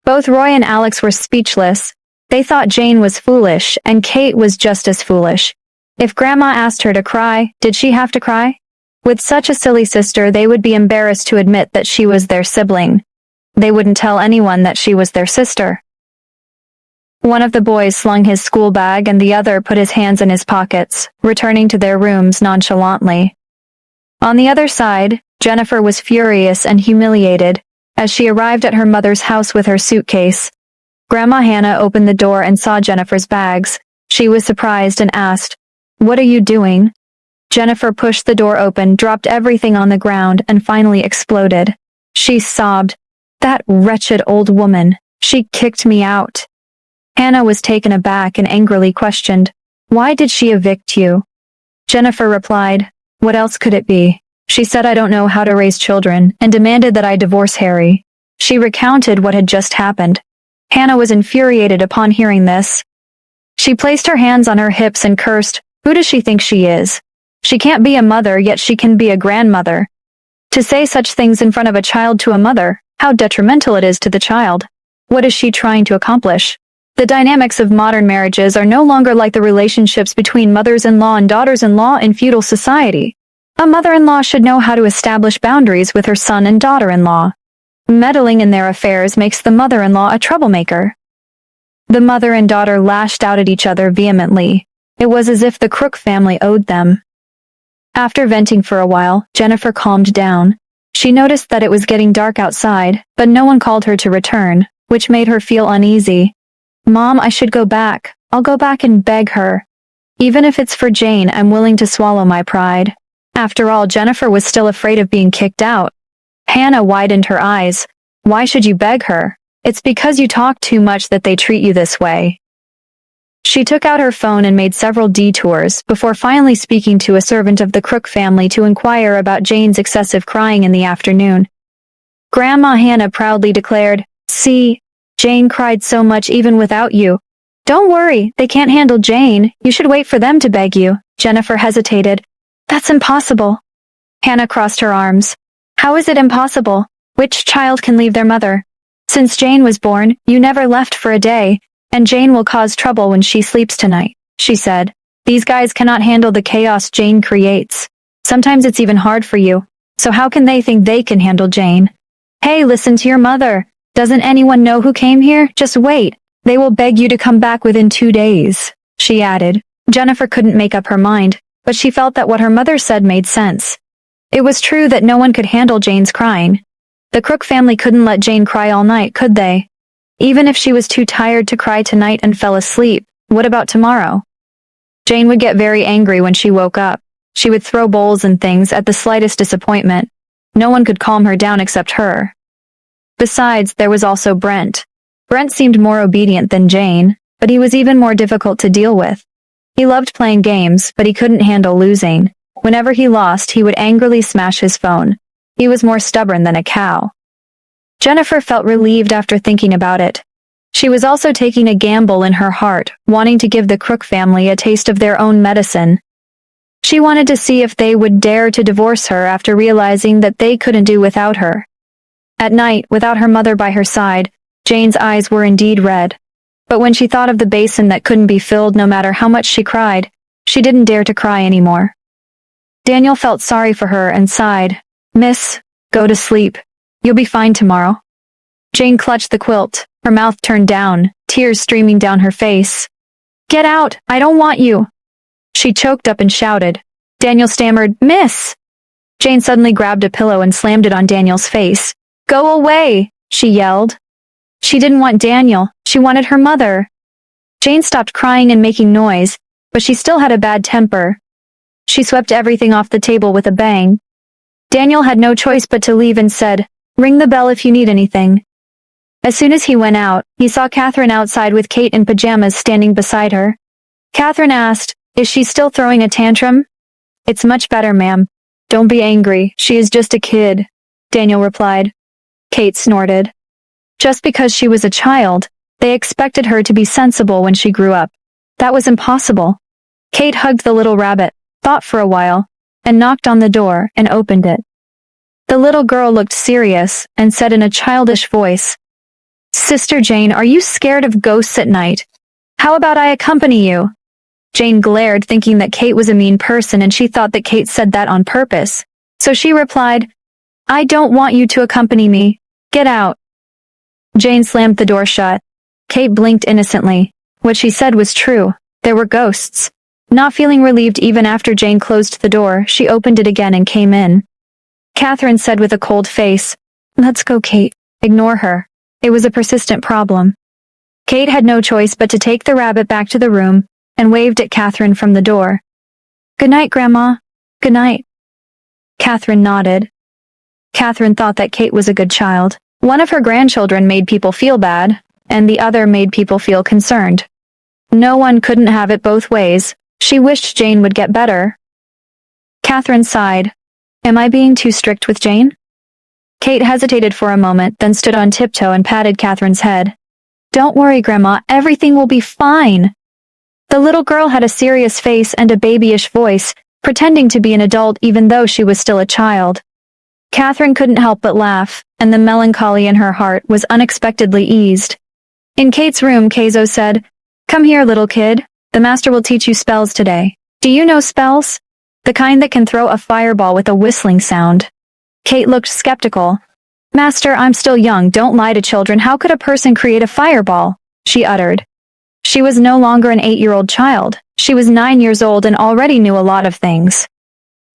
Both Roy and Alex were speechless. They thought Jane was foolish, and Kate was just as foolish. If Grandma asked her to cry, did she have to cry? With such a silly sister, they would be embarrassed to admit that she was their sibling. They wouldn't tell anyone that she was their sister. One of the boys slung his school bag and the other put his hands in his pockets, returning to their rooms nonchalantly. On the other side, Jennifer was furious and humiliated as she arrived at her mother's house with her suitcase. Grandma Hannah opened the door and saw Jennifer's bags. She was surprised and asked, "What are you doing?" Jennifer pushed the door open, dropped everything on the ground, and finally exploded. She sobbed, "That wretched old woman. She kicked me out." Hannah was taken aback and angrily questioned, "Why did she evict you?" Jennifer replied, "What else could it be? She said I don't know how to raise children and demanded that I divorce Harry." She recounted what had just happened. Hannah was infuriated upon hearing this. She placed her hands on her hips and cursed, "Who does she think she is? She can't be a mother, yet she can be a grandmother. To say such things in front of a child to a mother, how detrimental it is to the child. What is she trying to accomplish?" The dynamics of modern marriages are no longer like the relationships between mothers-in-law and daughters-in-law in feudal society. A mother-in-law should know how to establish boundaries with her son and daughter-in-law. Meddling in their affairs makes the mother-in-law a troublemaker. The mother and daughter lashed out at each other vehemently. It was as if the Crook family owed them. After venting for a while, Jennifer calmed down. She noticed that it was getting dark outside, but no one called her to return, which made her feel uneasy. "Mom, I should go back. I'll go back and beg her. Even if it's for Jane, I'm willing to swallow my pride." After all, Jennifer was still afraid of being kicked out. Hannah widened her eyes. "Why should you beg her? It's because you talk too much that they treat you this way." She took out her phone and made several detours before finally speaking to a servant of the Crook family to inquire about Jane's excessive crying in the afternoon. Grandma Hannah proudly declared, "See, Jane cried so much even without you. Don't worry, they can't handle Jane. You should wait for them to beg you." Jennifer hesitated. "That's impossible." Hannah crossed her arms. "How is it impossible? Which child can leave their mother? Since Jane was born, you never left for a day, and Jane will cause trouble when she sleeps tonight," she said. "These guys cannot handle the chaos Jane creates. Sometimes it's even hard for you. So how can they think they can handle Jane? Hey, listen to your mother. Doesn't anyone know who came here? Just wait. They will beg you to come back within 2 days," she added. Jennifer couldn't make up her mind, but she felt that what her mother said made sense. It was true that no one could handle Jane's crying. The Crook family couldn't let Jane cry all night, could they? Even if she was too tired to cry tonight and fell asleep, what about tomorrow? Jane would get very angry when she woke up. She would throw bowls and things at the slightest disappointment. No one could calm her down except her. Besides, there was also Brent. Brent seemed more obedient than Jane, but he was even more difficult to deal with. He loved playing games, but he couldn't handle losing. Whenever he lost, he would angrily smash his phone. He was more stubborn than a cow. Jennifer felt relieved after thinking about it. She was also taking a gamble in her heart, wanting to give the Crook family a taste of their own medicine. She wanted to see if they would dare to divorce her after realizing that they couldn't do without her. At night, without her mother by her side, Jane's eyes were indeed red. But when she thought of the basin that couldn't be filled no matter how much she cried, she didn't dare to cry anymore. Daniel felt sorry for her and sighed. "Miss, go to sleep. You'll be fine tomorrow." Jane clutched the quilt, her mouth turned down, tears streaming down her face. "Get out! I don't want you!" She choked up and shouted. Daniel stammered, "Miss!" Jane suddenly grabbed a pillow and slammed it on Daniel's face. "Go away!" she yelled. She didn't want Daniel, she wanted her mother. Jane stopped crying and making noise, but she still had a bad temper. She swept everything off the table with a bang. Daniel had no choice but to leave and said, "Ring the bell if you need anything." As soon as he went out, he saw Catherine outside with Kate in pajamas standing beside her. Catherine asked, "Is she still throwing a tantrum?" "It's much better, ma'am. Don't be angry, she is just a kid," Daniel replied. Kate snorted. Just because she was a child, they expected her to be sensible when she grew up. That was impossible. Kate hugged the little rabbit, thought for a while, and knocked on the door and opened it. The little girl looked serious and said in a childish voice, Sister Jane, are you scared of ghosts at night? How about I accompany you? Jane glared, thinking that Kate was a mean person, and she thought that Kate said that on purpose. So she replied, I don't want you to accompany me. Get out. Jane slammed the door shut. Kate blinked innocently. What she said was true. There were ghosts. Not feeling relieved even after Jane closed the door, she opened it again and came in. Catherine said with a cold face, Let's go, Kate. Ignore her. It was a persistent problem. Kate had no choice but to take the rabbit back to the room and waved at Catherine from the door. Good night, Grandma. Good night. Catherine nodded. Catherine thought that Kate was a good child. One of her grandchildren made people feel bad, and the other made people feel concerned. No one couldn't have it both ways. She wished Jane would get better. Catherine sighed. Am I being too strict with Jane? Kate hesitated for a moment, then stood on tiptoe and patted Catherine's head. Don't worry, Grandma, everything will be fine. The little girl had a serious face and a babyish voice, pretending to be an adult even though she was still a child. Catherine couldn't help but laugh, and the melancholy in her heart was unexpectedly eased. In Kate's room, Keizo said, Come here, little kid. The master will teach you spells today. Do you know spells? The kind that can throw a fireball with a whistling sound. Kate looked skeptical. Master, I'm still young. Don't lie to children. How could a person create a fireball? She uttered. She was no longer an 8-year-old child. She was 9 years old and already knew a lot of things.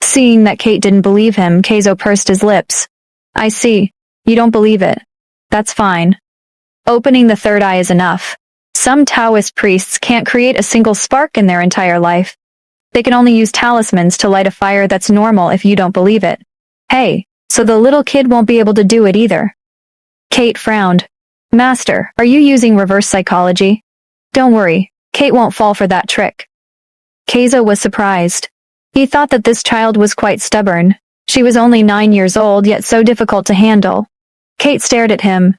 Seeing that Kate didn't believe him, Keizo pursed his lips. I see. You don't believe it. That's fine. Opening the third eye is enough. Some Taoist priests can't create a single spark in their entire life. They can only use talismans to light a fire that's normal if you don't believe it. Hey, so the little kid won't be able to do it either. Kate frowned. Master, are you using reverse psychology? Don't worry, Kate won't fall for that trick. Keizo was surprised. He thought that this child was quite stubborn. She was only 9 years old, yet so difficult to handle. Kate stared at him.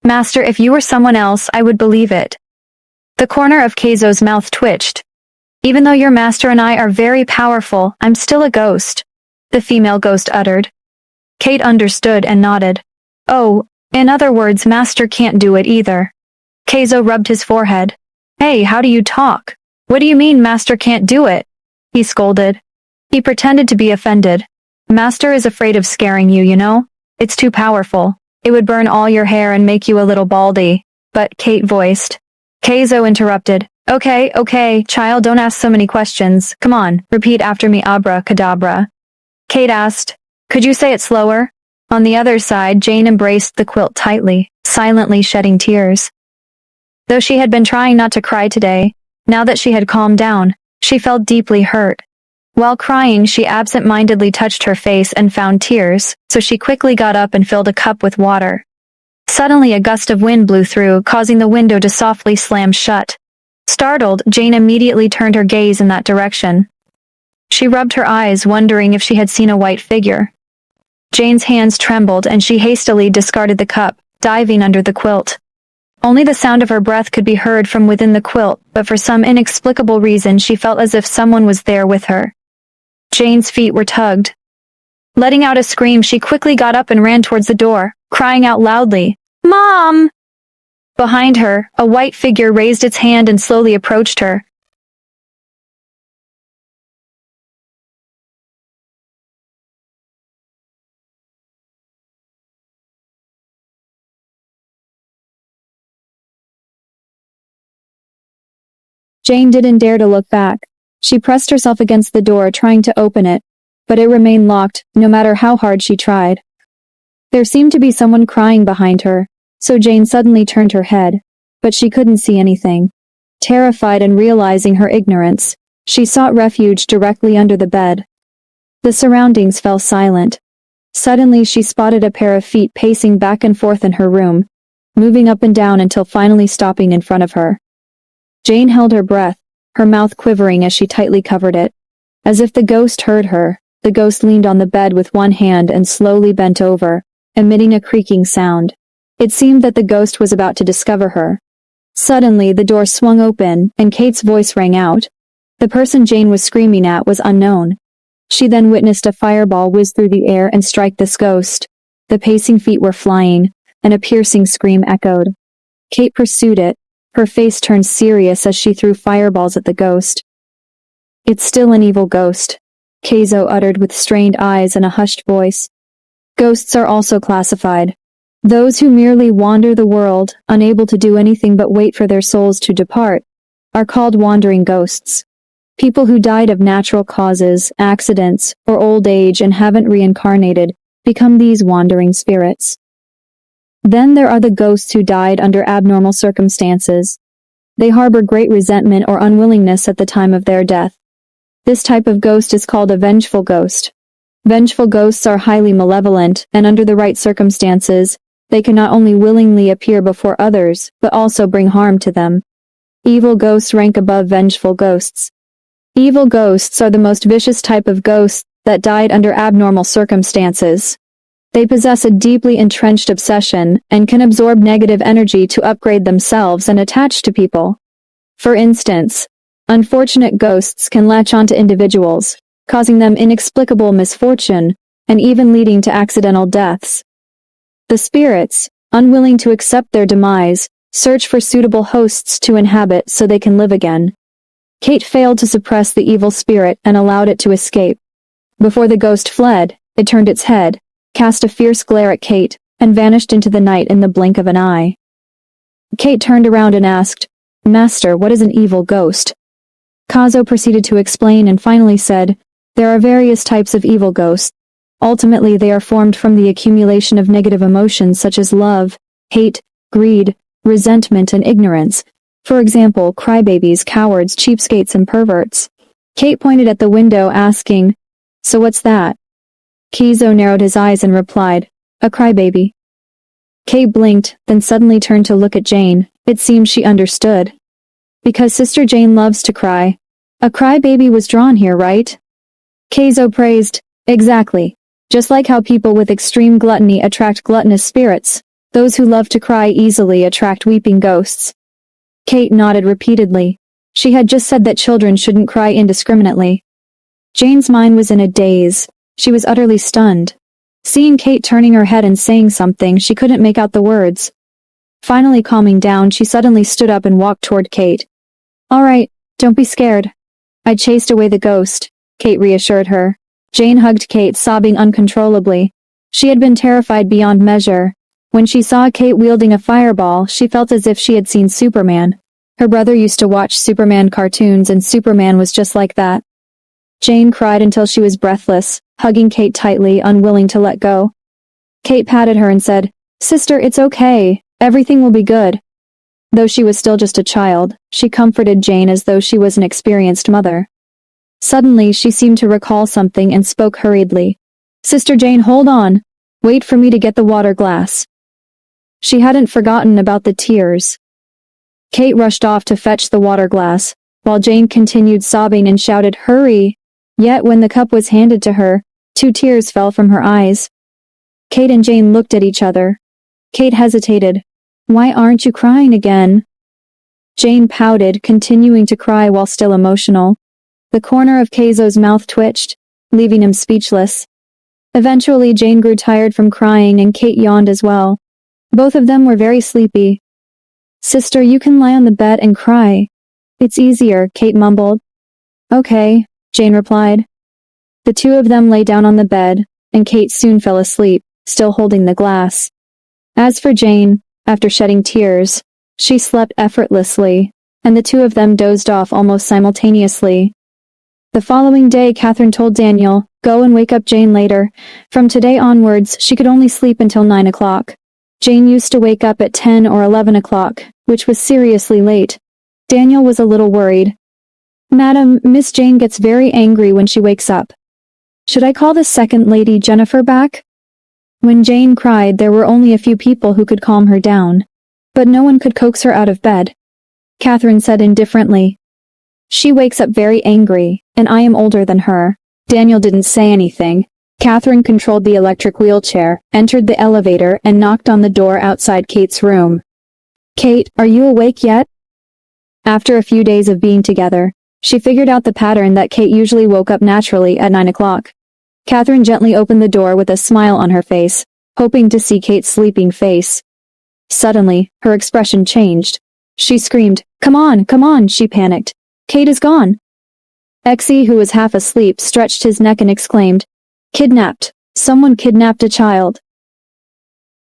Master, if you were someone else, I would believe it. The corner of Keizo's mouth twitched. Even though your master and I are very powerful, I'm still a ghost, the female ghost uttered. Kate understood and nodded. Oh, in other words, master can't do it either. Keizo rubbed his forehead. Hey, how do you talk? What do you mean master can't do it? He scolded. He pretended to be offended. Master is afraid of scaring you, you know? It's too powerful. It would burn all your hair and make you a little baldy. But Kate voiced. Keizo interrupted. Okay, child, don't ask so many questions. Come on, repeat after me, abracadabra. Kate asked, Could you say it slower? On the other side, Jane embraced the quilt tightly, silently shedding tears. Though she had been trying not to cry today, now that she had calmed down, she felt deeply hurt. While crying, she absent-mindedly touched her face and found tears, so she quickly got up and filled a cup with water. Suddenly a gust of wind blew through, causing the window to softly slam shut. Startled, Jane immediately turned her gaze in that direction. She rubbed her eyes, wondering if she had seen a white figure. Jane's hands trembled and she hastily discarded the cup, diving under the quilt. Only the sound of her breath could be heard from within the quilt, but for some inexplicable reason she felt as if someone was there with her. Jane's feet were tugged. Letting out a scream, she quickly got up and ran towards the door, crying out loudly, Mom! Behind her, a white figure raised its hand and slowly approached her. Jane didn't dare to look back. She pressed herself against the door, trying to open it, but it remained locked, no matter how hard she tried. There seemed to be someone crying behind her, so Jane suddenly turned her head, but she couldn't see anything. Terrified and realizing her ignorance, she sought refuge directly under the bed. The surroundings fell silent. Suddenly she spotted a pair of feet pacing back and forth in her room, moving up and down until finally stopping in front of her. Jane held her breath, her mouth quivering as she tightly covered it. As if the ghost heard her, the ghost leaned on the bed with one hand and slowly bent over, emitting a creaking sound. It seemed that the ghost was about to discover her. Suddenly, the door swung open, and Kate's voice rang out. The person Jane was screaming at was unknown. She then witnessed a fireball whiz through the air and strike this ghost. The pacing feet were flying, and a piercing scream echoed. Kate pursued it, her face turned serious as she threw fireballs at the ghost. "It's still an evil ghost," Keizo uttered with strained eyes and a hushed voice. "Ghosts are also classified. Those who merely wander the world, unable to do anything but wait for their souls to depart, are called wandering ghosts. People who died of natural causes, accidents, or old age and haven't reincarnated become these wandering spirits. Then there are the ghosts who died under abnormal circumstances. They harbor great resentment or unwillingness at the time of their death. This type of ghost is called a vengeful ghost. Vengeful ghosts are highly malevolent, and under the right circumstances, they can not only willingly appear before others, but also bring harm to them. Evil ghosts rank above vengeful ghosts. Evil ghosts are the most vicious type of ghosts that died under abnormal circumstances. They possess a deeply entrenched obsession and can absorb negative energy to upgrade themselves and attach to people. For instance, unfortunate ghosts can latch onto individuals, causing them inexplicable misfortune and even leading to accidental deaths. The spirits, unwilling to accept their demise, search for suitable hosts to inhabit so they can live again. Kate failed to suppress the evil spirit and allowed it to escape. Before the ghost fled, it turned its head, cast a fierce glare at Kate, and vanished into the night in the blink of an eye. Kate turned around and asked, "Master, what is an evil ghost?" Kazo proceeded to explain and finally said, "There are various types of evil ghosts. Ultimately, they are formed from the accumulation of negative emotions such as love, hate, greed, resentment, and ignorance. For example, crybabies, cowards, cheapskates, and perverts." Kate pointed at the window, asking, "So what's that?" Keizo narrowed his eyes and replied, "A crybaby." Kate blinked, then suddenly turned to look at Jane. It seemed she understood. "Because Sister Jane loves to cry. A crybaby was drawn here, right?" Keizo praised, "Exactly. Just like how people with extreme gluttony attract gluttonous spirits, those who love to cry easily attract weeping ghosts." Kate nodded repeatedly. She had just said that children shouldn't cry indiscriminately. Jane's mind was in a daze. She was utterly stunned. Seeing Kate turning her head and saying something, she couldn't make out the words. Finally calming down, she suddenly stood up and walked toward Kate. "All right, don't be scared. I chased away the ghost," Kate reassured her. Jane hugged Kate, sobbing uncontrollably. She had been terrified beyond measure. When she saw Kate wielding a fireball, she felt as if she had seen Superman. Her brother used to watch Superman cartoons, and Superman was just like that. Jane cried until she was breathless, hugging Kate tightly, unwilling to let go. Kate patted her and said, "Sister, it's okay. Everything will be good." Though she was still just a child, she comforted Jane as though she was an experienced mother. Suddenly, she seemed to recall something and spoke hurriedly. "Sister Jane, hold on. Wait for me to get the water glass." She hadn't forgotten about the tears. Kate rushed off to fetch the water glass, while Jane continued sobbing and shouted, "Hurry!" Yet when the cup was handed to her, 2 tears fell from her eyes. Kate and Jane looked at each other. Kate hesitated. "Why aren't you crying again?" Jane pouted, continuing to cry while still emotional. The corner of Keizo's mouth twitched, leaving him speechless. Eventually, Jane grew tired from crying and Kate yawned as well. Both of them were very sleepy. "Sister, you can lie on the bed and cry. It's easier," Kate mumbled. "Okay," Jane replied. The two of them lay down on the bed, and Kate soon fell asleep, still holding the glass. As for Jane, after shedding tears, she slept effortlessly, and the two of them dozed off almost simultaneously. The following day, Catherine told Daniel, "Go and wake up Jane later. From today onwards, she could only sleep until 9 o'clock. Jane used to wake up at 10 or 11 o'clock, which was seriously late. Daniel was a little worried. "Madam, Miss Jane gets very angry when she wakes up. Should I call the second lady Jennifer back?" When Jane cried, there were only a few people who could calm her down. But no one could coax her out of bed. Catherine said indifferently, "She wakes up very angry, and I am older than her." Daniel didn't say anything. Catherine controlled the electric wheelchair, entered the elevator, and knocked on the door outside Kate's room. "Kate, are you awake yet?" After a few days of being together, she figured out the pattern that Kate usually woke up naturally at 9 o'clock. Catherine gently opened the door with a smile on her face, hoping to see Kate's sleeping face. Suddenly, her expression changed. She screamed, "Come on, come on," she panicked. "Kate is gone." Exie, who was half asleep, stretched his neck and exclaimed, "Kidnapped! Someone kidnapped a child."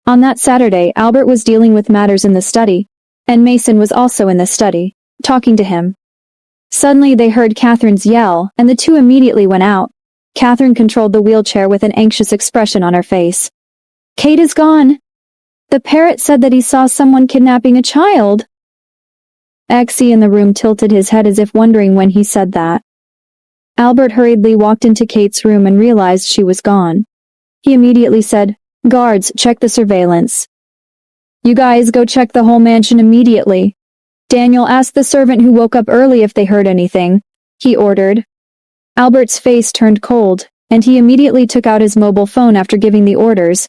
On that Saturday, Albert was dealing with matters in the study, and Mason was also in the study, talking to him. Suddenly they heard Catherine's yell, and the two immediately went out. Catherine controlled the wheelchair with an anxious expression on her face. "Kate is gone! The parrot said that he saw someone kidnapping a child." Exie in the room tilted his head as if wondering when he said that. Albert hurriedly walked into Kate's room and realized she was gone. He immediately said, "Guards, check the surveillance. You guys go check the whole mansion immediately. Daniel, ask the servant who woke up early if they heard anything," he ordered. Albert's face turned cold, and he immediately took out his mobile phone after giving the orders.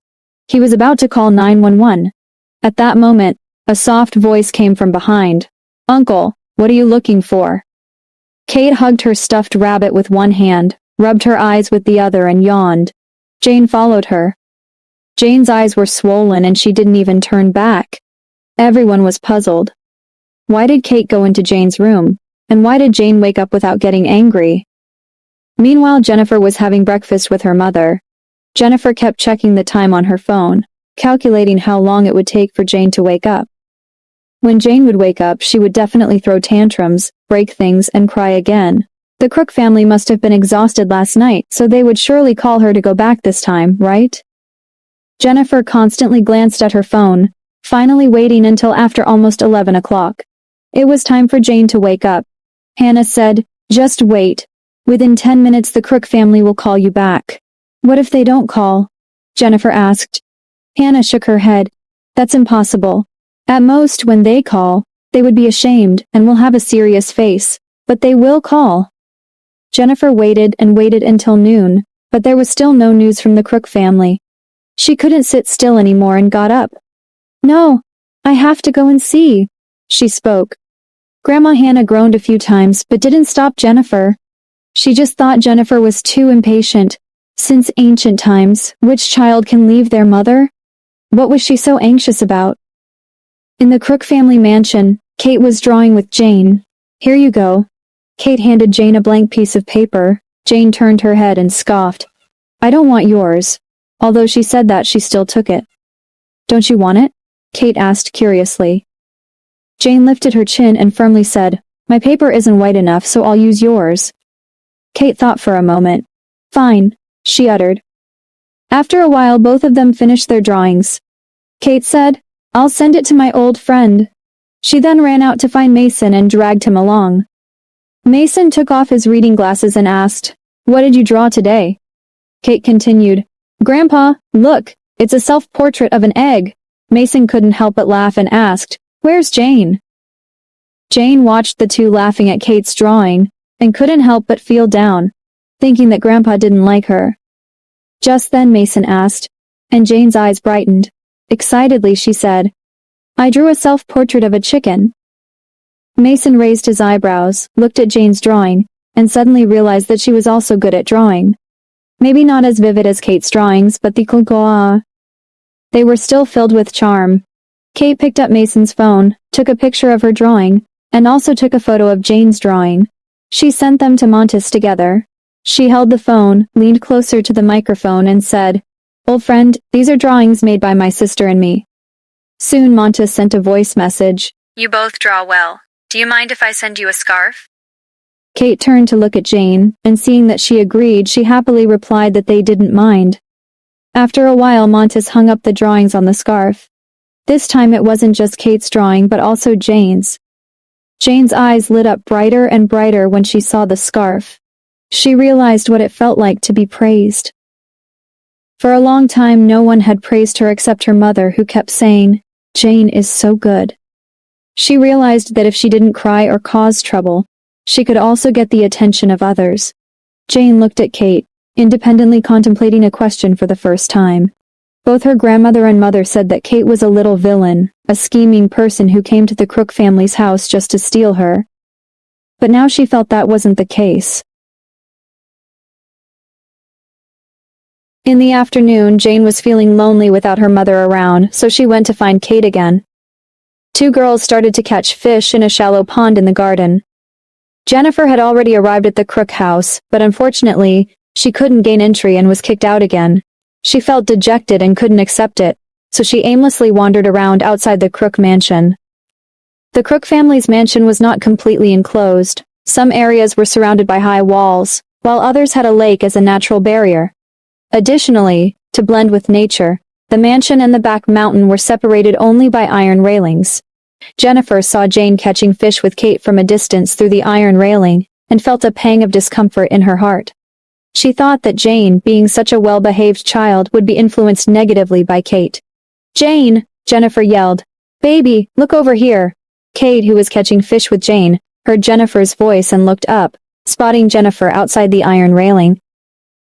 He was about to call 911. At that moment, a soft voice came from behind. "Uncle, what are you looking for?" Kate hugged her stuffed rabbit with one hand, rubbed her eyes with the other and yawned. Jane followed her. Jane's eyes were swollen and she didn't even turn back. Everyone was puzzled. Why did Kate go into Jane's room? And why did Jane wake up without getting angry? Meanwhile, Jennifer was having breakfast with her mother. Jennifer kept checking the time on her phone, calculating how long it would take for Jane to wake up. When Jane would wake up, she would definitely throw tantrums, break things, and cry again. The Crook family must have been exhausted last night, so they would surely call her to go back this time, right? Jennifer constantly glanced at her phone, finally waiting until after almost 11 o'clock. It was time for Jane to wake up. Hannah said, "Just wait. Within 10 minutes the Crook family will call you back." "What if they don't call?" Jennifer asked. Hannah shook her head. "That's impossible. At most, when they call, they would be ashamed and will have a serious face, but they will call." Jennifer waited and waited until noon, but there was still no news from the Crook family. She couldn't sit still anymore and got up. "No, I have to go and see," she spoke. Grandma Hannah groaned a few times but didn't stop Jennifer. She just thought Jennifer was too impatient. Since ancient times, which child can leave their mother? What was she so anxious about? In the Crook family mansion, Kate was drawing with Jane. "Here you go." Kate handed Jane a blank piece of paper. Jane turned her head and scoffed. "I don't want yours." Although she said that, she still took it. "Don't you want it?" Kate asked curiously. Jane lifted her chin and firmly said, "My paper isn't white enough, so I'll use yours." Kate thought for a moment. "Fine," she uttered. After a while, both of them finished their drawings. Kate said, "I'll send it to my old friend." She then ran out to find Mason and dragged him along. Mason took off his reading glasses and asked, "What did you draw today?" Kate continued, "Grandpa, look, it's a self-portrait of an egg." Mason couldn't help but laugh and asked, "Where's Jane?" Jane watched the two laughing at Kate's drawing, and couldn't help but feel down, thinking that Grandpa didn't like her. Just then Mason asked, and Jane's eyes brightened. Excitedly she said, "I drew a self-portrait of a chicken." Mason raised his eyebrows, looked at Jane's drawing, and suddenly realized that she was also good at drawing. Maybe not as vivid as Kate's drawings, but they were still filled with charm. Kate picked up Mason's phone, took a picture of her drawing, and also took a photo of Jane's drawing. She sent them to Montes together. She held the phone, leaned closer to the microphone and said, "Old friend, these are drawings made by my sister and me." Soon Montes sent a voice message. "You both draw well. Do you mind if I send you a scarf?" Kate turned to look at Jane, and seeing that she agreed, she happily replied that they didn't mind. After a while, Montes hung up the drawings on the scarf. This time it wasn't just Kate's drawing but also Jane's. Jane's eyes lit up brighter and brighter when she saw the scarf. She realized what it felt like to be praised. For a long time no one had praised her except her mother, who kept saying, "Jane is so good." She realized that if she didn't cry or cause trouble, she could also get the attention of others. Jane looked at Kate, independently contemplating a question for the first time. Both her grandmother and mother said that Kate was a little villain, a scheming person who came to the Crook family's house just to steal her. But now she felt that wasn't the case. In the afternoon, Jane was feeling lonely without her mother around, so she went to find Kate again. Two girls started to catch fish in a shallow pond in the garden. Jennifer had already arrived at the Crook house, but unfortunately, she couldn't gain entry and was kicked out again. She felt dejected and couldn't accept it, so she aimlessly wandered around outside the Crook mansion. The Crook family's mansion was not completely enclosed. Some areas were surrounded by high walls, while others had a lake as a natural barrier. Additionally, to blend with nature, the mansion and the back mountain were separated only by iron railings. Jennifer saw Jane catching fish with Kate from a distance through the iron railing, and felt a pang of discomfort in her heart. She thought that Jane, being such a well-behaved child, would be influenced negatively by Kate. "Jane!" Jennifer yelled. "Baby, look over here!" Kate, who was catching fish with Jane, heard Jennifer's voice and looked up, spotting Jennifer outside the iron railing.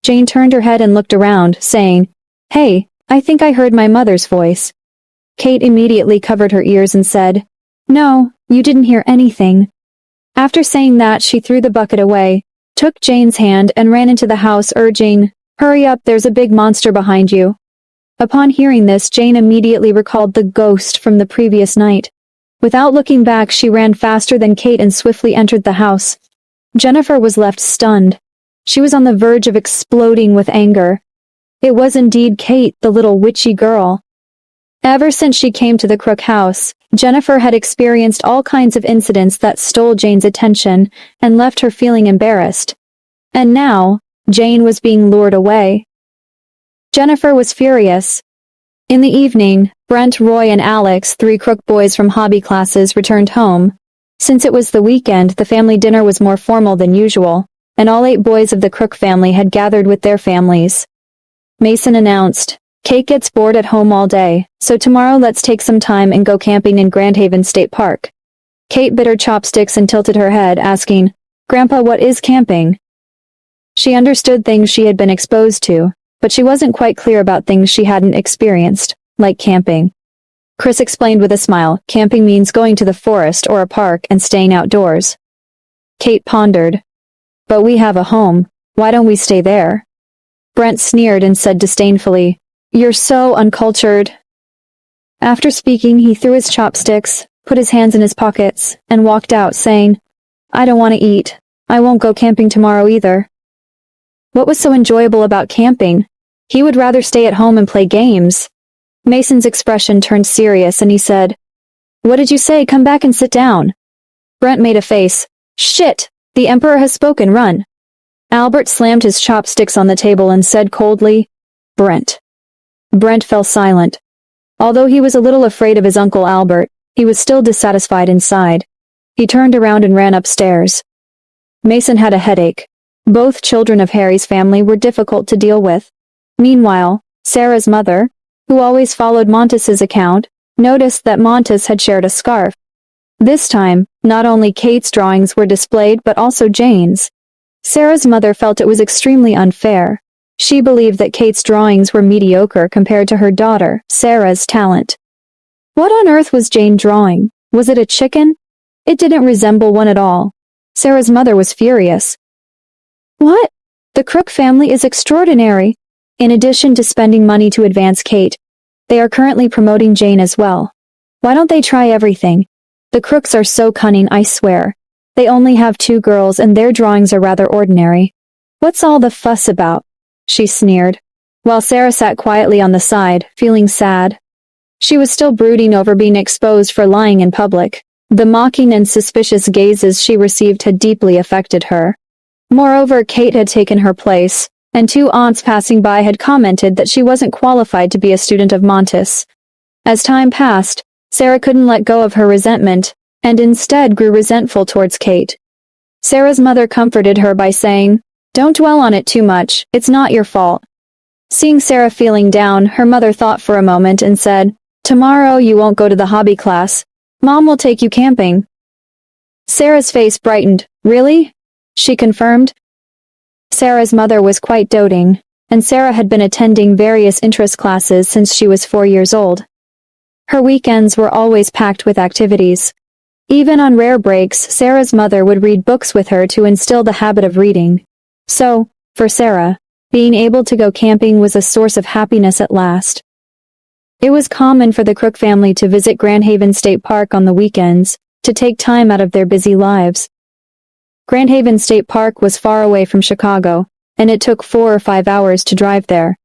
Jane turned her head and looked around, saying, "Hey, I think I heard my mother's voice." Kate immediately covered her ears and said, "No, you didn't hear anything." After saying that, she threw the bucket away, took Jane's hand and ran into the house urging, "Hurry up, there's a big monster behind you." Upon hearing this, Jane immediately recalled the ghost from the previous night. Without looking back, she ran faster than Kate and swiftly entered the house. Jennifer was left stunned. She was on the verge of exploding with anger. It was indeed Kate, the little witchy girl. Ever since she came to the Crook house, Jennifer had experienced all kinds of incidents that stole Jane's attention and left her feeling embarrassed. And now, Jane was being lured away. Jennifer was furious. In the evening, Brent, Roy, and Alex, three Crook boys from hobby classes, returned home. Since it was the weekend, the family dinner was more formal than usual, and all 8 boys of the Crook family had gathered with their families. Mason announced, "Kate gets bored at home all day, so tomorrow let's take some time and go camping in Grand Haven State Park." Kate bit her chopsticks and tilted her head, asking, "Grandpa, what is camping?" She understood things she had been exposed to, but she wasn't quite clear about things she hadn't experienced, like camping. Chris explained with a smile, "Camping means going to the forest or a park and staying outdoors." Kate pondered, "But we have a home, why don't we stay there?" Brent sneered and said disdainfully, "You're so uncultured." After speaking, he threw his chopsticks, put his hands in his pockets, and walked out, saying, "I don't want to eat. I won't go camping tomorrow either." What was so enjoyable about camping? He would rather stay at home and play games. Mason's expression turned serious and he said, "What did you say? Come back and sit down." Brent made a face. "Shit! The Emperor has spoken, run." Albert slammed his chopsticks on the table and said coldly, "Brent." Brent fell silent. Although he was a little afraid of his Uncle Albert, he was still dissatisfied inside. He turned around and ran upstairs. Mason had a headache. Both children of Harry's family were difficult to deal with. Meanwhile, Sarah's mother, who always followed Montis's account, noticed that Montis had shared a scarf. This time, not only Kate's drawings were displayed but also Jane's. Sarah's mother felt it was extremely unfair. She believed that Kate's drawings were mediocre compared to her daughter, Sarah's talent. What on earth was Jane drawing? Was it a chicken? It didn't resemble one at all. Sarah's mother was furious. "What? The Crook family is extraordinary. In addition to spending money to advance Kate, they are currently promoting Jane as well. Why don't they try everything? The Crooks are so cunning, I swear. They only have 2 girls and their drawings are rather ordinary. What's all the fuss about?" She sneered, while Sarah sat quietly on the side, feeling sad. She was still brooding over being exposed for lying in public. The mocking and suspicious gazes she received had deeply affected her. Moreover, Kate had taken her place, and 2 aunts passing by had commented that she wasn't qualified to be a student of Montis. As time passed, Sarah couldn't let go of her resentment, and instead grew resentful towards Kate. Sarah's mother comforted her by saying, "Don't dwell on it too much, it's not your fault." Seeing Sarah feeling down, her mother thought for a moment and said, "Tomorrow you won't go to the hobby class. Mom will take you camping." Sarah's face brightened. "Really?" she confirmed. Sarah's mother was quite doting, and Sarah had been attending various interest classes since she was 4 years old. Her weekends were always packed with activities. Even on rare breaks, Sarah's mother would read books with her to instill the habit of reading. So, for Sarah, being able to go camping was a source of happiness at last. It was common for the Crook family to visit Grand Haven State Park on the weekends, to take time out of their busy lives. Grand Haven State Park was far away from Chicago, and it took 4 or 5 hours to drive there.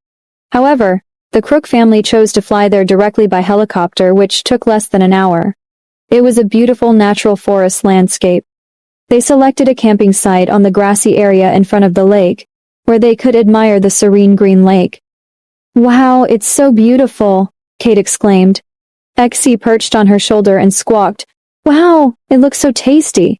However, the Crook family chose to fly there directly by helicopter, which took less than an hour. It was a beautiful natural forest landscape. They selected a camping site on the grassy area in front of the lake, where they could admire the serene green lake. "Wow, it's so beautiful," Kate exclaimed. Exie perched on her shoulder and squawked, "Wow, it looks so tasty."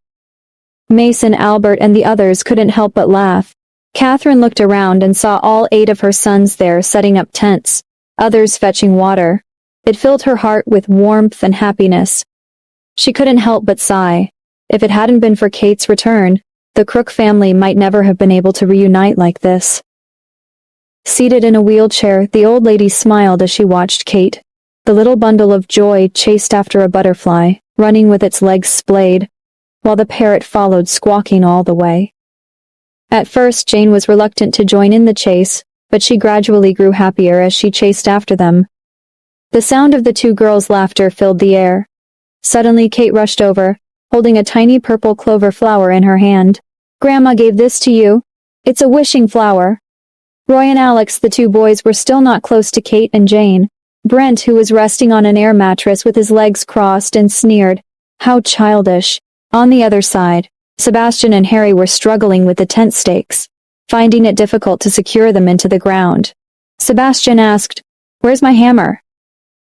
Mason, Albert, and the others couldn't help but laugh. Catherine looked around and saw all 8 of her sons there setting up tents, others fetching water. It filled her heart with warmth and happiness. She couldn't help but sigh. If it hadn't been for Kate's return, the Crook family might never have been able to reunite like this. Seated in a wheelchair, the old lady smiled as she watched Kate. The little bundle of joy chased after a butterfly, running with its legs splayed, while the parrot followed squawking all the way. At first, Jane was reluctant to join in the chase, but she gradually grew happier as she chased after them. The sound of the 2 girls' laughter filled the air. Suddenly, Kate rushed over, holding a tiny purple clover flower in her hand. "Grandma gave this to you. It's a wishing flower." Roy and Alex, the 2 boys, were still not close to Kate and Jane. Brent, who was resting on an air mattress with his legs crossed and sneered, "How childish." On the other side, Sebastian and Harry were struggling with the tent stakes, finding it difficult to secure them into the ground. Sebastian asked, "Where's my hammer?"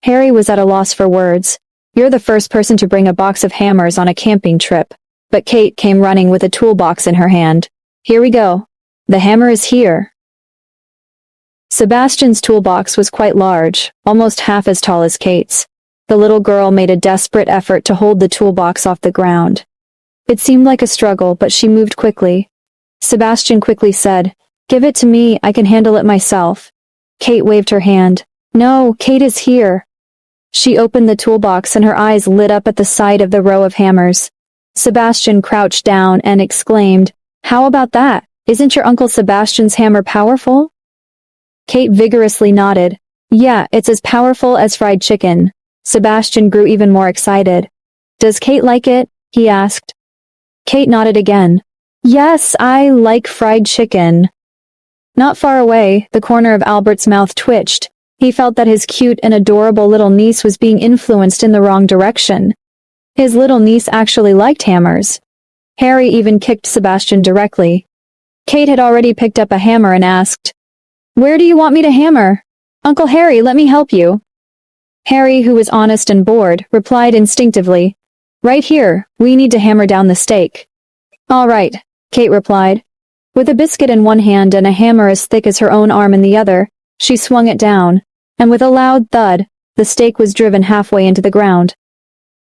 Harry was at a loss for words. "You're the first person to bring a box of hammers on a camping trip." But Kate came running with a toolbox in her hand. "Here we go. The hammer is here." Sebastian's toolbox was quite large, almost half as tall as Kate's. The little girl made a desperate effort to hold the toolbox off the ground. It seemed like a struggle, but she moved quickly. Sebastian quickly said, "Give it to me, I can handle it myself." Kate waved her hand. "No, Kate is here." She opened the toolbox and her eyes lit up at the sight of the row of hammers. Sebastian crouched down and exclaimed, "How about that? Isn't your Uncle Sebastian's hammer powerful?" Kate vigorously nodded. "Yeah, it's as powerful as fried chicken." Sebastian grew even more excited. "Does Kate like it?" he asked. Kate nodded again. "Yes, I like fried chicken." Not far away, the corner of Albert's mouth twitched. He felt that his cute and adorable little niece was being influenced in the wrong direction. His little niece actually liked hammers. Harry even kicked Sebastian directly. Kate had already picked up a hammer and asked, "Where do you want me to hammer?" "Uncle Harry, let me help you." Harry, who was honest and bored, replied instinctively, "Right here, we need to hammer down the stake." "All right," Kate replied. With a biscuit in one hand and a hammer as thick as her own arm in the other, she swung it down, and with a loud thud, the stake was driven halfway into the ground.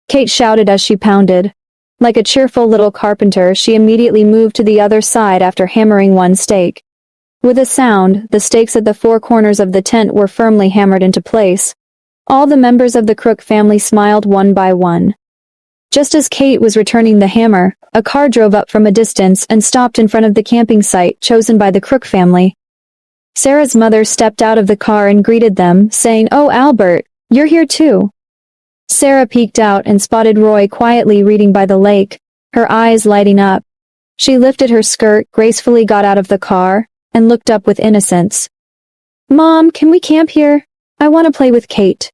Kate shouted as she pounded. Like a cheerful little carpenter, she immediately moved to the other side after hammering one stake. With a sound, the stakes at the 4 corners of the tent were firmly hammered into place. All the members of the Crook family smiled one by one. Just as Kate was returning the hammer, a car drove up from a distance and stopped in front of the camping site chosen by the Crook family. Sarah's mother stepped out of the car and greeted them, saying, "Oh, Albert, you're here too." Sarah peeked out and spotted Roy quietly reading by the lake, her eyes lighting up. She lifted her skirt, gracefully got out of the car, and looked up with innocence. "Mom, can we camp here? I want to play with Kate."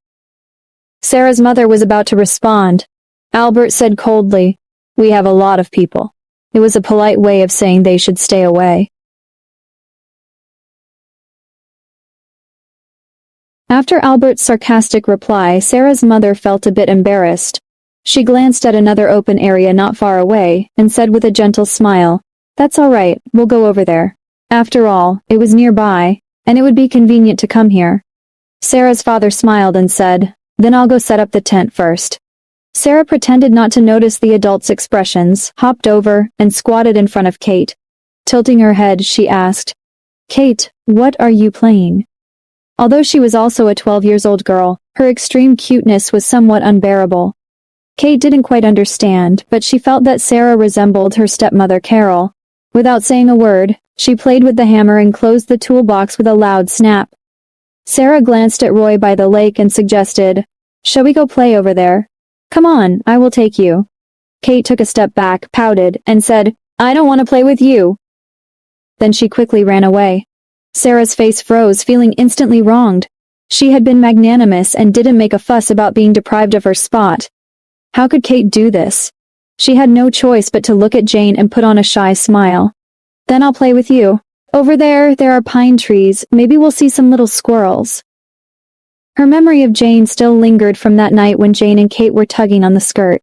Sarah's mother was about to respond. Albert said coldly, "We have a lot of people." It was a polite way of saying they should stay away. After Albert's sarcastic reply, Sarah's mother felt a bit embarrassed. She glanced at another open area not far away and said with a gentle smile, "That's all right, we'll go over there. After all, it was nearby, and it would be convenient to come here." Sarah's father smiled and said, "Then I'll go set up the tent first." Sarah pretended not to notice the adult's expressions, hopped over, and squatted in front of Kate. Tilting her head, she asked, "Kate, what are you playing?" Although she was also a 12-year-old girl, her extreme cuteness was somewhat unbearable. Kate didn't quite understand, but she felt that Sarah resembled her stepmother Carol. Without saying a word, she played with the hammer and closed the toolbox with a loud snap. Sarah glanced at Roy by the lake and suggested, "Shall we go play over there?" "Come on, I will take you." Kate took a step back, pouted, and said, "I don't want to play with you." Then she quickly ran away. Sarah's face froze, feeling instantly wronged. She had been magnanimous and didn't make a fuss about being deprived of her spot. How could Kate do this? She had no choice but to look at Jane and put on a shy smile. "Then I'll play with you. Over there are pine trees. Maybe we'll see some little squirrels." Her memory of Jane still lingered from that night when Jane and Kate were tugging on the skirt.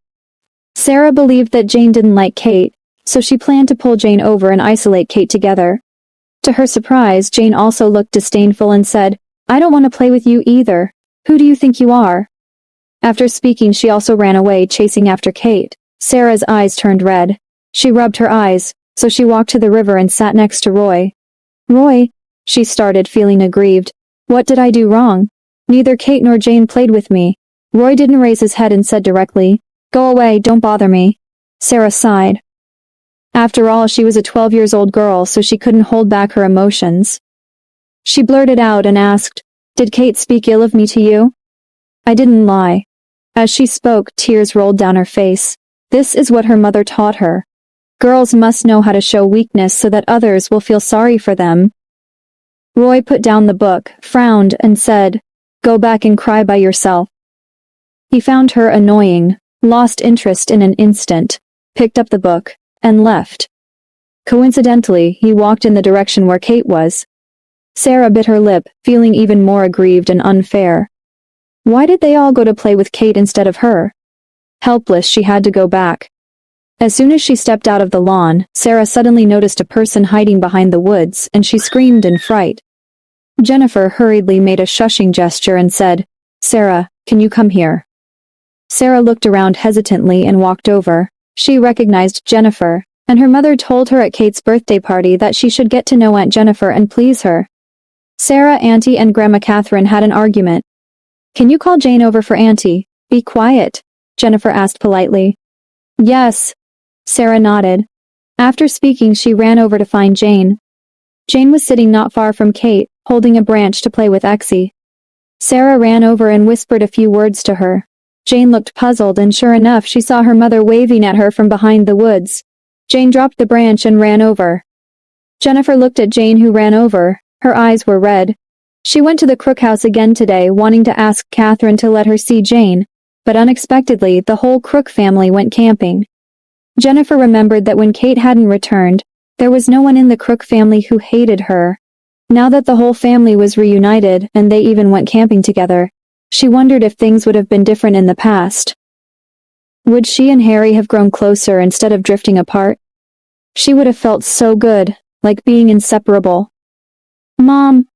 Sarah believed that Jane didn't like Kate, so she planned to pull Jane over and isolate Kate together. To her surprise, Jane also looked disdainful and said, "I don't want to play with you either. Who do you think you are?" After speaking, she also ran away, chasing after Kate. Sarah's eyes turned red. She rubbed her eyes, so she walked to the river and sat next to Roy. "Roy," she started, feeling aggrieved. "What did I do wrong? Neither Kate nor Jane played with me." Roy didn't raise his head and said directly, "Go away, don't bother me." Sarah sighed. After all, she was a 12-year-old girl, so she couldn't hold back her emotions. She blurted out and asked, "Did Kate speak ill of me to you?" "I didn't lie." As she spoke, tears rolled down her face. This is what her mother taught her. Girls must know how to show weakness so that others will feel sorry for them. Roy put down the book, frowned, and said, "Go back and cry by yourself." He found her annoying, lost interest in an instant, picked up the book, and left. Coincidentally, he walked in the direction where Kate was. Sarah bit her lip, feeling even more aggrieved and unfair. Why did they all go to play with Kate instead of her? Helpless, she had to go back. As soon as she stepped out of the lawn, Sarah suddenly noticed a person hiding behind the woods, and she screamed in fright. Jennifer hurriedly made a shushing gesture and said, "Sarah, can you come here?" Sarah looked around hesitantly and walked over. She recognized Jennifer, and her mother told her at Kate's birthday party that she should get to know Aunt Jennifer and please her. Sarah, Auntie, and Grandma Catherine had an argument. "Can you call Jane over for Auntie?" "Be quiet," Jennifer asked politely. "Yes." Sarah nodded. After speaking, she ran over to find Jane. Jane was sitting not far from Kate, holding a branch to play with Exie. Sarah ran over and whispered a few words to her. Jane looked puzzled, and sure enough, she saw her mother waving at her from behind the woods. Jane dropped the branch and ran over. Jennifer looked at Jane, who ran over. Her eyes were red. She went to the Crook house again today, wanting to ask Catherine to let her see Jane, but unexpectedly, the whole Crook family went camping. Jennifer remembered that when Kate hadn't returned, there was no one in the Crook family who hated her. Now that the whole family was reunited, and they even went camping together, she wondered if things would have been different in the past. Would she and Harry have grown closer instead of drifting apart? She would have felt so good, like being inseparable. "Mom."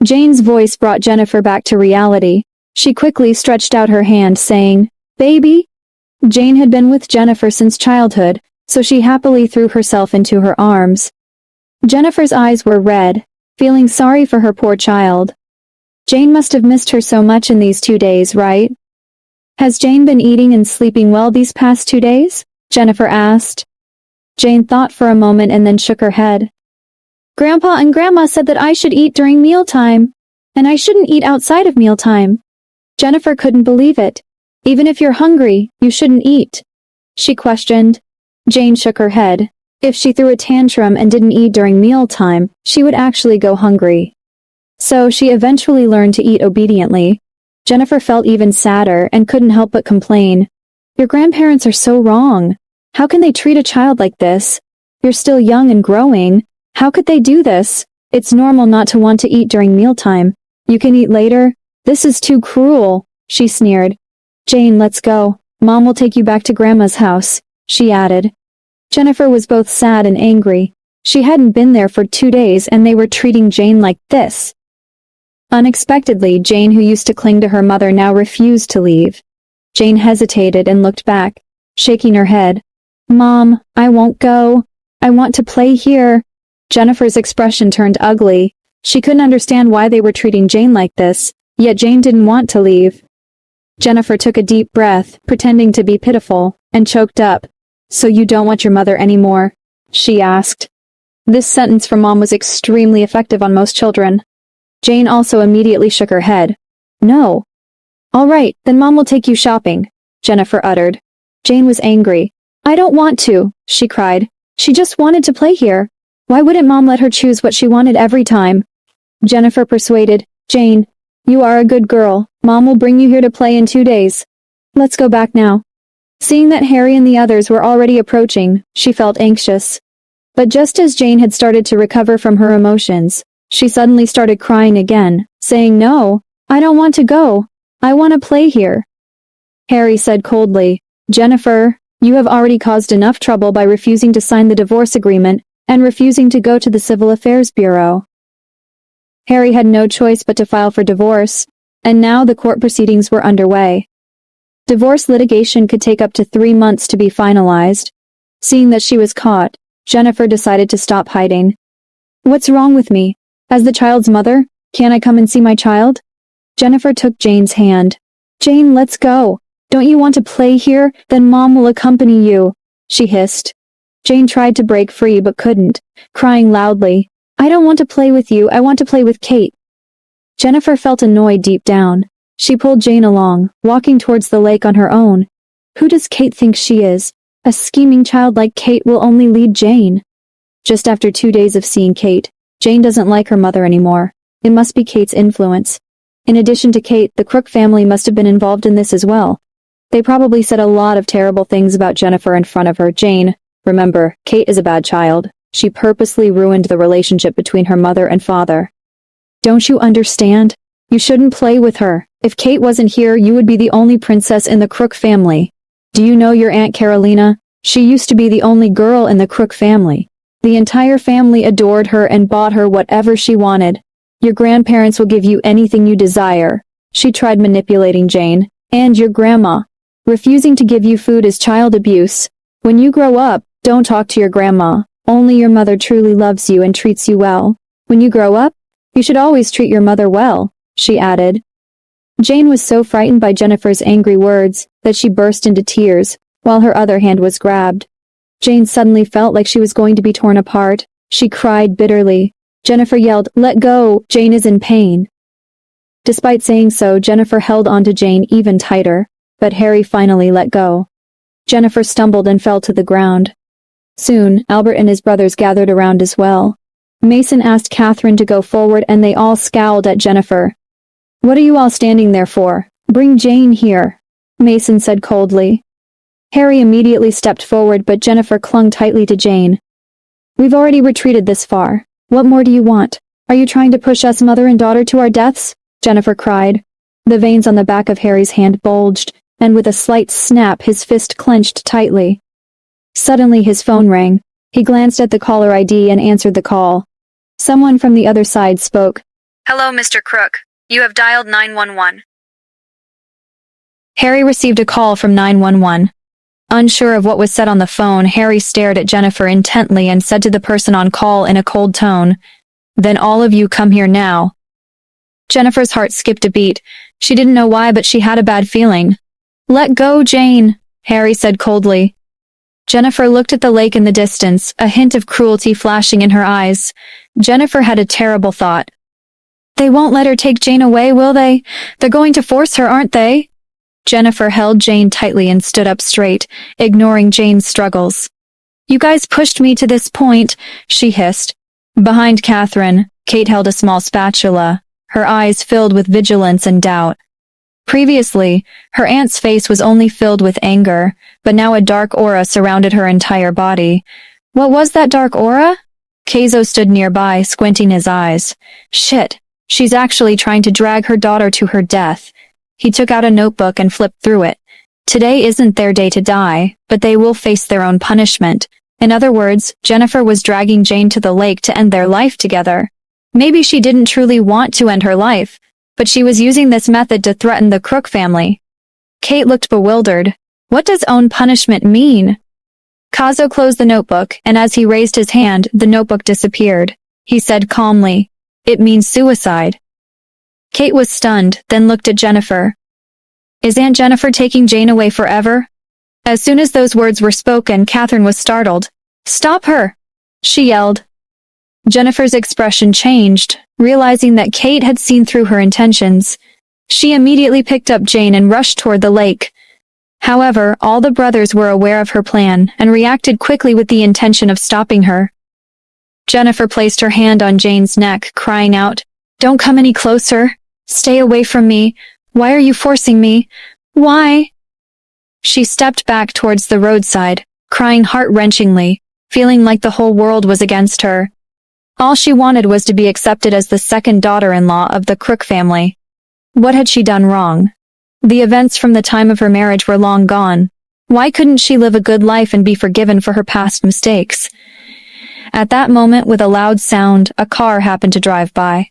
Jane's voice brought Jennifer back to reality. She quickly stretched out her hand, saying, "Baby?" Jane had been with Jennifer since childhood, so she happily threw herself into her arms. Jennifer's eyes were red, feeling sorry for her poor child. Jane must have missed her so much in these 2 days, right? "Has Jane been eating and sleeping well these past 2 days?" Jennifer asked. Jane thought for a moment and then shook her head. "Grandpa and Grandma said that I should eat during mealtime, and I shouldn't eat outside of mealtime." Jennifer couldn't believe it. "Even if you're hungry, you shouldn't eat?" she questioned. Jane shook her head. If she threw a tantrum and didn't eat during mealtime, she would actually go hungry. So she eventually learned to eat obediently. Jennifer felt even sadder and couldn't help but complain. "Your grandparents are so wrong. How can they treat a child like this? You're still young and growing. How could they do this? It's normal not to want to eat during mealtime. You can eat later. This is too cruel," she sneered. "Jane, let's go. Mom will take you back to Grandma's house," she added. Jennifer was both sad and angry. She hadn't been there for 2 days and they were treating Jane like this. Unexpectedly, Jane, who used to cling to her mother, now refused to leave. Jane hesitated and looked back, shaking her head. "Mom, I won't go. I want to play here." Jennifer's expression turned ugly. She couldn't understand why they were treating Jane like this, yet Jane didn't want to leave. Jennifer took a deep breath, pretending to be pitiful, and choked up. "So you don't want your mother anymore?" she asked. This sentence from Mom was extremely effective on most children. Jane also immediately shook her head. No. All right, then Mom will take you shopping, Jennifer uttered. Jane was angry. I don't want to, she cried. She just wanted to play here. Why wouldn't Mom let her choose what she wanted every time? Jennifer persuaded. Jane, you are a good girl. Mom will bring you here to play in 2 days. Let's go back now. Seeing that Harry and the others were already approaching, she felt anxious. But just as Jane had started to recover from her emotions, she suddenly started crying again, saying, No, I don't want to go. I want to play here. Harry said coldly, Jennifer, you have already caused enough trouble by refusing to sign the divorce agreement and refusing to go to the Civil Affairs Bureau. Harry had no choice but to file for divorce, and now the court proceedings were underway. Divorce litigation could take up to 3 months to be finalized. Seeing that she was caught, Jennifer decided to stop hiding. What's wrong with me? As the child's mother, can't I come and see my child? Jennifer took Jane's hand. Jane, let's go. Don't you want to play here? Then Mom will accompany you, she hissed. Jane tried to break free but couldn't, crying loudly. I don't want to play with you, I want to play with Kate. Jennifer felt annoyed deep down. She pulled Jane along, walking towards the lake on her own. Who does Kate think she is? A scheming child like Kate will only lead Jane. Just after 2 days of seeing Kate, Jane doesn't like her mother anymore. It must be Kate's influence. In addition to Kate, the Crook family must have been involved in this as well. They probably said a lot of terrible things about Jennifer in front of her. Jane, remember, Kate is a bad child. She purposely ruined the relationship between her mother and father. Don't you understand? You shouldn't play with her. If Kate wasn't here, you would be the only princess in the Crook family. Do you know your Aunt Carolina? She used to be the only girl in the Crook family. The entire family adored her and bought her whatever she wanted. Your grandparents will give you anything you desire. She tried manipulating Jane. And your grandma. Refusing to give you food is child abuse. When you grow up, don't talk to your grandma. Only your mother truly loves you and treats you well. When you grow up, you should always treat your mother well, she added. Jane was so frightened by Jennifer's angry words that she burst into tears, while her other hand was grabbed. Jane suddenly felt like she was going to be torn apart. She cried bitterly. Jennifer yelled, "Let go! Jane is in pain." Despite saying so, Jennifer held onto Jane even tighter, but Harry finally let go. Jennifer stumbled and fell to the ground. Soon, Albert and his brothers gathered around as well. Mason asked Catherine to go forward and they all scowled at Jennifer. "What are you all standing there for? Bring Jane here," Mason said coldly. Harry immediately stepped forward but Jennifer clung tightly to Jane. "We've already retreated this far. What more do you want? Are you trying to push us mother and daughter to our deaths?" Jennifer cried. The veins on the back of Harry's hand bulged, and with a slight snap his fist clenched tightly. Suddenly his phone rang. He glanced at the caller ID and answered the call. Someone from the other side spoke. "Hello, Mr. Crook. You have dialed 911. Harry received a call from 911. Unsure of what was said on the phone, Harry stared at Jennifer intently and said to the person on call in a cold tone, "Then all of you come here now." Jennifer's heart skipped a beat. She didn't know why, but she had a bad feeling. "Let go, Jane," Harry said coldly. Jennifer looked at the lake in the distance, a hint of cruelty flashing in her eyes. Jennifer had a terrible thought. "They won't let her take Jane away, will they? They're going to force her, aren't they?" Jennifer held Jane tightly and stood up straight, ignoring Jane's struggles. "You guys pushed me to this point," she hissed. Behind Catherine, Kate held a small spatula, her eyes filled with vigilance and doubt. Previously, her aunt's face was only filled with anger, but now a dark aura surrounded her entire body. What was that dark aura? Keizo stood nearby, squinting his eyes. Shit, she's actually trying to drag her daughter to her death. He took out a notebook and flipped through it. Today isn't their day to die, but they will face their own punishment. In other words, Jennifer was dragging Jane to the lake to end their life together. Maybe she didn't truly want to end her life, but she was using this method to threaten the Crook family. Kate looked bewildered. What does own punishment mean? Kazo closed the notebook, and as he raised his hand, the notebook disappeared. He said calmly, "It means suicide." Kate was stunned, then looked at Jennifer. "Is Aunt Jennifer taking Jane away forever?" As soon as those words were spoken, Catherine was startled. "Stop her!" she yelled. Jennifer's expression changed. realizing that Kate had seen through her intentions. She immediately picked up Jane and rushed toward the lake. However, all the brothers were aware of her plan and reacted quickly with the intention of stopping her. Jennifer placed her hand on Jane's neck, crying out, "Don't come any closer. Stay away from me. Why are you forcing me? Why?" She stepped back towards the roadside, crying heart-wrenchingly, feeling like the whole world was against her. All she wanted was to be accepted as the second daughter-in-law of the Crook family. What had she done wrong? The events from the time of her marriage were long gone. Why couldn't she live a good life and be forgiven for her past mistakes? At that moment, with a loud sound, a car happened to drive by.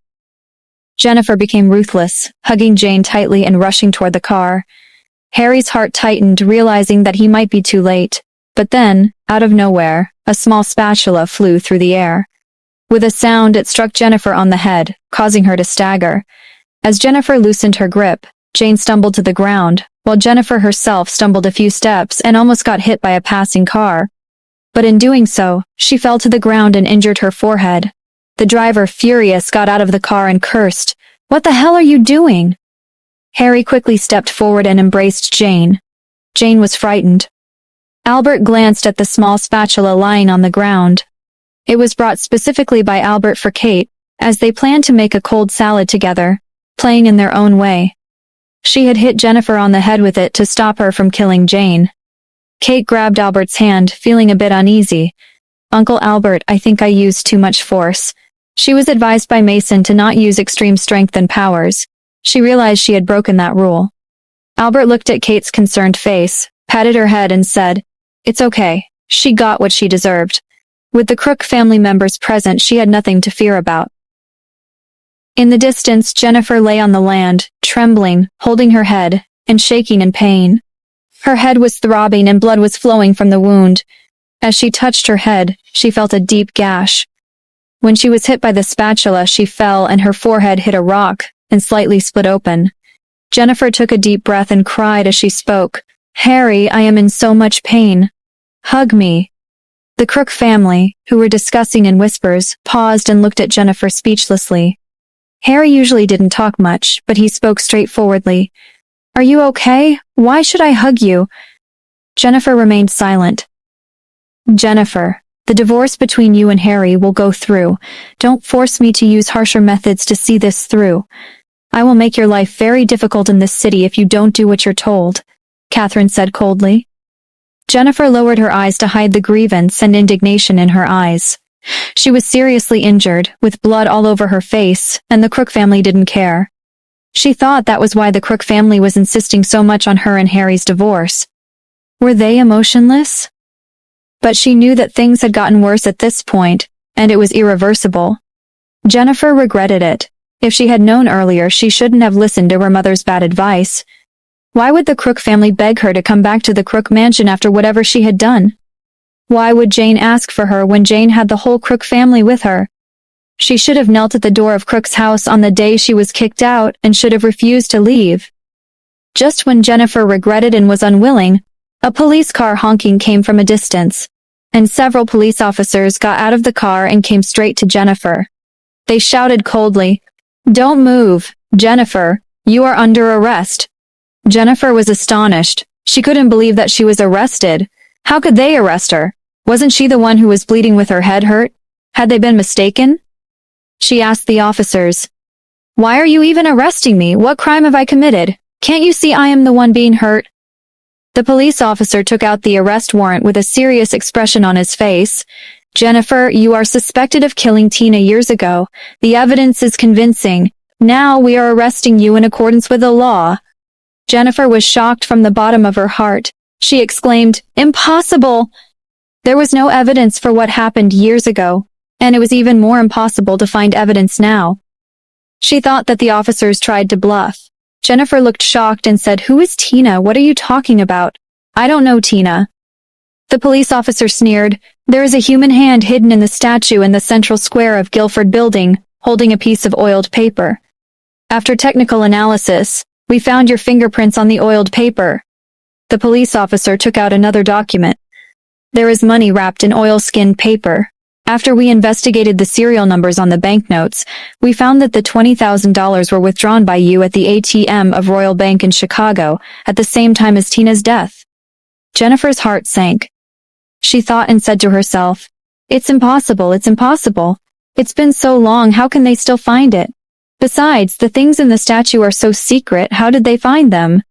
Jennifer became ruthless, hugging Jane tightly and rushing toward the car. Harry's heart tightened, realizing that he might be too late. But then, out of nowhere, a small spatula flew through the air. With a sound, it struck Jennifer on the head, causing her to stagger. As Jennifer loosened her grip, Jane stumbled to the ground, while Jennifer herself stumbled a few steps and almost got hit by a passing car. But in doing so, she fell to the ground and injured her forehead. The driver, furious, got out of the car and cursed, "What the hell are you doing?" Harry quickly stepped forward and embraced Jane. Jane was frightened. Albert glanced at the small spatula lying on the ground. It was brought specifically by Albert for Kate, as they planned to make a cold salad together, playing in their own way. She had hit Jennifer on the head with it to stop her from killing Jane. Kate grabbed Albert's hand, feeling a bit uneasy. "Uncle Albert, I think I used too much force." She was advised by Mason to not use extreme strength and powers. She realized she had broken that rule. Albert looked at Kate's concerned face, patted her head and said, "It's okay. She got what she deserved." With the Crook family members present, she had nothing to fear about. In the distance, Jennifer lay on the land, trembling, holding her head, and shaking in pain. Her head was throbbing and blood was flowing from the wound. As she touched her head, she felt a deep gash. When she was hit by the spatula, she fell and her forehead hit a rock and slightly split open. Jennifer took a deep breath and cried as she spoke, "Harry, I am in so much pain. Hug me." The Crook family, who were discussing in whispers, paused and looked at Jennifer speechlessly. Harry usually didn't talk much, but he spoke straightforwardly. "Are you okay? Why should I hug you?" Jennifer remained silent. "Jennifer, the divorce between you and Harry will go through. Don't force me to use harsher methods to see this through. I will make your life very difficult in this city if you don't do what you're told," Catherine said coldly. Jennifer lowered her eyes to hide the grievance and indignation in her eyes. She was seriously injured, with blood all over her face, and the Crook family didn't care. She thought that was why the Crook family was insisting so much on her and Harry's divorce. Were they emotionless? But she knew that things had gotten worse at this point, and it was irreversible. Jennifer regretted it. If she had known earlier, she shouldn't have listened to her mother's bad advice. Why would the Crook family beg her to come back to the Crook mansion after whatever she had done? Why would Jane ask for her when Jane had the whole Crook family with her? She should have knelt at the door of Crook's house on the day she was kicked out and should have refused to leave. Just when Jennifer regretted and was unwilling, a police car honking came from a distance, and several police officers got out of the car and came straight to Jennifer. They shouted coldly, "Don't move, Jennifer, you are under arrest." Jennifer was astonished. She couldn't believe that she was arrested. How could they arrest her? Wasn't she the one who was bleeding with her head hurt? Had they been mistaken? She asked the officers, "Why are you even arresting me? What crime have I committed? Can't you see I am the one being hurt?" The police officer took out the arrest warrant with a serious expression on his face. "Jennifer, you are suspected of killing Tina years ago. The evidence is convincing. Now we are arresting you in accordance with the law." Jennifer was shocked from the bottom of her heart. She exclaimed, "Impossible!" There was no evidence for what happened years ago, and it was even more impossible to find evidence now. She thought that the officers tried to bluff. Jennifer looked shocked and said, "Who is Tina? What are you talking about?" "I don't know Tina." The police officer sneered, "There is a human hand hidden in the statue in the central square of Guilford Building, holding a piece of oiled paper. After technical analysis, we found your fingerprints on the oiled paper." The police officer took out another document. "There is money wrapped in oilskin paper. After we investigated the serial numbers on the banknotes, we found that the $20,000 were withdrawn by you at the ATM of Royal Bank in Chicago at the same time as Tina's death. Jennifer's heart sank. She thought and said to herself, "It's impossible, it's impossible. It's been so long, how can they still find it? Besides, the things in the statue are so secret, how did they find them?"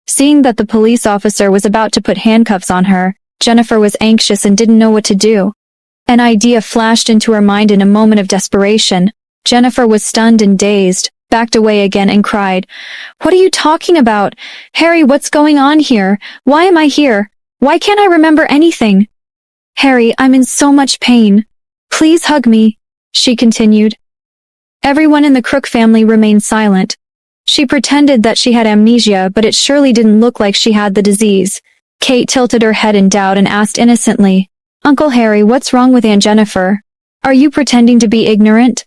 Seeing that the police officer was about to put handcuffs on her, Jennifer was anxious and didn't know what to do. An idea flashed into her mind in a moment of desperation. Jennifer was stunned and dazed, backed away again and cried, "What are you talking about? Harry, what's going on here? Why am I here? Why can't I remember anything? Harry, I'm in so much pain. Please hug me," she continued. Everyone in the Crook family remained silent. She pretended that she had amnesia, but it surely didn't look like she had the disease. Kate tilted her head in doubt and asked innocently, "Uncle Harry, what's wrong with Aunt Jennifer? Are you pretending to be ignorant?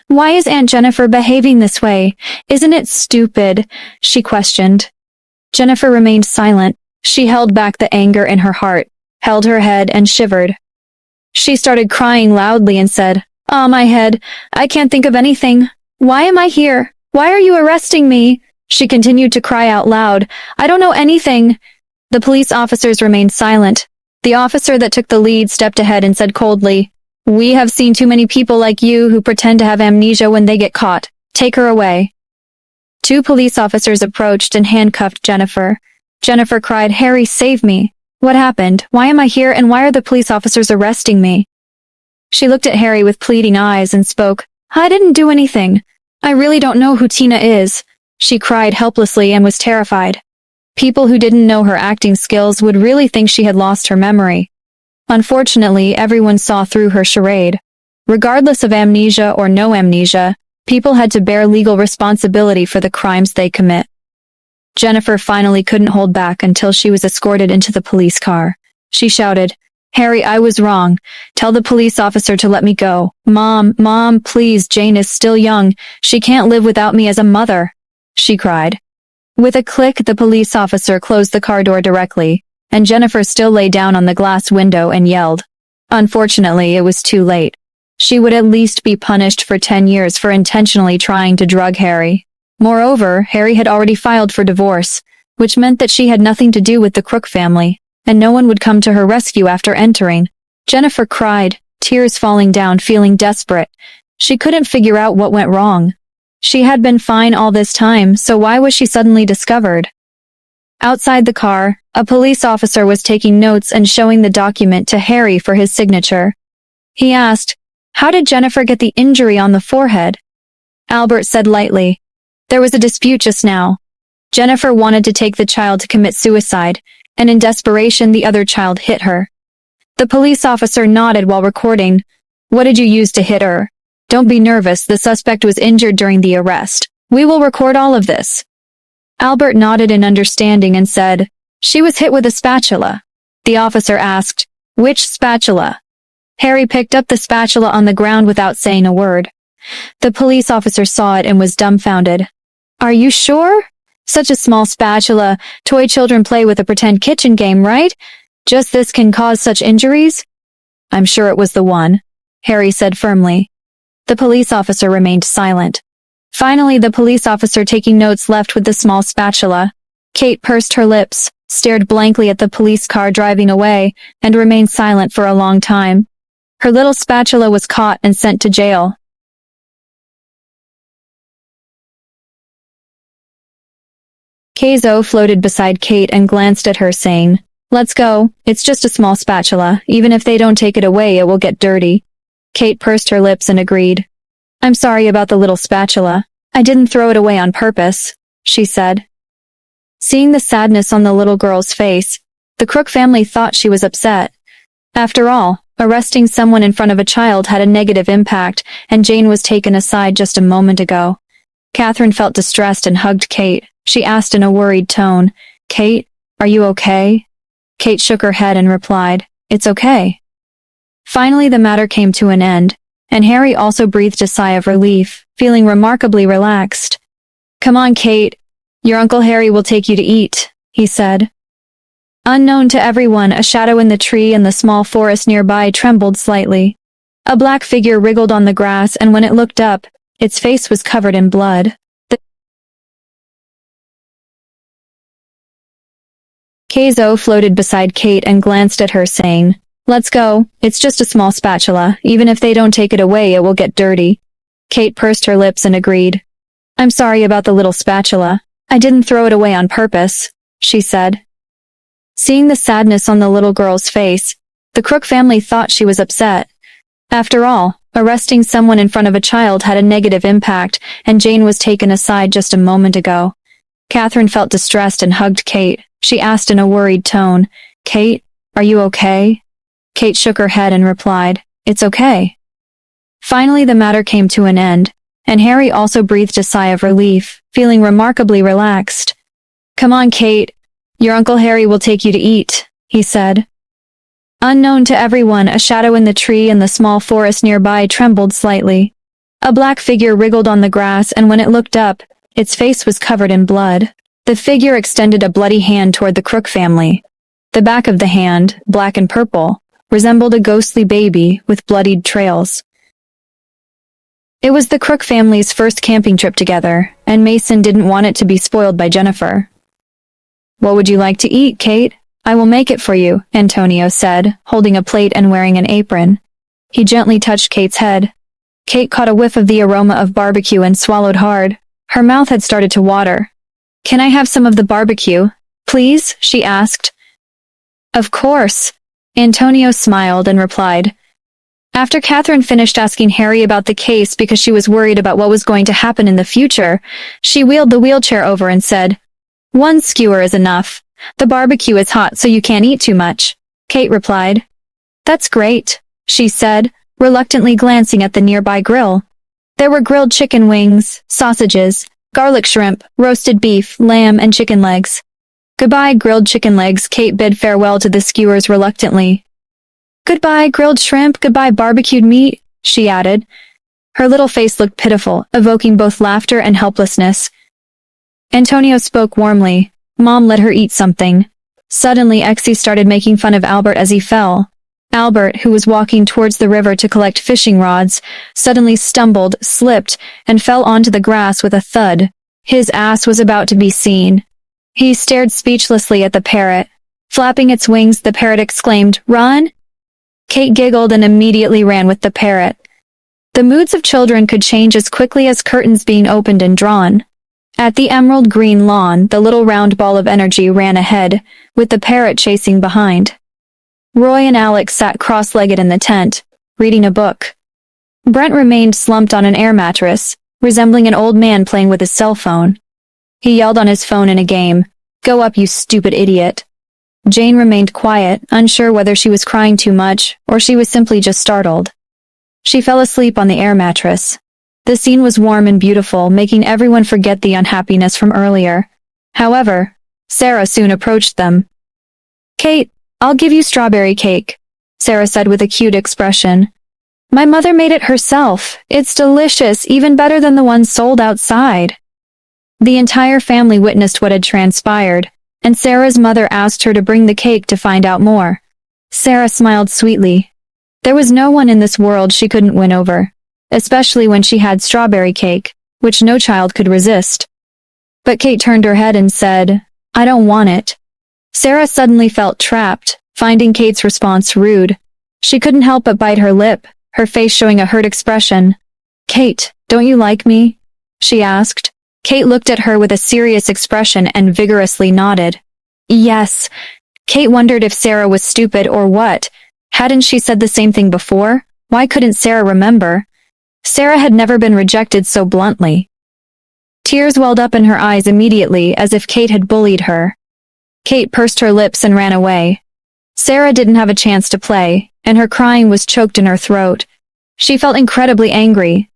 Why is Aunt Jennifer behaving this way? Isn't it stupid?" she questioned. Jennifer remained silent. She held back the anger in her heart, held her head and shivered. She started crying loudly and said, "Ah, my head. I can't think of anything. Why am I here? Why are you arresting me?" She continued to cry out loud, "I don't know anything." The police officers remained silent. The officer that took the lead stepped ahead and said coldly, "We have seen too many people like you who pretend to have amnesia when they get caught. Take her away." Two police officers approached and handcuffed Jennifer. Jennifer cried, "Harry, save me. What happened? Why am I here and why are the police officers arresting me?" She looked at Harry with pleading eyes and spoke, "I didn't do anything. I really don't know who Tina is." She cried helplessly and was terrified. People who didn't know her acting skills would really think she had lost her memory. Unfortunately, everyone saw through her charade. Regardless of amnesia or no amnesia, people had to bear legal responsibility for the crimes they commit. Jennifer finally couldn't hold back until she was escorted into the police car. She shouted, "Harry, I was wrong. Tell the police officer to let me go. Mom, please, Jane is still young. She can't live without me as a mother," she cried. With a click, the police officer closed the car door directly, and Jennifer still lay down on the glass window and yelled. Unfortunately, it was too late. She would at least be punished for 10 years for intentionally trying to drug Harry. Moreover, Harry had already filed for divorce, which meant that she had nothing to do with the Crook family, and no one would come to her rescue after entering. Jennifer cried, tears falling down, feeling desperate. She couldn't figure out what went wrong. She had been fine all this time, so why was she suddenly discovered? Outside the car, a police officer was taking notes and showing the document to Harry for his signature. He asked, "How did Jennifer get the injury on the forehead?" Albert said lightly, "There was a dispute just now. Jennifer wanted to take the child to commit suicide, and in desperation the other child hit her." The police officer nodded while recording. "What did you use to hit her? Don't be nervous, the suspect was injured during the arrest. We will record all of this." Albert nodded in understanding and said, "She was hit with a spatula." The officer asked, "Which spatula?" Harry picked up the spatula on the ground without saying a word. The police officer saw it and was dumbfounded. "Are you sure? Such a small spatula, toy children play with a pretend kitchen game, right? Just this can cause such injuries?" "I'm sure it was the one," Harry said firmly. The police officer remained silent. Finally, the police officer taking notes left with the small spatula. Kate pursed her lips, stared blankly at the police car driving away, and remained silent for a long time. Her little spatula was caught and sent to jail. Keizo floated beside Kate and glanced at her, saying, "Let's go. It's just a small spatula. Even if they don't take it away, it will get dirty." Kate pursed her lips and agreed. "I'm sorry about the little spatula. I didn't throw it away on purpose," she said. Seeing the sadness on the little girl's face, the Crook family thought she was upset. After all, arresting someone in front of a child had a negative impact, and Jane was taken aside just a moment ago. Catherine felt distressed and hugged Kate. She asked in a worried tone, "Kate, are you okay?" Kate shook her head and replied, "It's okay." Finally, the matter came to an end, and Harry also breathed a sigh of relief, feeling remarkably relaxed. "Come on, Kate. Your Uncle Harry will take you to eat," he said. Unknown to everyone, a shadow in the tree and the small forest nearby trembled slightly. A black figure wriggled on the grass, and when it looked up, its face was covered in blood. Keizo floated beside Kate and glanced at her, saying, "Let's go. It's just a small spatula. Even if they don't take it away, it will get dirty." Kate pursed her lips and agreed. "I'm sorry about the little spatula. I didn't throw it away on purpose," she said. Seeing the sadness on the little girl's face, the Crook family thought she was upset. After all, arresting someone in front of a child had a negative impact, and Jane was taken aside just a moment ago. Catherine felt distressed and hugged Kate. She asked in a worried tone, "Kate, are you okay?" Kate shook her head and replied, "It's okay." Finally, the matter came to an end, and Harry also breathed a sigh of relief, feeling remarkably relaxed. "Come on, Kate. Your Uncle Harry will take you to eat," he said. Unknown to everyone, a shadow in the tree and the small forest nearby trembled slightly. A black figure wriggled on the grass, and when it looked up, its face was covered in blood. The figure extended a bloody hand toward the Crook family. The back of the hand, black and purple, resembled a ghostly baby with bloodied trails. It was the Crook family's first camping trip together, and Mason didn't want it to be spoiled by Jennifer. "What would you like to eat, Kate? I will make it for you," Antonio said, holding a plate and wearing an apron. He gently touched Kate's head. Kate caught a whiff of the aroma of barbecue and swallowed hard. Her mouth had started to water. "Can I have some of the barbecue, please?" she asked. "Of course." Antonio smiled and replied. After Catherine finished asking Harry about the case because she was worried about what was going to happen in the future, she wheeled the wheelchair over and said, "One skewer is enough. The barbecue is hot, so you can't eat too much." Kate replied. "That's great," she said, reluctantly glancing at the nearby grill. There were grilled chicken wings, sausages, garlic shrimp, roasted beef, lamb, and chicken legs. "Goodbye, grilled chicken legs," Kate bid farewell to the skewers reluctantly. "Goodbye, grilled shrimp, goodbye, barbecued meat," she added. Her little face looked pitiful, evoking both laughter and helplessness. Antonio spoke warmly. Mom let her eat something. Suddenly, Exie started making fun of Albert as he fell. Albert, who was walking towards the river to collect fishing rods, suddenly stumbled, slipped, and fell onto the grass with a thud. His ass was about to be seen. He stared speechlessly at the parrot. Flapping its wings, the parrot exclaimed, "Run!" Kate giggled and immediately ran with the parrot. The moods of children could change as quickly as curtains being opened and drawn. At the emerald green lawn, the little round ball of energy ran ahead, with the parrot chasing behind. Roy and Alex sat cross-legged in the tent, reading a book. Brent remained slumped on an air mattress, resembling an old man playing with his cell phone. He yelled on his phone in a game, "Go up, you stupid idiot." Jane remained quiet, unsure whether she was crying too much, or she was simply just startled. She fell asleep on the air mattress. The scene was warm and beautiful, making everyone forget the unhappiness from earlier. However, Sarah soon approached them. "Kate, I'll give you strawberry cake," Sarah said with a cute expression. "My mother made it herself. It's delicious, even better than the one sold outside." The entire family witnessed what had transpired, and Sarah's mother asked her to bring the cake to find out more. Sarah smiled sweetly. There was no one in this world she couldn't win over, especially when she had strawberry cake, which no child could resist. But Kate turned her head and said, "I don't want it." Sarah suddenly felt trapped, finding Kate's response rude. She couldn't help but bite her lip, her face showing a hurt expression. "Kate, don't you like me?" she asked. Kate looked at her with a serious expression and vigorously nodded. Yes. Kate wondered if Sarah was stupid or what. Hadn't she said the same thing before? Why couldn't Sarah remember? Sarah had never been rejected so bluntly. Tears welled up in her eyes immediately, as if Kate had bullied her. Kate pursed her lips and ran away. Sarah didn't have a chance to play, and her crying was choked in her throat. She felt incredibly angry.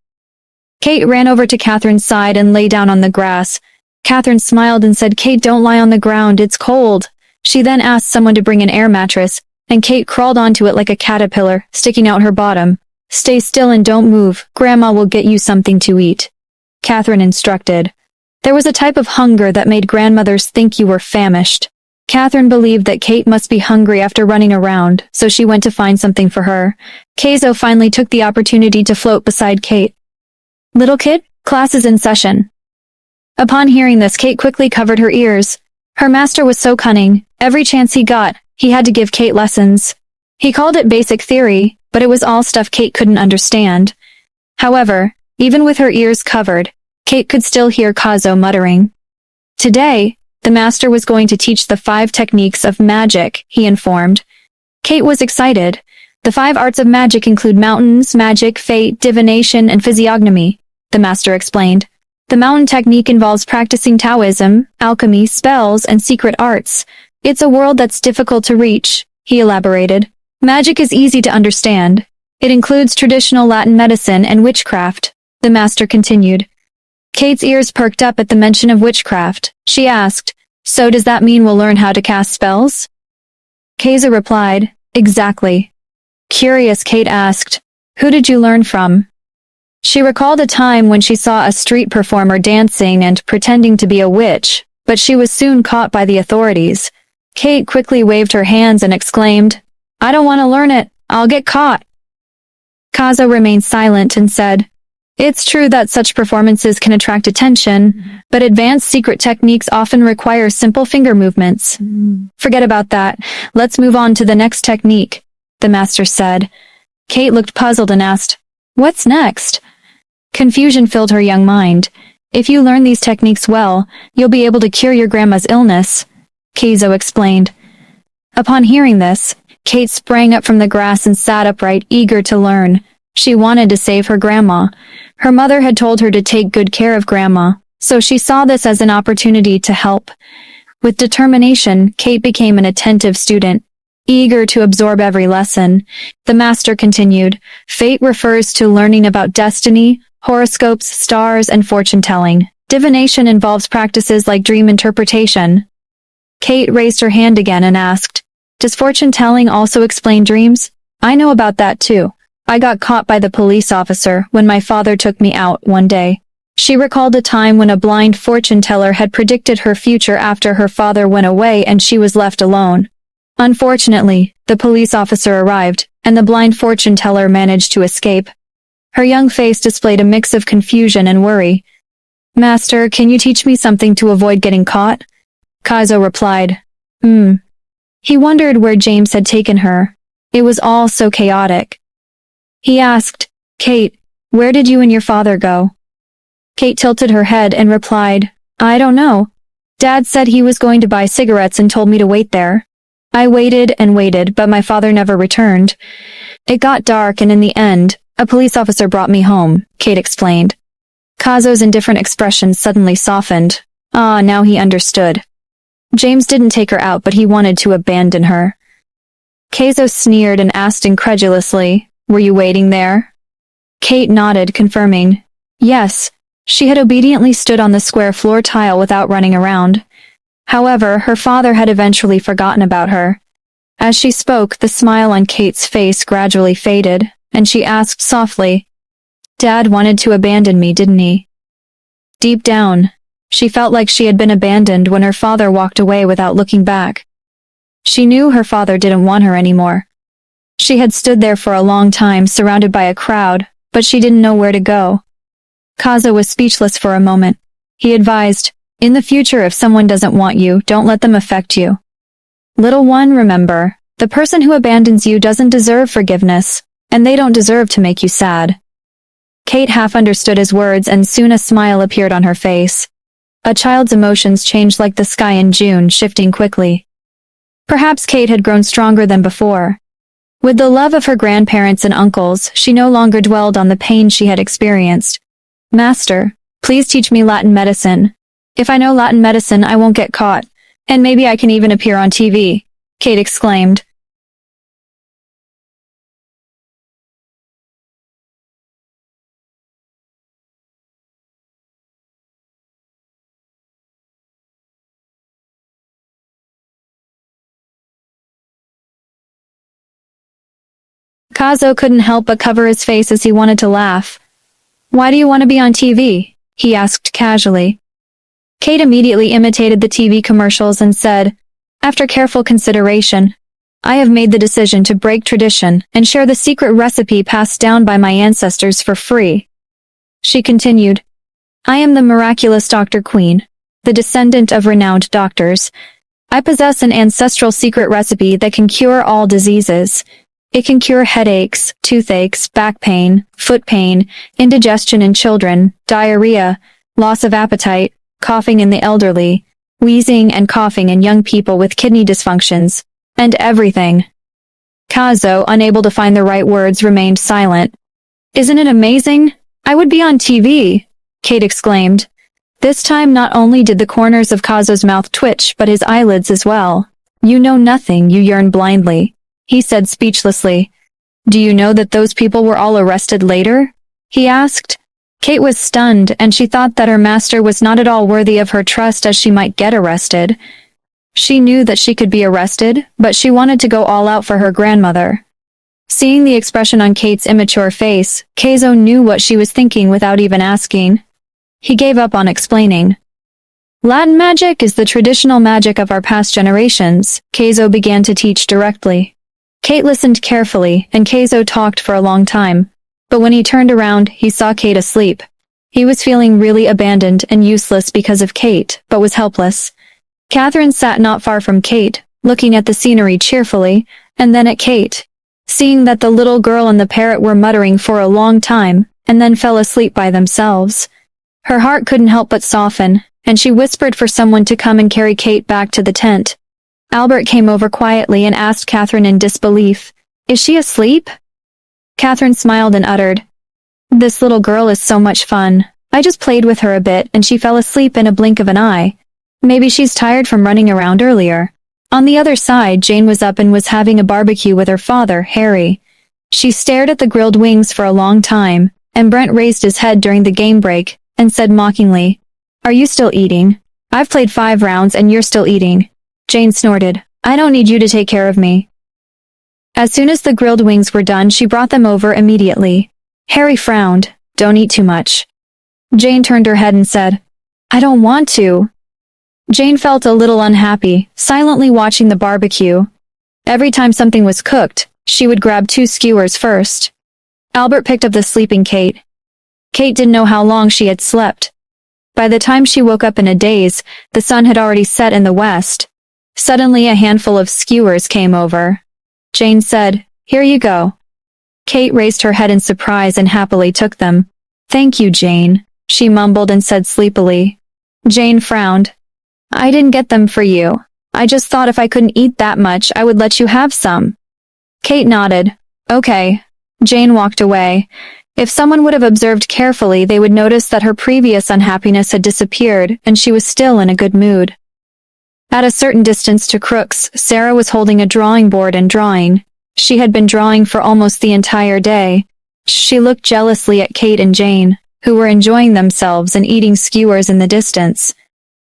Kate ran over to Catherine's side and lay down on the grass. Catherine smiled and said, "Kate, don't lie on the ground, it's cold." She then asked someone to bring an air mattress, and Kate crawled onto it like a caterpillar, sticking out her bottom. "Stay still and don't move. Grandma will get you something to eat," Catherine instructed. There was a type of hunger that made grandmothers think you were famished. Catherine believed that Kate must be hungry after running around, so she went to find something for her. Keizo finally took the opportunity to float beside Kate. Little kid, class is in session. Upon hearing this, Kate quickly covered her ears. Her master was so cunning, every chance he got, he had to give Kate lessons. He called it basic theory, but it was all stuff Kate couldn't understand. However, even with her ears covered, Kate could still hear Kazo muttering. Today, the master was going to teach the 5 techniques of magic, he informed. Kate was excited. The 5 arts of magic include mountains, magic, fate, divination, and physiognomy, the master explained. The mountain technique involves practicing Taoism, alchemy, spells, and secret arts. It's a world that's difficult to reach, he elaborated. Magic is easy to understand. It includes traditional Latin medicine and witchcraft, the master continued. Kate's ears perked up at the mention of witchcraft. She asked, so does that mean we'll learn how to cast spells? Keizo replied, exactly. Curious, Kate asked, who did you learn from? She recalled a time when she saw a street performer dancing and pretending to be a witch, but she was soon caught by the authorities. Kate quickly waved her hands and exclaimed, I don't want to learn it. I'll get caught. Kazo remained silent and said, it's true that such performances can attract attention, but advanced secret techniques often require simple finger movements. Forget about that. Let's move on to the next technique, the master said. Kate looked puzzled and asked, what's next? Confusion filled her young mind. If you learn these techniques well, you'll be able to cure your grandma's illness, Keizo explained. Upon hearing this, Kate sprang up from the grass and sat upright, eager to learn. She wanted to save her grandma. Her mother had told her to take good care of grandma, so she saw this as an opportunity to help. With determination, Kate became an attentive student, eager to absorb every lesson. The master continued, fate refers to learning about destiny, horoscopes, stars, and fortune-telling. Divination involves practices like dream interpretation. Kate raised her hand again and asked, does fortune-telling also explain dreams? I know about that too. I got caught by the police officer when my father took me out one day. She recalled a time when a blind fortune teller had predicted her future after her father went away and she was left alone. Unfortunately, the police officer arrived, and the blind fortune teller managed to escape. Her young face displayed a mix of confusion and worry. Master, can you teach me something to avoid getting caught? Kaizo replied, He wondered where James had taken her. It was all so chaotic. He asked, Kate, where did you and your father go? Kate tilted her head and replied, I don't know. Dad said he was going to buy cigarettes and told me to wait there. I waited and waited, but my father never returned. It got dark and in the end, a police officer brought me home, Kate explained. Kazo's indifferent expression suddenly softened. Now he understood. James didn't take her out, but he wanted to abandon her. Keizo sneered and asked incredulously, were you waiting there? Kate nodded, confirming, yes. She had obediently stood on the square floor tile without running around. However, her father had eventually forgotten about her. As she spoke, the smile on Kate's face gradually faded, and she asked softly, Dad wanted to abandon me, didn't he? Deep down, she felt like she had been abandoned when her father walked away without looking back. She knew her father didn't want her anymore. She had stood there for a long time, surrounded by a crowd, but she didn't know where to go. Kazo was speechless for a moment. He advised, in the future, if someone doesn't want you, don't let them affect you. Little one, remember, the person who abandons you doesn't deserve forgiveness, and they don't deserve to make you sad. Kate half understood his words, and soon a smile appeared on her face. A child's emotions changed like the sky in June, shifting quickly. Perhaps Kate had grown stronger than before. With the love of her grandparents and uncles, she no longer dwelled on the pain she had experienced. Master, please teach me Latin medicine. If I know Latin medicine, I won't get caught. And maybe I can even appear on TV, Kate exclaimed. Kazo couldn't help but cover his face as he wanted to laugh. Why do you want to be on TV? He asked casually. Kate immediately imitated the TV commercials and said, After careful consideration, I have made the decision to break tradition and share the secret recipe passed down by my ancestors for free. She continued, I am the miraculous Dr. Queen, the descendant of renowned doctors. I possess an ancestral secret recipe that can cure all diseases. It can cure headaches, toothaches, back pain, foot pain, indigestion in children, diarrhea, loss of appetite, coughing in the elderly, wheezing and coughing in young people with kidney dysfunctions, and everything. Kazo, unable to find the right words, remained silent. Isn't it amazing? I would be on TV, Kate exclaimed. This time not only did the corners of Kazo's mouth twitch but his eyelids as well. You know nothing, you yearn blindly, he said speechlessly. Do you know that those people were all arrested later? He asked. Kate was stunned, and she thought that her master was not at all worthy of her trust, as she might get arrested. She knew that she could be arrested, but she wanted to go all out for her grandmother. Seeing the expression on Kate's immature face, Kazo knew what she was thinking without even asking. He gave up on explaining. Latin magic is the traditional magic of our past generations, Kazo began to teach directly. Kate listened carefully, and Kazo talked for a long time. But when he turned around, he saw Kate asleep. He was feeling really abandoned and useless because of Kate, but was helpless. Catherine sat not far from Kate, looking at the scenery cheerfully, and then at Kate. Seeing that the little girl and the parrot were muttering for a long time, and then fell asleep by themselves. Her heart couldn't help but soften, and she whispered for someone to come and carry Kate back to the tent. Albert came over quietly and asked Catherine in disbelief, Is she asleep? Catherine smiled and uttered, This little girl is so much fun. I just played with her a bit and she fell asleep in a blink of an eye. Maybe she's tired from running around earlier. On the other side, Jane was up and was having a barbecue with her father, Harry. She stared at the grilled wings for a long time, and Brent raised his head during the game break and said mockingly, Are you still eating? I've played 5 rounds and you're still eating. Jane snorted, I don't need you to take care of me. As soon as the grilled wings were done, she brought them over immediately. Harry frowned, Don't eat too much. Jane turned her head and said, I don't want to. Jane felt a little unhappy, silently watching the barbecue. Every time something was cooked, she would grab 2 skewers first. Albert picked up the sleeping Kate. Kate didn't know how long she had slept. By the time she woke up in a daze, the sun had already set in the west. Suddenly a handful of skewers came over. Jane said, Here you go. Kate raised her head in surprise and happily took them. Thank you, Jane, she mumbled and said sleepily. Jane frowned. I didn't get them for you. I just thought if I couldn't eat that much, I would let you have some. Kate nodded. Okay. Jane walked away. If someone would have observed carefully, they would notice that her previous unhappiness had disappeared, and she was still in a good mood. At a certain distance to Crook's, Sarah was holding a drawing board and drawing. She had been drawing for almost the entire day. She looked jealously at Kate and Jane, who were enjoying themselves and eating skewers in the distance.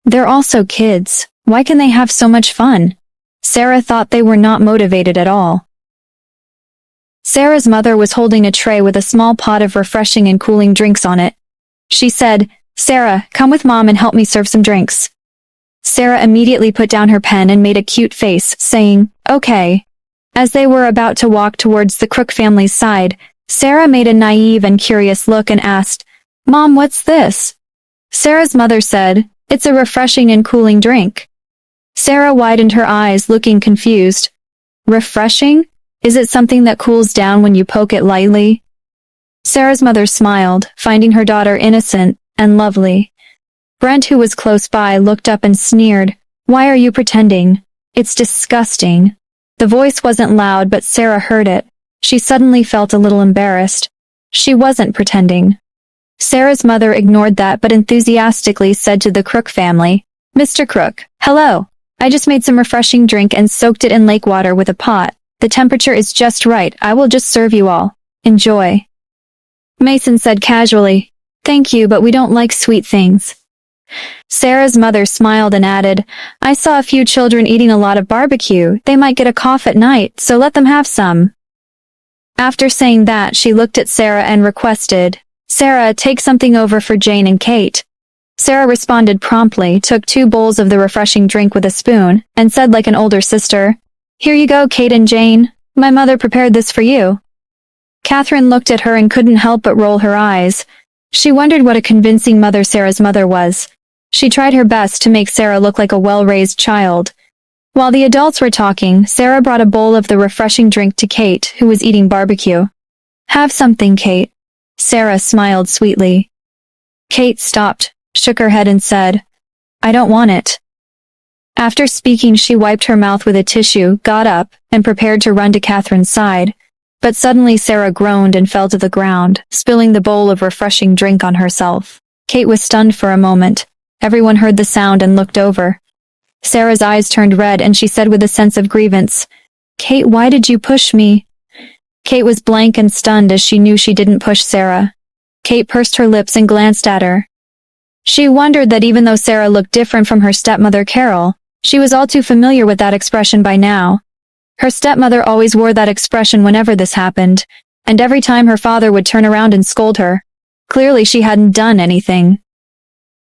They're also kids. Why can they have so much fun? Sarah thought they were not motivated at all. Sarah's mother was holding a tray with a small pot of refreshing and cooling drinks on it. She said, Sarah, come with Mom and help me serve some drinks. Sarah immediately put down her pen and made a cute face, saying, Okay. As they were about to walk towards the Crook family's side, Sarah made a naive and curious look and asked, Mom, what's this? Sarah's mother said, It's a refreshing and cooling drink. Sarah widened her eyes, looking confused. Refreshing? Is it something that cools down when you poke it lightly? Sarah's mother smiled, finding her daughter innocent and lovely. Brent, who was close by, looked up and sneered, Why are you pretending? It's disgusting. The voice wasn't loud, but Sarah heard it. She suddenly felt a little embarrassed. She wasn't pretending. Sarah's mother ignored that but enthusiastically said to the Crook family, Mr. Crook, hello. I just made some refreshing drink and soaked it in lake water with a pot. The temperature is just right. I will just serve you all. Enjoy. Mason said casually, Thank you, but we don't like sweet things. Sarah's mother smiled and added, I saw a few children eating a lot of barbecue. They might get a cough at night, so let them have some. After saying that, she looked at Sarah and requested, Sarah, take something over for Jane and Kate. Sarah responded promptly, took 2 bowls of the refreshing drink with a spoon, and said like an older sister, "Here you go, Kate and Jane. My mother prepared this for you." Catherine looked at her and couldn't help but roll her eyes. She wondered what a convincing mother Sarah's mother was. She tried her best to make Sarah look like a well-raised child. While the adults were talking, Sarah brought a bowl of the refreshing drink to Kate, who was eating barbecue. "Have something, Kate." Sarah smiled sweetly. Kate stopped, shook her head and said, "I don't want it." After speaking, she wiped her mouth with a tissue, got up, and prepared to run to Catherine's side. But suddenly Sarah groaned and fell to the ground, spilling the bowl of refreshing drink on herself. Kate was stunned for a moment. Everyone heard the sound and looked over. Sarah's eyes turned red and she said with a sense of grievance, "Kate, why did you push me?" Kate was blank and stunned as she knew she didn't push Sarah. Kate pursed her lips and glanced at her. She wondered that even though Sarah looked different from her stepmother Carol, she was all too familiar with that expression by now. Her stepmother always wore that expression whenever this happened, and every time her father would turn around and scold her. Clearly she hadn't done anything.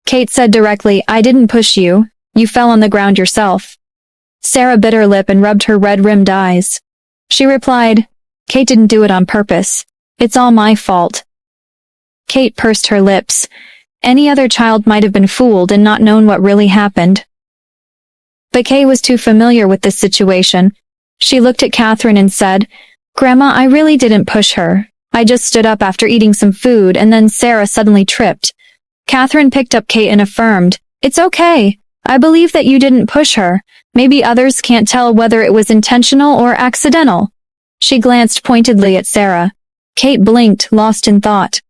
Kate said directly, "I didn't push you. You fell on the ground yourself." Sarah bit her lip and rubbed her red-rimmed eyes. She replied, "Kate didn't do it on purpose. It's all my fault." Kate pursed her lips. Any other child might have been fooled and not known what really happened. But Kate was too familiar with this situation. She looked at Catherine and said, "Grandma, I really didn't push her. I just stood up after eating some food and then Sarah suddenly tripped." Catherine picked up Kate and affirmed, "It's okay. I believe that you didn't push her. Maybe others can't tell whether it was intentional or accidental." She glanced pointedly at Sarah. Kate blinked, lost in thought.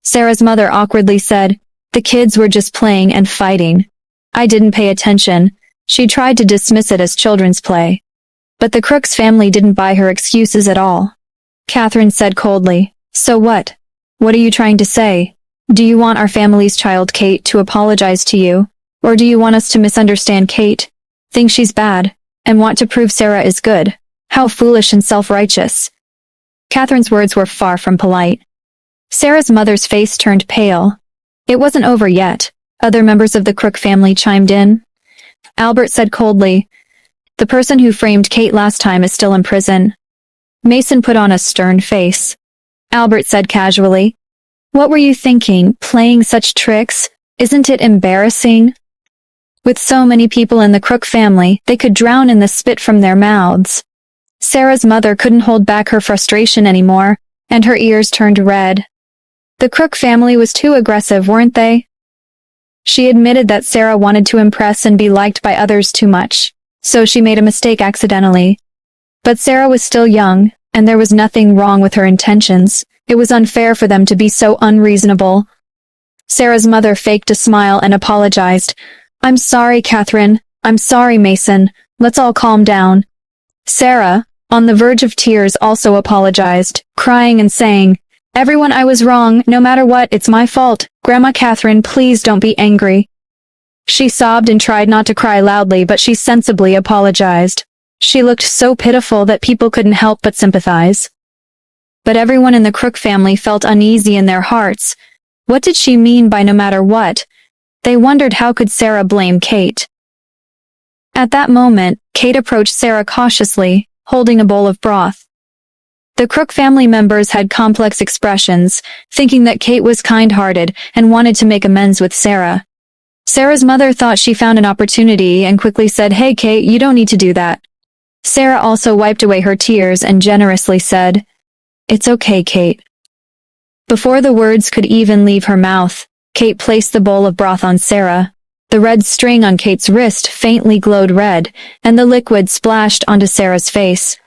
Sarah's mother awkwardly said, "The kids were just playing and fighting. I didn't pay attention." She tried to dismiss it as children's play. But the Crooks family didn't buy her excuses at all. Catherine said coldly, "So what? What are you trying to say? Do you want our family's child, Kate, to apologize to you? Or do you want us to misunderstand Kate, think she's bad, and want to prove Sarah is good? How foolish and self-righteous." Catherine's words were far from polite. Sarah's mother's face turned pale. It wasn't over yet. Other members of the Crook family chimed in. Albert said coldly, "The person who framed Kate last time is still in prison." Mason put on a stern face. Albert said casually, "What were you thinking, playing such tricks? Isn't it embarrassing?" With so many people in the Crook family, they could drown in the spit from their mouths. Sarah's mother couldn't hold back her frustration anymore, and her ears turned red. The Crook family was too aggressive, weren't they? She admitted that Sarah wanted to impress and be liked by others too much, so she made a mistake accidentally. But Sarah was still young, and there was nothing wrong with her intentions. It was unfair for them to be so unreasonable. Sarah's mother faked a smile and apologized. "I'm sorry, Catherine. I'm sorry, Mason. Let's all calm down." Sarah, on the verge of tears, also apologized, crying and saying, "Everyone, I was wrong. No matter what, it's my fault. Grandma Catherine, please don't be angry." She sobbed and tried not to cry loudly, but she sensibly apologized. She looked so pitiful that people couldn't help but sympathize. But everyone in the Crook family felt uneasy in their hearts. What did she mean by no matter what? They wondered how could Sarah blame Kate. At that moment, Kate approached Sarah cautiously, holding a bowl of broth. The Crook family members had complex expressions, thinking that Kate was kind-hearted and wanted to make amends with Sarah. Sarah's mother thought she found an opportunity and quickly said, "Hey Kate, you don't need to do that." Sarah also wiped away her tears and generously said, "It's okay, Kate." Before the words could even leave her mouth, Kate placed the bowl of broth on Sarah. The red string on Kate's wrist faintly glowed red, and the liquid splashed onto Sarah's face.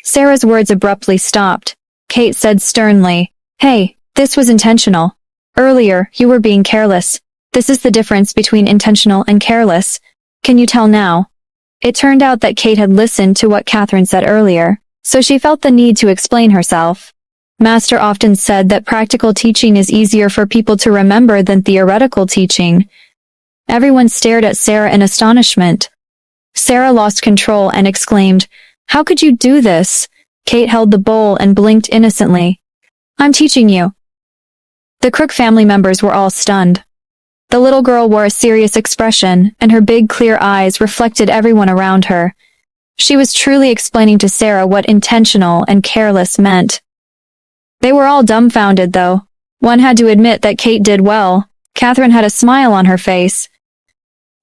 Sarah's words abruptly stopped. Kate said sternly, "Hey, this was intentional. Earlier, you were being careless. This is the difference between intentional and careless. Can you tell now?" It turned out that Kate had listened to what Catherine said earlier, so she felt the need to explain herself. Master often said that practical teaching is easier for people to remember than theoretical teaching. Everyone stared at Sarah in astonishment. Sarah lost control and exclaimed, "How could you do this?" Kate held the bowl and blinked innocently. "I'm teaching you." The Crook family members were all stunned. The little girl wore a serious expression, and her big clear eyes reflected everyone around her. She was truly explaining to Sarah what intentional and careless meant. They were all dumbfounded, though. One had to admit that Kate did well. Catherine had a smile on her face.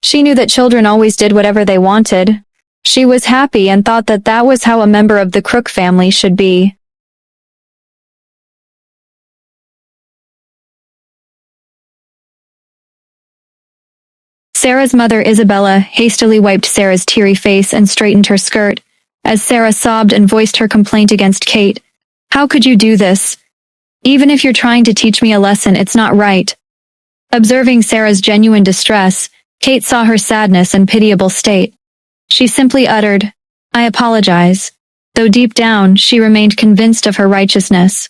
She knew that children always did whatever they wanted. She was happy and thought that that was how a member of the Crook family should be. Sarah's mother, Isabella, hastily wiped Sarah's teary face and straightened her skirt, as Sarah sobbed and voiced her complaint against Kate. "How could you do this? Even if you're trying to teach me a lesson, it's not right." Observing Sarah's genuine distress, Kate saw her sadness and pitiable state. She simply uttered, "I apologize," though deep down she remained convinced of her righteousness.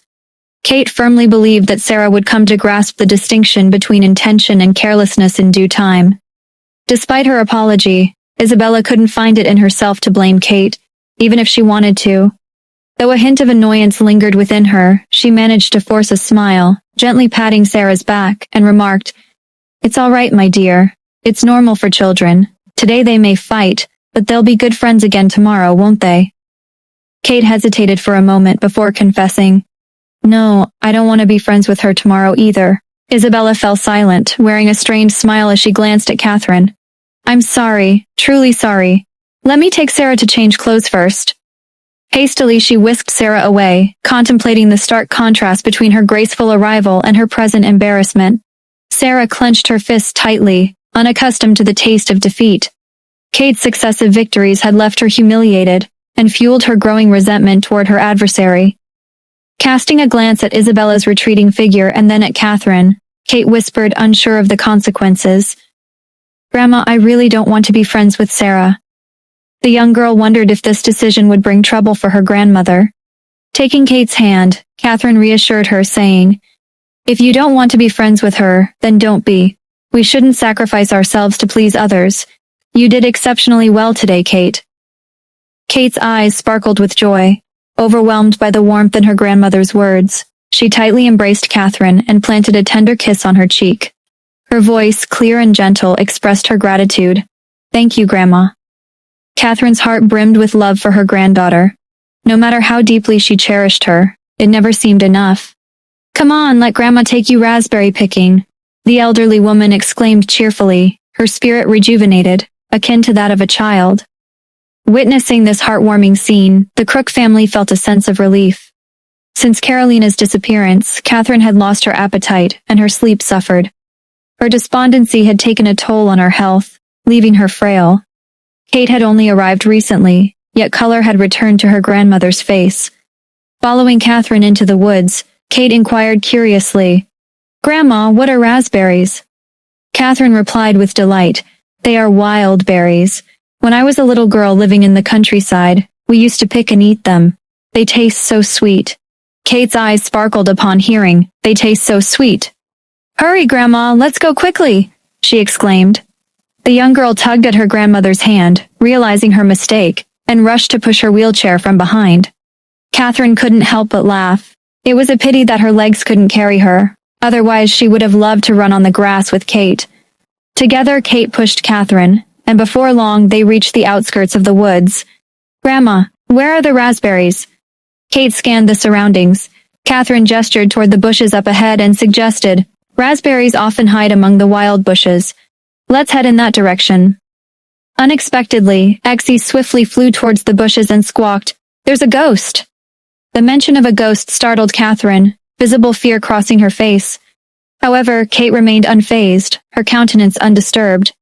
Kate firmly believed that Sarah would come to grasp the distinction between intention and carelessness in due time. Despite her apology, Isabella couldn't find it in herself to blame Kate, even if she wanted to. Though a hint of annoyance lingered within her, she managed to force a smile, gently patting Sarah's back, and remarked, "It's all right, my dear. It's normal for children. Today they may fight, but they'll be good friends again tomorrow, won't they?" Kate hesitated for a moment before confessing, "No, I don't want to be friends with her tomorrow either." Isabella fell silent, wearing a strained smile as she glanced at Catherine. "I'm sorry, truly sorry. Let me take Sarah to change clothes first." Hastily she whisked Sarah away, contemplating the stark contrast between her graceful arrival and her present embarrassment. Sarah clenched her fists tightly, unaccustomed to the taste of defeat. Kate's successive victories had left her humiliated, and fueled her growing resentment toward her adversary. Casting a glance at Isabella's retreating figure and then at Catherine, Kate whispered, unsure of the consequences, "Grandma, I really don't want to be friends with Sarah." The young girl wondered if this decision would bring trouble for her grandmother. Taking Kate's hand, Catherine reassured her, saying, "If you don't want to be friends with her, then don't be. We shouldn't sacrifice ourselves to please others. You did exceptionally well today, Kate." Kate's eyes sparkled with joy. Overwhelmed by the warmth in her grandmother's words, she tightly embraced Catherine and planted a tender kiss on her cheek. Her voice, clear and gentle, expressed her gratitude. "Thank you, Grandma." Catherine's heart brimmed with love for her granddaughter. No matter how deeply she cherished her, it never seemed enough. "Come on, let Grandma take you raspberry picking," the elderly woman exclaimed cheerfully, her spirit rejuvenated, akin to that of a child. Witnessing this heartwarming scene, the Crook family felt a sense of relief. Since Carolina's disappearance, Catherine had lost her appetite, and her sleep suffered. Her despondency had taken a toll on her health, leaving her frail. Kate had only arrived recently, yet color had returned to her grandmother's face. Following Catherine into the woods, Kate inquired curiously, "Grandma, what are raspberries?" Catherine replied with delight, "They are wild berries. When I was a little girl living in the countryside, we used to pick and eat them. They taste so sweet." Kate's eyes sparkled upon hearing, "They taste so sweet." "Hurry, Grandma, let's go quickly," she exclaimed. The young girl tugged at her grandmother's hand, realizing her mistake, and rushed to push her wheelchair from behind. Catherine couldn't help but laugh. It was a pity that her legs couldn't carry her. Otherwise, she would have loved to run on the grass with Kate. Together, Kate pushed Catherine, and before long they reached the outskirts of the woods. "Grandma, where are the raspberries?" Kate scanned the surroundings. Catherine gestured toward the bushes up ahead and suggested, "Raspberries often hide among the wild bushes. Let's head in that direction." Unexpectedly, Exie swiftly flew towards the bushes and squawked, "There's a ghost!" The mention of a ghost startled Catherine, visible fear crossing her face. However, Kate remained unfazed, her countenance undisturbed.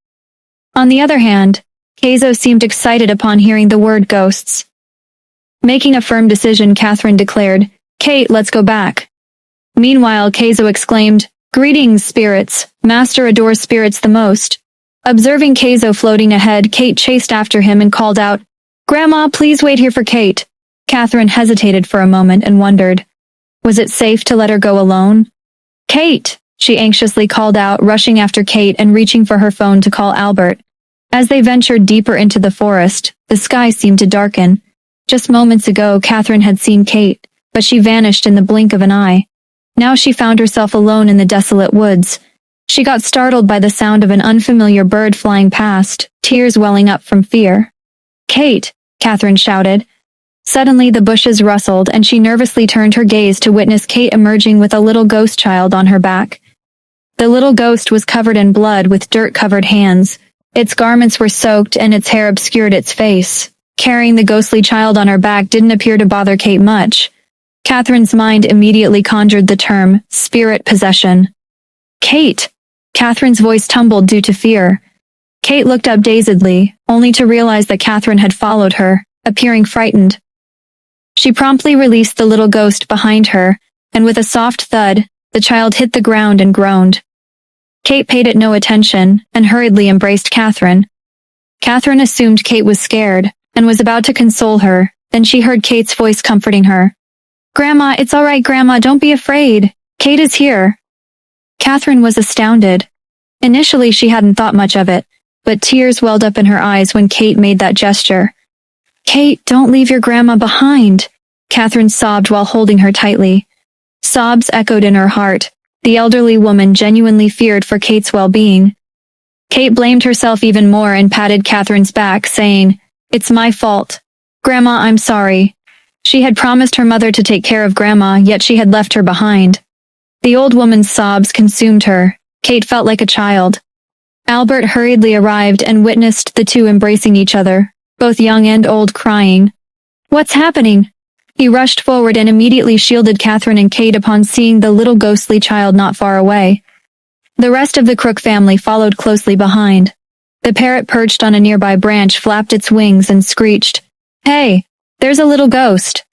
On the other hand, Keizo seemed excited upon hearing the word ghosts. Making a firm decision, Catherine declared, "Kate, let's go back." Meanwhile, Keizo exclaimed, "Greetings, spirits. Master adores spirits the most." Observing Keizo floating ahead, Kate chased after him and called out, "Grandma, please wait here for Kate." Catherine hesitated for a moment and wondered, was it safe to let her go alone? "Kate!" she anxiously called out, rushing after Kate and reaching for her phone to call Albert. As they ventured deeper into the forest, the sky seemed to darken. Just moments ago, Catherine had seen Kate, but she vanished in the blink of an eye. Now she found herself alone in the desolate woods. She got startled by the sound of an unfamiliar bird flying past, tears welling up from fear. "Kate!" Catherine shouted. Suddenly the bushes rustled and she nervously turned her gaze to witness Kate emerging with a little ghost child on her back. The little ghost was covered in blood with dirt-covered hands. Its garments were soaked and its hair obscured its face. Carrying the ghostly child on her back didn't appear to bother Kate much. Catherine's mind immediately conjured the term spirit possession. "Kate!" Catherine's voice tumbled due to fear. Kate looked up dazedly, only to realize that Catherine had followed her, appearing frightened. She promptly released the little ghost behind her, and with a soft thud, the child hit the ground and groaned. Kate paid it no attention, and hurriedly embraced Catherine. Catherine assumed Kate was scared, and was about to console her, then she heard Kate's voice comforting her. "Grandma, it's all right, Grandma, don't be afraid. Kate is here." Catherine was astounded. Initially she hadn't thought much of it, but tears welled up in her eyes when Kate made that gesture. "Kate, don't leave your grandma behind," Catherine sobbed while holding her tightly. Sobs echoed in her heart. The elderly woman genuinely feared for Kate's well-being. Kate blamed herself even more and patted Catherine's back, saying, "It's my fault. Grandma, I'm sorry." She had promised her mother to take care of Grandma, yet she had left her behind. The old woman's sobs consumed her. Kate felt like a child. Albert hurriedly arrived and witnessed the two embracing each other, both young and old, crying. "What's happening?" He rushed forward and immediately shielded Catherine and Kate upon seeing the little ghostly child not far away. The rest of the Crook family followed closely behind. The parrot perched on a nearby branch flapped its wings and screeched, "Hey, there's a little ghost."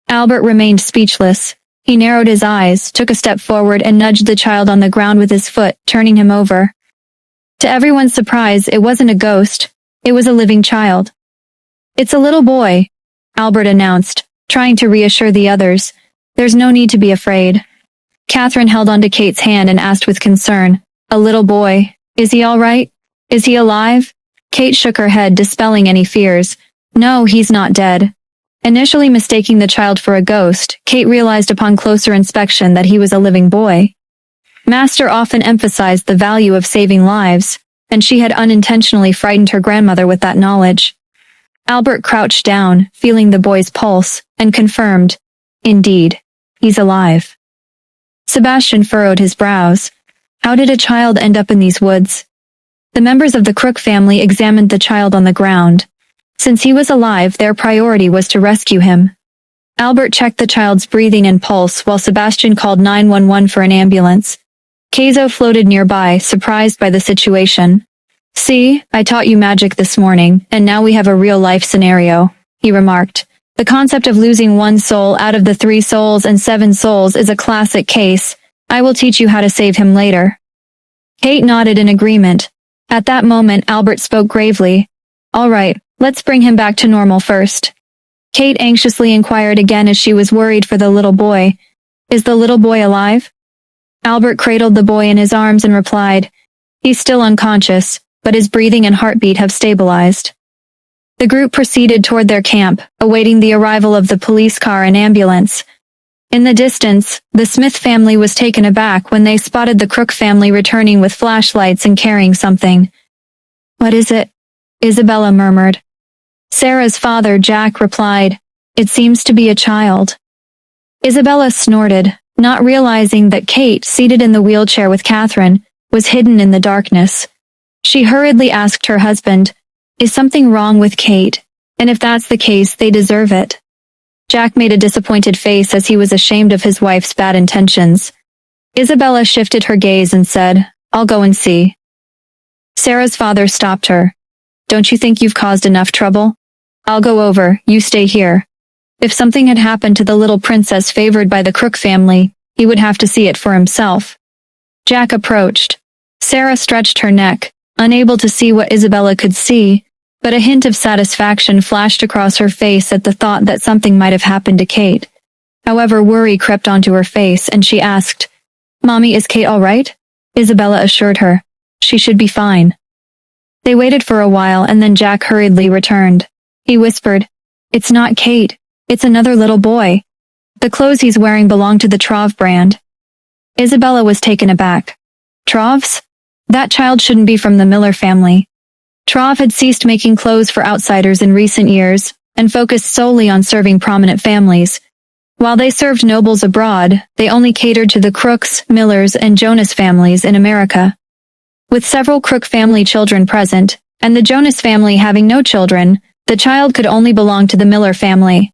Albert remained speechless. He narrowed his eyes, took a step forward and nudged the child on the ground with his foot, turning him over. To everyone's surprise, it wasn't a ghost. It was a living child. "It's a little boy," Albert announced, trying to reassure the others. "There's no need to be afraid." Catherine held onto Kate's hand and asked with concern, "A little boy. Is he all right? Is he alive?" Kate shook her head, dispelling any fears. "No, he's not dead." Initially mistaking the child for a ghost, Kate realized upon closer inspection that he was a living boy. Master often emphasized the value of saving lives, and she had unintentionally frightened her grandmother with that knowledge. Albert crouched down, feeling the boy's pulse, and confirmed, "Indeed, he's alive." Sebastian furrowed his brows. How did a child end up in these woods? The members of the Crook family examined the child on the ground. Since he was alive, their priority was to rescue him. Albert checked the child's breathing and pulse while Sebastian called 911 for an ambulance. Keizo floated nearby, surprised by the situation. "See, I taught you magic this morning, and now we have a real-life scenario," he remarked. "The concept of losing one soul out of the 3 souls and 7 souls is a classic case. I will teach you how to save him later." Kate nodded in agreement. At that moment, Albert spoke gravely. "All right, let's bring him back to normal first." Kate anxiously inquired again as she was worried for the little boy. "Is the little boy alive?" Albert cradled the boy in his arms and replied, "He's still unconscious, but his breathing and heartbeat have stabilized." The group proceeded toward their camp, awaiting the arrival of the police car and ambulance. In the distance, the Smith family was taken aback when they spotted the Crook family returning with flashlights and carrying something. "What is it?" Isabella murmured. Sarah's father, Jack, replied, "It seems to be a child." Isabella snorted, not realizing that Kate, seated in the wheelchair with Catherine, was hidden in the darkness. She hurriedly asked her husband, "Is something wrong with Kate? And if that's the case, they deserve it." Jack made a disappointed face as he was ashamed of his wife's bad intentions. Isabella shifted her gaze and said, "I'll go and see." Sarah's father stopped her. "Don't you think you've caused enough trouble? I'll go over, you stay here." If something had happened to the little princess favored by the Crook family, he would have to see it for himself. Jack approached. Sarah stretched her neck, unable to see what Isabella could see, but a hint of satisfaction flashed across her face at the thought that something might have happened to Kate. However, worry crept onto her face and she asked, "Mommy, is Kate all right?" Isabella assured her, "She should be fine." They waited for a while and then Jack hurriedly returned. He whispered, "It's not Kate. It's another little boy. The clothes he's wearing belong to the Trov brand." Isabella was taken aback. "Trovs? That child shouldn't be from the Miller family. Trov had ceased making clothes for outsiders in recent years and focused solely on serving prominent families. While they served nobles abroad, they only catered to the Crooks, Millers, and Jonas families in America. With several Crook family children present, and the Jonas family having no children, the child could only belong to the Miller family.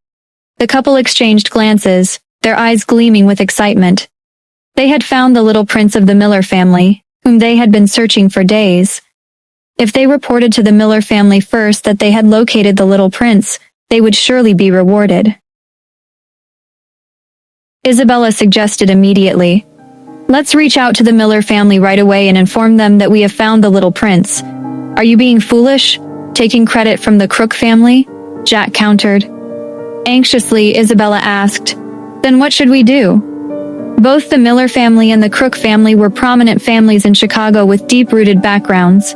The couple exchanged glances, their eyes gleaming with excitement. They had found the little prince of the Miller family, whom they had been searching for days. If they reported to the Miller family first that they had located the little prince, they would surely be rewarded. Isabella suggested immediately. Let's reach out to the Miller family right away and inform them that we have found the little prince. Are you being foolish? Taking credit from the Crook family? Jack countered. Anxiously, Isabella asked, Then what should we do? Both the Miller family and the Crook family were prominent families in Chicago with deep-rooted backgrounds.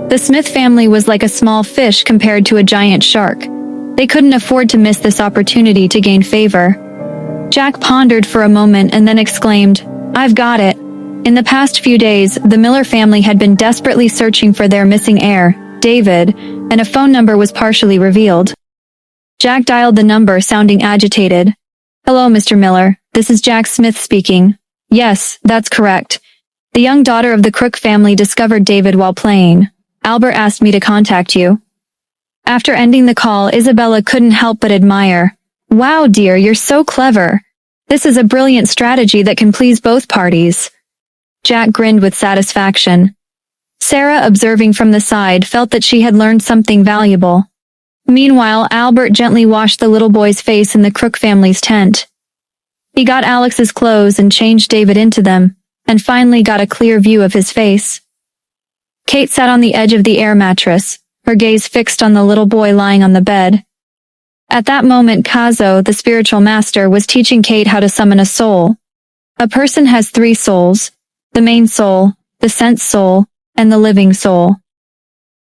The Smith family was like a small fish compared to a giant shark. They couldn't afford to miss this opportunity to gain favor. Jack pondered for a moment and then exclaimed, I've got it. In the past few days, the Miller family had been desperately searching for their missing heir, David, and a phone number was partially revealed. Jack dialed the number, sounding agitated. Hello, Mr. Miller. This is Jack Smith speaking. Yes, that's correct. The young daughter of the Crook family discovered David while playing. Albert asked me to contact you. After ending the call, Isabella couldn't help but admire. Wow, dear, you're so clever. This is a brilliant strategy that can please both parties. Jack grinned with satisfaction. Sarah, observing from the side, felt that she had learned something valuable. Meanwhile, Albert gently washed the little boy's face in the Crook family's tent. He got Alex's clothes and changed David into them, and finally got a clear view of his face. Kate sat on the edge of the air mattress, her gaze fixed on the little boy lying on the bed. At that moment, Kazo, the spiritual master, was teaching Kate how to summon a soul. A person has 3 souls: the main soul, the sense soul, and the living soul.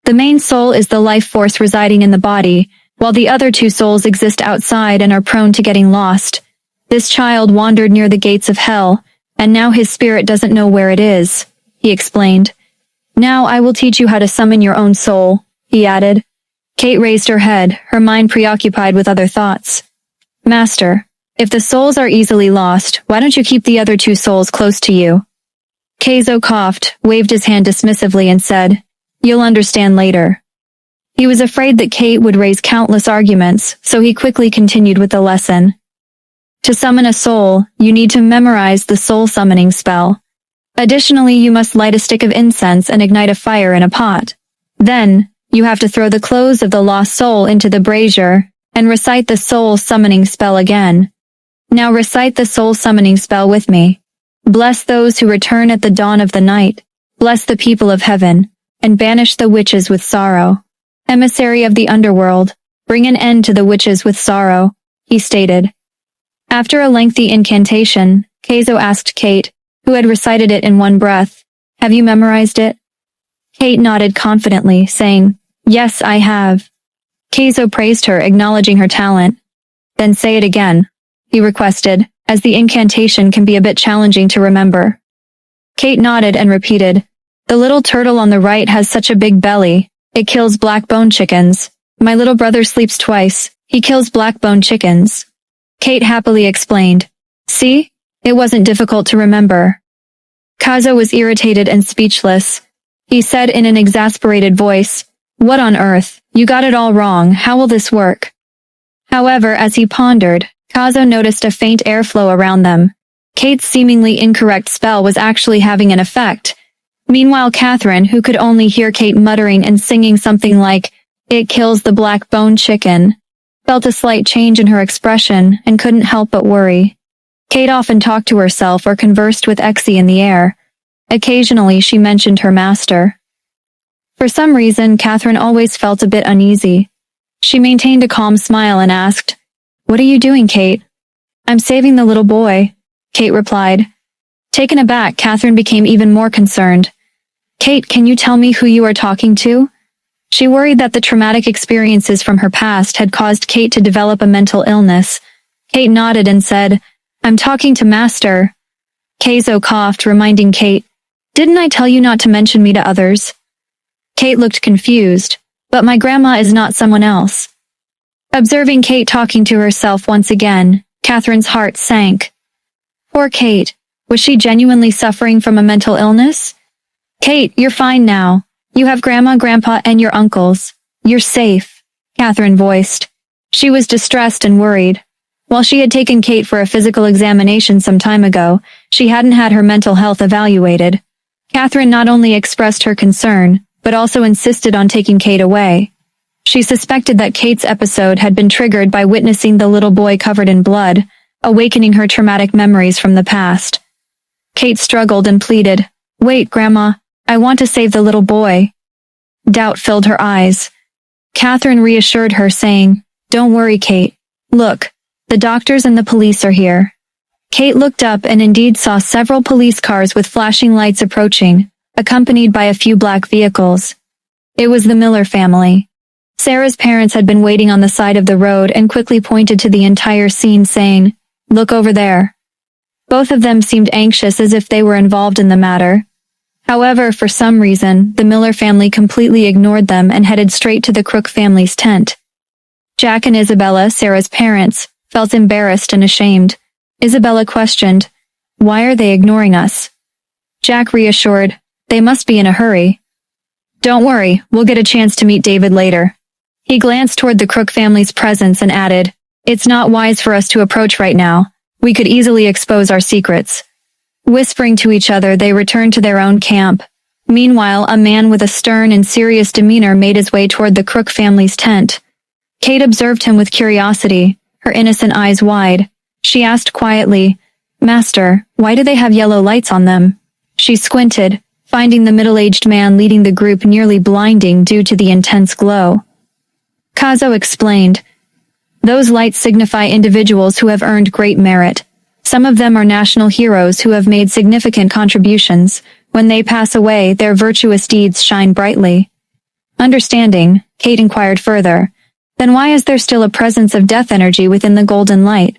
The main soul is the life force residing in the body, while the other 2 souls exist outside and are prone to getting lost. This child wandered near the gates of hell, and now his spirit doesn't know where it is, he explained. Now I will teach you how to summon your own soul, he added. Kate raised her head, her mind preoccupied with other thoughts. Master, if the souls are easily lost, why don't you keep the other 2 souls close to you? Kazo coughed, waved his hand dismissively and said, You'll understand later. He was afraid that Kate would raise countless arguments, so he quickly continued with the lesson. To summon a soul, you need to memorize the soul summoning spell. Additionally, you must light a stick of incense and ignite a fire in a pot. Then, you have to throw the clothes of the lost soul into the brazier and recite the soul summoning spell again. Now recite the soul summoning spell with me. Bless those who return at the dawn of the night. Bless the people of heaven, and banish the witches with sorrow. Emissary of the underworld, bring an end to the witches with sorrow, he stated. After a lengthy incantation, Kazo asked Kate, who had recited it in one breath, Have you memorized it? Kate nodded confidently, saying, Yes, I have. Kazo praised her, acknowledging her talent. Then say it again, he requested, as the incantation can be a bit challenging to remember. Kate nodded and repeated, The little turtle on the right has such a big belly. It kills black-bone chickens. My little brother sleeps twice. He kills black-bone chickens. Kate happily explained. See? It wasn't difficult to remember. Kazo was irritated and speechless. He said in an exasperated voice, What on earth? You got it all wrong. How will this work? However, as he pondered, Kazo noticed a faint airflow around them. Kate's seemingly incorrect spell was actually having an effect. Meanwhile, Catherine, who could only hear Kate muttering and singing something like, It kills the black-bone chicken, felt a slight change in her expression and couldn't help but worry. Kate often talked to herself or conversed with Exie in the air. Occasionally, she mentioned her master. For some reason, Catherine always felt a bit uneasy. She maintained a calm smile and asked, What are you doing, Kate? I'm saving the little boy, Kate replied. Taken aback, Catherine became even more concerned. Kate, can you tell me who you are talking to? She worried that the traumatic experiences from her past had caused Kate to develop a mental illness. Kate nodded and said, I'm talking to Master. Kazo coughed, reminding Kate, Didn't I tell you not to mention me to others? Kate looked confused, but my grandma is not someone else. Observing Kate talking to herself once again, Catherine's heart sank. Poor Kate. Was she genuinely suffering from a mental illness? Kate, you're fine now. You have Grandma, Grandpa, and your uncles. You're safe, Catherine voiced. She was distressed and worried. While she had taken Kate for a physical examination some time ago, she hadn't had her mental health evaluated. Catherine not only expressed her concern, but also insisted on taking Kate away. She suspected that Kate's episode had been triggered by witnessing the little boy covered in blood, awakening her traumatic memories from the past. Kate struggled and pleaded, "Wait, Grandma, I want to save the little boy." Doubt filled her eyes. Catherine reassured her, saying, "Don't worry, Kate. Look, the doctors and the police are here." Kate looked up and indeed saw several police cars with flashing lights approaching, accompanied by a few black vehicles. It was the Miller family. Sarah's parents had been waiting on the side of the road and quickly pointed to the entire scene, saying, "Look over there." Both of them seemed anxious, as if they were involved in the matter. However, for some reason, the Miller family completely ignored them and headed straight to the Crook family's tent. Jack and Isabella, Sarah's parents, felt embarrassed and ashamed. Isabella questioned, "Why are they ignoring us?" Jack reassured, "They must be in a hurry." "Don't worry, we'll get a chance to meet David later." He glanced toward the Crook family's presence and added, "It's not wise for us to approach right now. We could easily expose our secrets." Whispering to each other, they returned to their own camp. Meanwhile, a man with a stern and serious demeanor made his way toward the Crook family's tent. Kate observed him with curiosity, her innocent eyes wide. She asked quietly, "Master, why do they have yellow lights on them?" She squinted, finding the middle-aged man leading the group nearly blinding due to the intense glow. Kazo explained, "Those lights signify individuals who have earned great merit. Some of them are national heroes who have made significant contributions. When they pass away, their virtuous deeds shine brightly." Understanding, Kate inquired further, "Then why is there still a presence of death energy within the golden light?"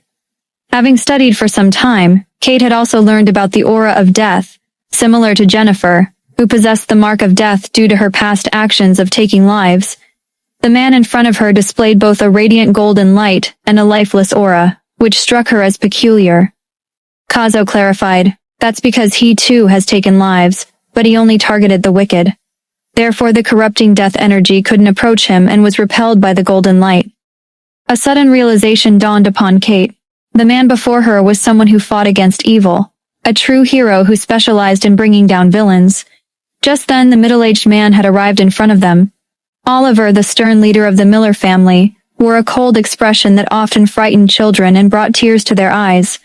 Having studied for some time, Kate had also learned about the aura of death, similar to Jennifer, who possessed the mark of death due to her past actions of taking lives. The man in front of her displayed both a radiant golden light and a lifeless aura, which struck her as peculiar. Kazo clarified, "That's because he too has taken lives, but he only targeted the wicked. Therefore the corrupting death energy couldn't approach him and was repelled by the golden light." A sudden realization dawned upon Kate. The man before her was someone who fought against evil, a true hero who specialized in bringing down villains. Just then the middle-aged man had arrived in front of them. Oliver, the stern leader of the Miller family, wore a cold expression that often frightened children and brought tears to their eyes.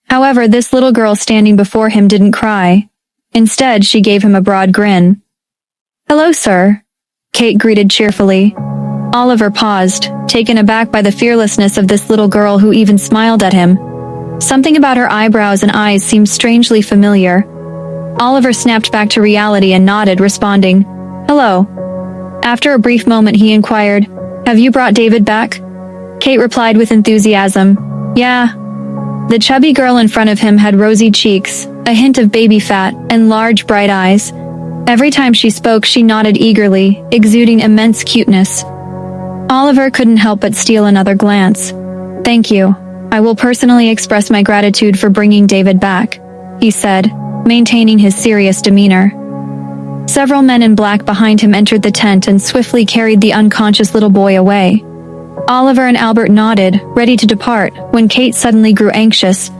However, this little girl standing before him didn't cry. Instead, she gave him a broad grin. "Hello, sir," Kate greeted cheerfully. Oliver paused, taken aback by the fearlessness of this little girl who even smiled at him. Something about her eyebrows and eyes seemed strangely familiar. Oliver snapped back to reality and nodded, responding, "Hello." After a brief moment he inquired, "Have you brought David back?" Kate replied with enthusiasm, "Yeah." The chubby girl in front of him had rosy cheeks, a hint of baby fat, and large bright eyes. Every time she spoke she nodded eagerly, exuding immense cuteness. Oliver couldn't help but steal another glance. "Thank you. I will personally express my gratitude for bringing David back," he said, maintaining his serious demeanor. Several men in black behind him entered the tent and swiftly carried the unconscious little boy away. Oliver and Albert nodded, ready to depart, when Kate suddenly grew anxious.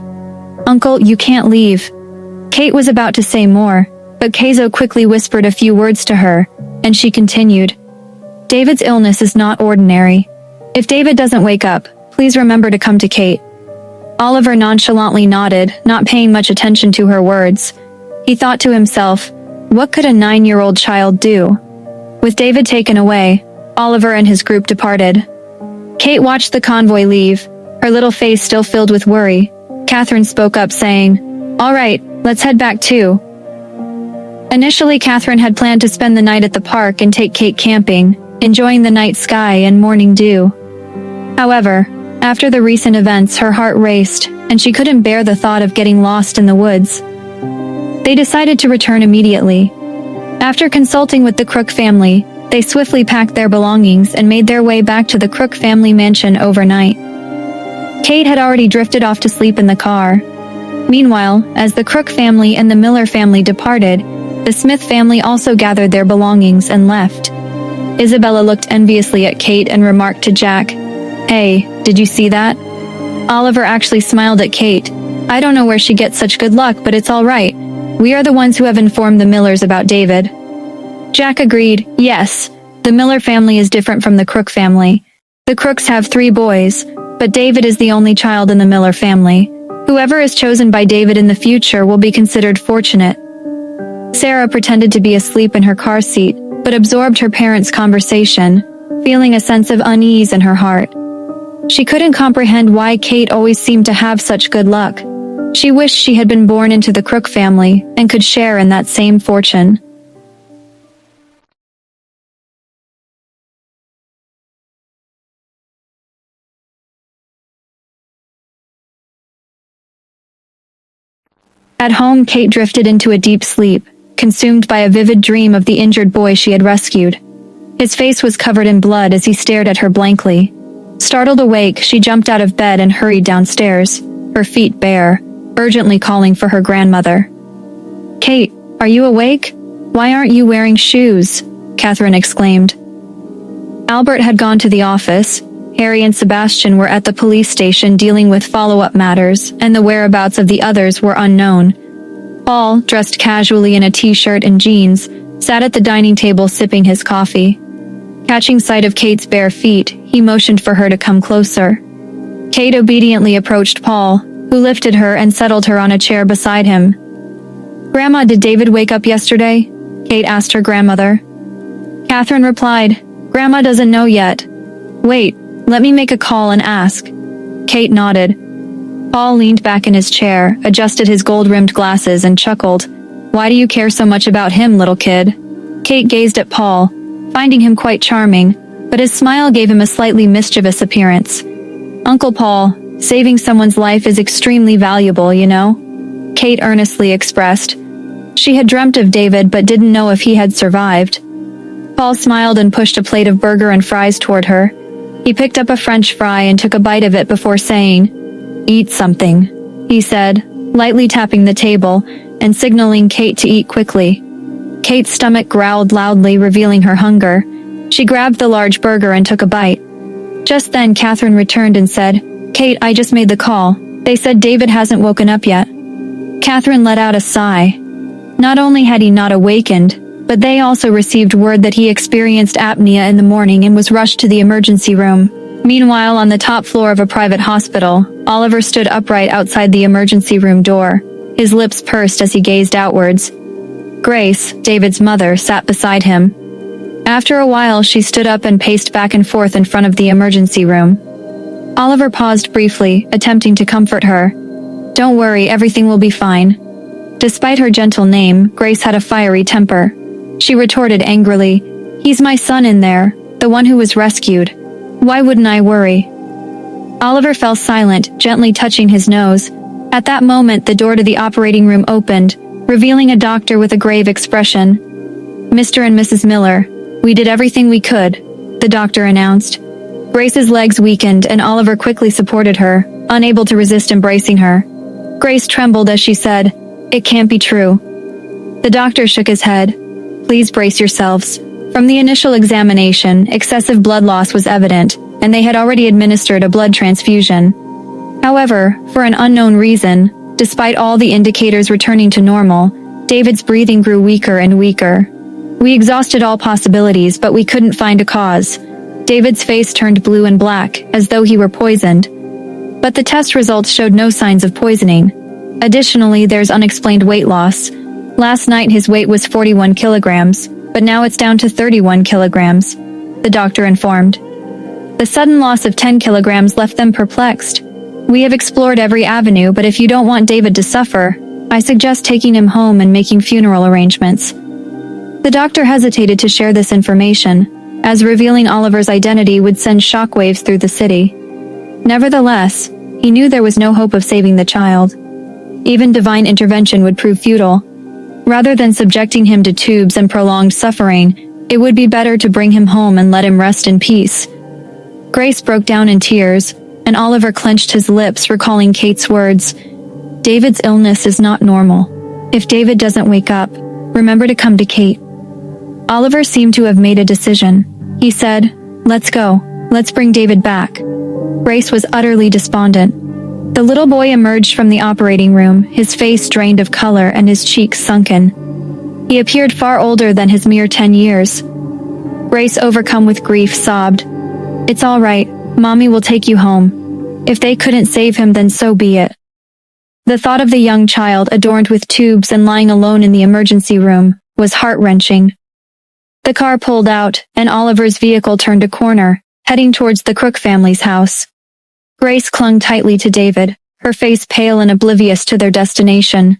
"Uncle, you can't leave." Kate was about to say more, but Kazo quickly whispered a few words to her, and she continued, "David's illness is not ordinary. If David doesn't wake up, please remember to come to Kate." Oliver nonchalantly nodded, not paying much attention to her words. He thought to himself, what could a 9-year-old child do? With David taken away, Oliver and his group departed. Kate watched the convoy leave, her little face still filled with worry. Catherine spoke up, saying, "All right, let's head back too." Initially, Catherine had planned to spend the night at the park and take Kate camping, enjoying the night sky and morning dew. However, after the recent events, her heart raced, and she couldn't bear the thought of getting lost in the woods. They They decided to return immediately. After consulting with the Crook family, they swiftly packed their belongings and made their way back to the Crook family mansion overnight. Kate had already drifted off to sleep in the car. Meanwhile, as the Crook family and the Miller family departed, the Smith family also gathered their belongings and left. Isabella looked enviously at Kate and remarked to Jack, "Hey, did you see that?" Oliver actually smiled at Kate. "I don't know where she gets such good luck, but it's all right. We are the ones who have informed the Millers about David." Jack agreed, "Yes, the Miller family is different from the Crook family. The Crooks have 3 boys, but David is the only child in the Miller family. Whoever is chosen by David in the future will be considered fortunate." Sarah pretended to be asleep in her car seat, but absorbed her parents' conversation, feeling a sense of unease in her heart. She couldn't comprehend why Kate always seemed to have such good luck. She wished she had been born into the Crook family and could share in that same fortune. At home, Kate drifted into a deep sleep, consumed by a vivid dream of the injured boy she had rescued. His face was covered in blood as he stared at her blankly. Startled awake, she jumped out of bed and hurried downstairs, her feet bare, urgently calling for her grandmother. "Kate, are you awake? Why aren't you wearing shoes?" Catherine exclaimed. Albert had gone to the office. Harry and Sebastian were at the police station dealing with follow-up matters, and the whereabouts of the others were unknown. Paul, dressed casually in a t-shirt and jeans, sat at the dining table sipping his coffee. Catching sight of Kate's bare feet, he motioned for her to come closer. Kate obediently approached Paul, who lifted her and settled her on a chair beside him. "Grandma, did David wake up yesterday?" Kate asked her grandmother. Catherine replied, "Grandma doesn't know yet. Wait, let me make a call and ask." Kate nodded. Paul leaned back in his chair, adjusted his gold-rimmed glasses and chuckled. "Why do you care so much about him, little kid?" Kate gazed at Paul, finding him quite charming, but his smile gave him a slightly mischievous appearance. "Uncle Paul, saving someone's life is extremely valuable, you know?" Kate earnestly expressed. She had dreamt of David but didn't know if he had survived. Paul smiled and pushed a plate of burger and fries toward her. He picked up a French fry and took a bite of it before saying, "Eat something," he said, lightly tapping the table and signaling Kate to eat quickly. Kate's stomach growled loudly, revealing her hunger. She grabbed the large burger and took a bite. Just then Catherine returned and said, "Kate, I just made the call. They said David hasn't woken up yet." Catherine let out a sigh. Not only had he not awakened, but they also received word that he experienced apnea in the morning and was rushed to the emergency room. Meanwhile, on the top floor of a private hospital, Oliver stood upright outside the emergency room door, his lips pursed as he gazed outwards. Grace, David's mother, sat beside him. After a while, she stood up and paced back and forth in front of the emergency room. Oliver paused briefly, attempting to comfort her. "Don't worry, everything will be fine." Despite her gentle name, Grace had a fiery temper. She retorted angrily, "He's my son in there, the one who was rescued. Why wouldn't I worry?" Oliver fell silent, gently touching his nose. At that moment, the door to the operating room opened, revealing a doctor with a grave expression. "Mr. and Mrs. Miller, we did everything we could," the doctor announced. Grace's legs weakened and Oliver quickly supported her, unable to resist embracing her. Grace trembled as she said, "It can't be true." The doctor shook his head. "Please brace yourselves. From the initial examination, excessive blood loss was evident, and they had already administered a blood transfusion. However, for an unknown reason, despite all the indicators returning to normal, David's breathing grew weaker and weaker. We exhausted all possibilities, but we couldn't find a cause. David's face turned blue and black, as though he were poisoned. But the test results showed no signs of poisoning. Additionally, there's unexplained weight loss. Last night his weight was 41 kilograms, but now it's down to 31 kilograms, the doctor informed. The sudden loss of 10 kilograms left them perplexed. We have explored every avenue, but if you don't want David to suffer, I suggest taking him home and making funeral arrangements. The doctor hesitated to share this information, as revealing Oliver's identity would send shockwaves through the city. Nevertheless, he knew there was no hope of saving the child. Even divine intervention would prove futile. Rather than subjecting him to tubes and prolonged suffering, it would be better to bring him home and let him rest in peace. Grace broke down in tears, and Oliver clenched his lips, recalling Kate's words. David's illness is not normal. If David doesn't wake up, remember to come to Kate. Oliver seemed to have made a decision. He said, "Let's go. Let's bring David back." Grace was utterly despondent. The little boy emerged from the operating room, his face drained of color and his cheeks sunken. He appeared far older than his mere 10 years. Grace, overcome with grief, sobbed, "It's all right. Mommy will take you home. If they couldn't save him, then so be it." The thought of the young child, adorned with tubes and lying alone in the emergency room, was heart-wrenching. The car pulled out, and Oliver's vehicle turned a corner, heading towards the Crook family's house. Grace clung tightly to David, her face pale and oblivious to their destination.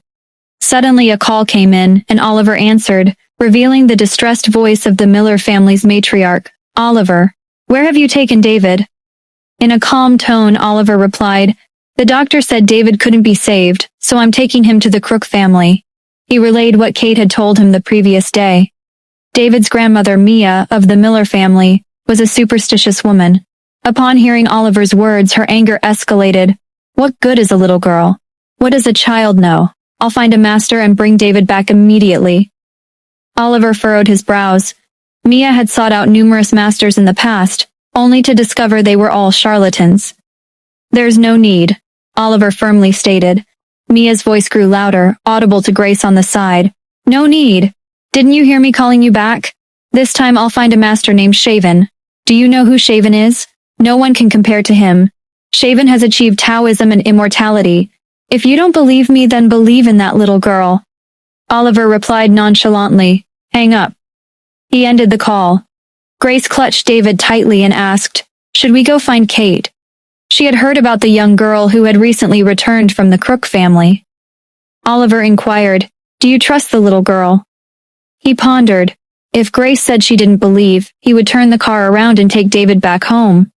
Suddenly a call came in, and Oliver answered, revealing the distressed voice of the Miller family's matriarch. "Oliver, where have you taken David?" In a calm tone, Oliver replied, "The doctor said David couldn't be saved, so I'm taking him to the Crook family." He relayed what Kate had told him the previous day. David's grandmother, Mia, of the Miller family, was a superstitious woman. Upon hearing Oliver's words, her anger escalated. "What good is a little girl? What does a child know? I'll find a master and bring David back immediately." Oliver furrowed his brows. Mia had sought out numerous masters in the past, only to discover they were all charlatans. "There's no need," Oliver firmly stated. Mia's voice grew louder, audible to Grace on the side. "No need. Didn't you hear me calling you back? This time I'll find a master named Shaven. Do you know who Shaven is? No one can compare to him. Shaven has achieved Taoism and immortality. If you don't believe me, then believe in that little girl." Oliver replied nonchalantly, "Hang up." He ended the call. Grace clutched David tightly and asked, "Should we go find Kate?" She had heard about the young girl who had recently returned from the Crook family. Oliver inquired, "Do you trust the little girl?" He pondered. If Grace said she didn't believe, he would turn the car around and take David back home.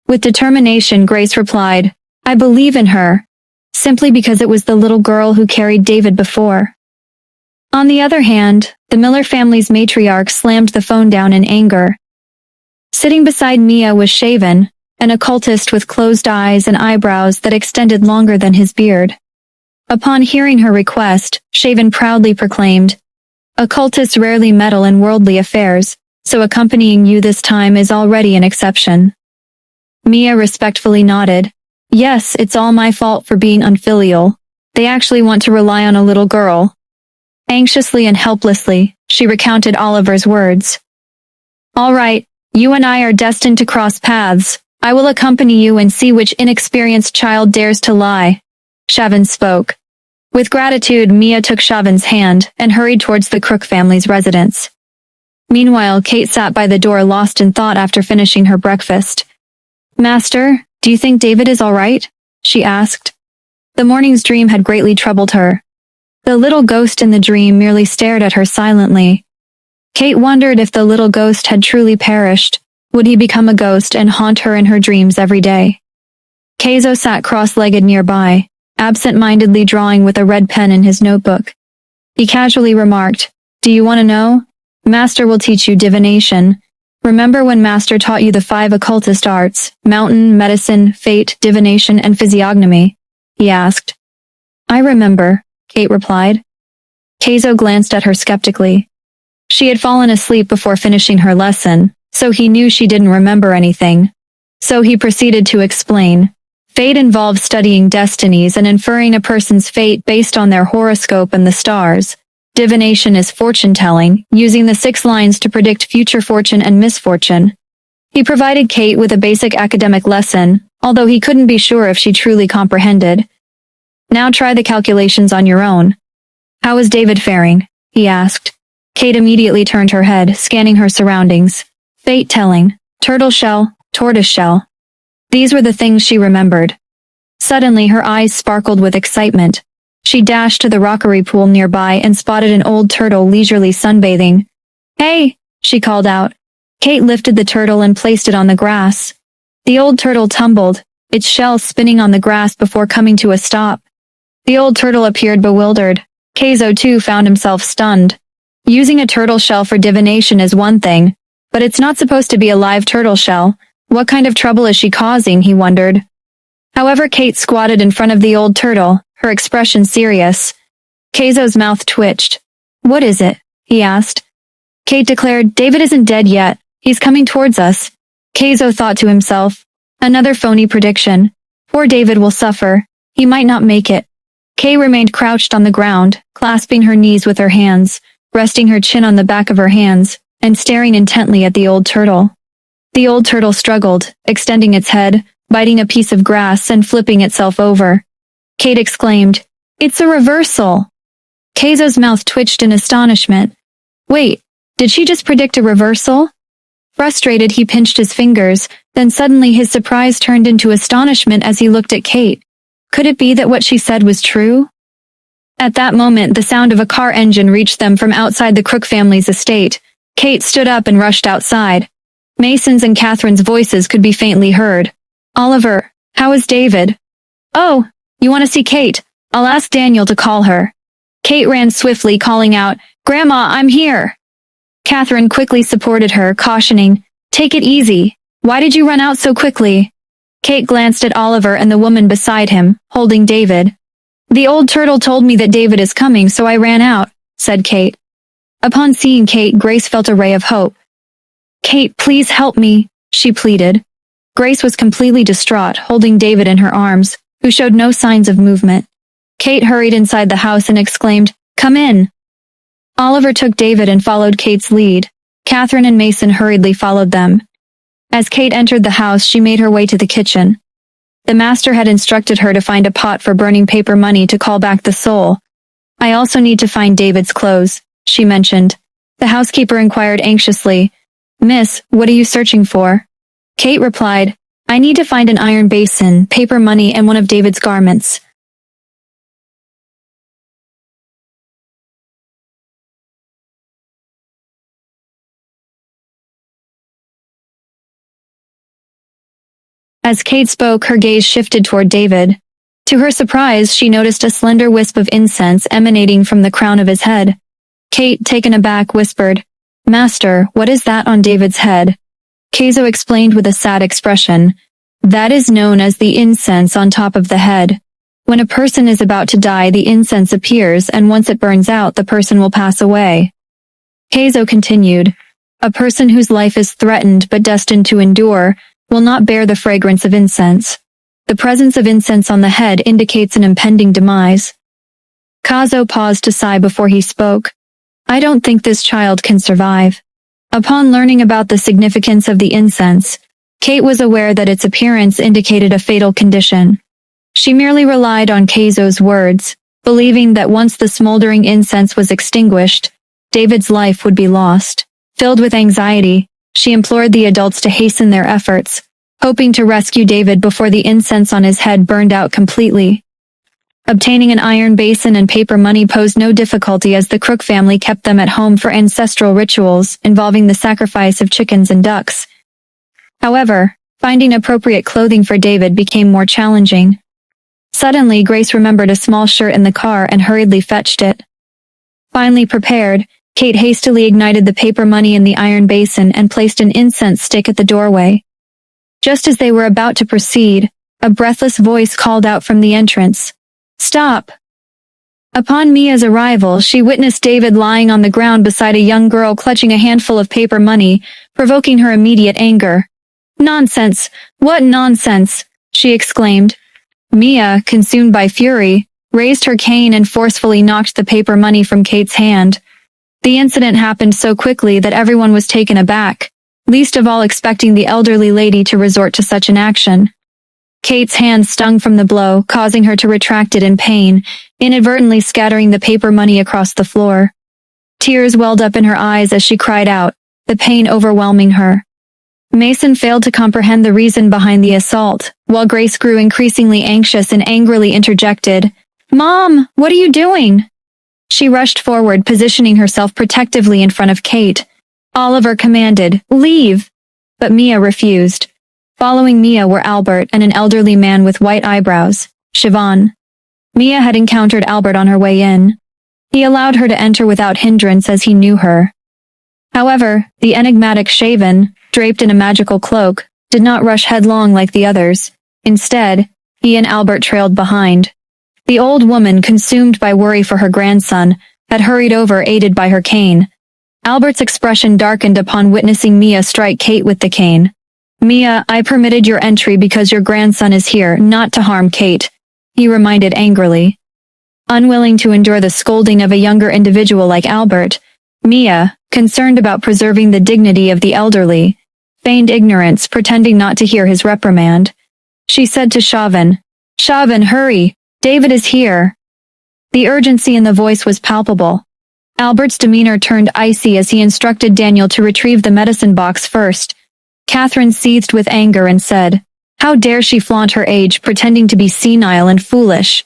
With determination, Grace replied, "I believe in her, simply because it was the little girl who carried David before." On the other hand, the Miller family's matriarch slammed the phone down in anger. Sitting beside Mia was Shaven, an occultist with closed eyes and eyebrows that extended longer than his beard. Upon hearing her request, Shaven proudly proclaimed, "Occultists rarely meddle in worldly affairs, so accompanying you this time is already an exception." Mia respectfully nodded. "Yes, it's all my fault for being unfilial. They actually want to rely on a little girl." Anxiously and helplessly, she recounted Oliver's words. "All right, you and I are destined to cross paths. I will accompany you and see which inexperienced child dares to lie." Shaven spoke. With gratitude, Mia took Shaven's hand and hurried towards the Crook family's residence. Meanwhile, Kate sat by the door, lost in thought after finishing her breakfast. "Master, do you think David is all right?" she asked. The morning's dream had greatly troubled her. The little ghost in the dream merely stared at her silently. Kate wondered if the little ghost had truly perished. Would he become a ghost and haunt her in her dreams every day? Keizo sat cross-legged nearby, absent-mindedly drawing with a red pen in his notebook. He casually remarked, "Do you want to know? Master will teach you divination. Remember when Master taught you the 5 occultist arts, mountain, medicine, fate, divination, and physiognomy?" he asked. "I remember," Kate replied. Keizo glanced at her skeptically. She had fallen asleep before finishing her lesson, so he knew she didn't remember anything. So he proceeded to explain. Fate involves studying destinies and inferring a person's fate based on their horoscope and the stars. Divination is fortune-telling, using the 6 lines to predict future fortune and misfortune. He provided Kate with a basic academic lesson, although he couldn't be sure if she truly comprehended. "Now try the calculations on your own." "How is David faring?" he asked. Kate immediately turned her head, scanning her surroundings. Fate-telling, turtle shell, tortoise shell. These were the things she remembered. Suddenly her eyes sparkled with excitement. She dashed to the rockery pool nearby and spotted an old turtle leisurely sunbathing. "Hey!" she called out. Kate lifted the turtle and placed it on the grass. The old turtle tumbled, its shell spinning on the grass before coming to a stop. The old turtle appeared bewildered. Keizo too found himself stunned. Using a turtle shell for divination is one thing, but it's not supposed to be a live turtle shell. What kind of trouble is she causing, he wondered. However, Kate squatted in front of the old turtle, her expression serious. Keizo's mouth twitched. What is it? He asked. Kate declared, David isn't dead yet. He's coming towards us. Keizo thought to himself. Another phony prediction. Poor David will suffer. He might not make it. Kay remained crouched on the ground, clasping her knees with her hands, resting her chin on the back of her hands, and staring intently at the old turtle. The old turtle struggled, extending its head, biting a piece of grass and flipping itself over. Kate exclaimed, It's a reversal! Keizo's mouth twitched in astonishment. Wait, did she just predict a reversal? Frustrated, he pinched his fingers, then suddenly his surprise turned into astonishment as he looked at Kate. Could it be that what she said was true? At that moment, the sound of a car engine reached them from outside the Crook family's estate. Kate stood up and rushed outside. Mason's and Catherine's voices could be faintly heard. Oliver, how is David? Oh, you want to see Kate? I'll ask Daniel to call her. Kate ran swiftly, calling out, Grandma, I'm here. Catherine quickly supported her, cautioning, Take it easy. Why did you run out so quickly? Kate glanced at Oliver and the woman beside him, holding David. The old turtle told me that David is coming, so I ran out, said Kate. Upon seeing Kate, Grace felt a ray of hope. Kate, please help me, she pleaded. Grace was completely distraught, holding David in her arms, who showed no signs of movement. Kate hurried inside the house and exclaimed, Come in. Oliver took David and followed Kate's lead. Catherine and Mason hurriedly followed them. As Kate entered the house, she made her way to the kitchen. The master had instructed her to find a pot for burning paper money to call back the soul. I also need to find David's clothes, she mentioned. The housekeeper inquired anxiously, Miss, what are you searching for? Kate replied, I need to find an iron basin, paper money, and one of David's garments. As Kate spoke, her gaze shifted toward David. To her surprise, she noticed a slender wisp of incense emanating from the crown of his head. Kate, taken aback, whispered, Master, what is that on David's head? Keizo explained with a sad expression, That is known as the incense on top of the head. When a person is about to die, the incense appears, and once it burns out, the person will pass away. Keizo continued, A person whose life is threatened but destined to endure will not bear the fragrance of incense. The presence of incense on the head indicates an impending demise. Kazo paused to sigh before he spoke. I don't think this child can survive. Upon learning about the significance of the incense, Kate was aware that its appearance indicated a fatal condition. She merely relied on Keizo's words, believing that once the smoldering incense was extinguished, David's life would be lost. Filled with anxiety, she implored the adults to hasten their efforts, hoping to rescue David before the incense on his head burned out completely. Obtaining an iron basin and paper money posed no difficulty as the Crook family kept them at home for ancestral rituals involving the sacrifice of chickens and ducks. However, finding appropriate clothing for David became more challenging. Suddenly, Grace remembered a small shirt in the car and hurriedly fetched it. Finally prepared, Kate hastily ignited the paper money in the iron basin and placed an incense stick at the doorway. Just as they were about to proceed, a breathless voice called out from the entrance, Stop! Upon Mia's arrival, she witnessed David lying on the ground beside a young girl clutching a handful of paper money, provoking her immediate anger. Nonsense! What nonsense! She exclaimed. Mia, consumed by fury, raised her cane and forcefully knocked the paper money from Kate's hand. The incident happened so quickly that everyone was taken aback, least of all expecting the elderly lady to resort to such an action. Kate's hand stung from the blow, causing her to retract it in pain, inadvertently scattering the paper money across the floor. Tears welled up in her eyes as she cried out, the pain overwhelming her. Mason failed to comprehend the reason behind the assault, while Grace grew increasingly anxious and angrily interjected, Mom, what are you doing? She rushed forward, positioning herself protectively in front of Kate. Oliver commanded, Leave! But Mia refused. Following Mia were Albert and an elderly man with white eyebrows, Siobhan. Mia had encountered Albert on her way in. He allowed her to enter without hindrance as he knew her. However, the enigmatic Shaven, draped in a magical cloak, did not rush headlong like the others. Instead, he and Albert trailed behind. The old woman, consumed by worry for her grandson, had hurried over aided by her cane. Albert's expression darkened upon witnessing Mia strike Kate with the cane. "Mia, I permitted your entry because your grandson is here, not to harm Kate," he reminded angrily. Unwilling to endure the scolding of a younger individual like Albert, Mia, concerned about preserving the dignity of the elderly, feigned ignorance, pretending not to hear his reprimand. She said to Shaven, "Shaven, hurry! David is here!" The urgency in the voice was palpable. Albert's demeanor turned icy as he instructed Daniel to retrieve the medicine box first. Catherine seethed with anger and said, "How dare she flaunt her age, pretending to be senile and foolish?"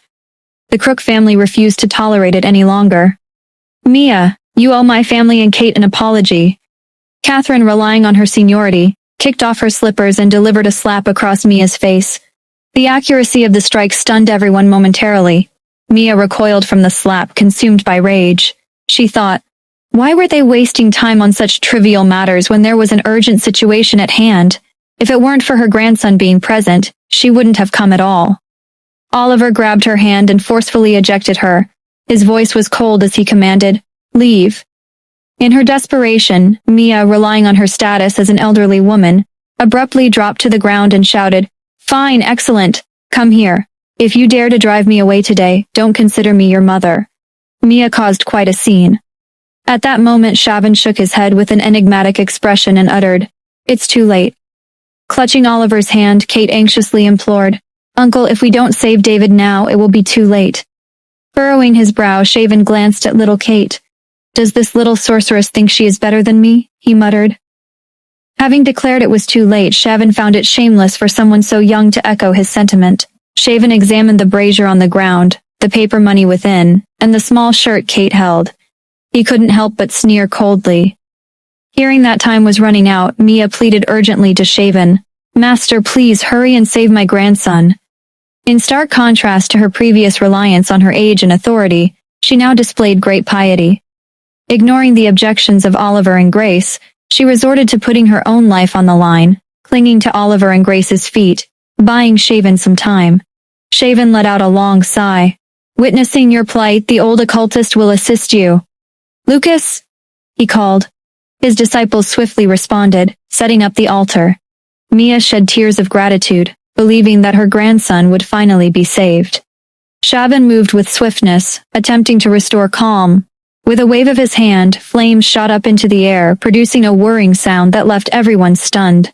The Crook family refused to tolerate it any longer. "Mia, you owe my family and Kate an apology." Catherine, relying on her seniority, kicked off her slippers and delivered a slap across Mia's face. The accuracy of the strike stunned everyone momentarily. Mia recoiled from the slap, consumed by rage. She thought, why were they wasting time on such trivial matters when there was an urgent situation at hand? If it weren't for her grandson being present, she wouldn't have come at all. Oliver grabbed her hand and forcefully ejected her. His voice was cold as he commanded, "Leave." In her desperation, Mia, relying on her status as an elderly woman, abruptly dropped to the ground and shouted, "Fine, excellent. Come here. If you dare to drive me away today, don't consider me your mother." Mia caused quite a scene. At that moment, Shaven shook his head with an enigmatic expression and uttered, "It's too late." Clutching Oliver's hand, Kate anxiously implored, "Uncle, if we don't save David now, it will be too late." Furrowing his brow, Shaven glanced at little Kate. "Does this little sorceress think she is better than me?" he muttered. Having declared it was too late, Shaven found it shameless for someone so young to echo his sentiment. Shaven examined the brazier on the ground, the paper money within, and the small shirt Kate held. He couldn't help but sneer coldly. Hearing that time was running out, Mia pleaded urgently to Shaven, "Master, please hurry and save my grandson." In stark contrast to her previous reliance on her age and authority, she now displayed great piety. Ignoring the objections of Oliver and Grace, she resorted to putting her own life on the line, clinging to Oliver and Grace's feet, buying Shaven some time. Shaven let out a long sigh. "Witnessing your plight, the old occultist will assist you." "Lucas?" he called. His disciples swiftly responded, setting up the altar. Mia shed tears of gratitude, believing that her grandson would finally be saved. Shaven moved with swiftness, attempting to restore calm. With a wave of his hand, flames shot up into the air, producing a whirring sound that left everyone stunned.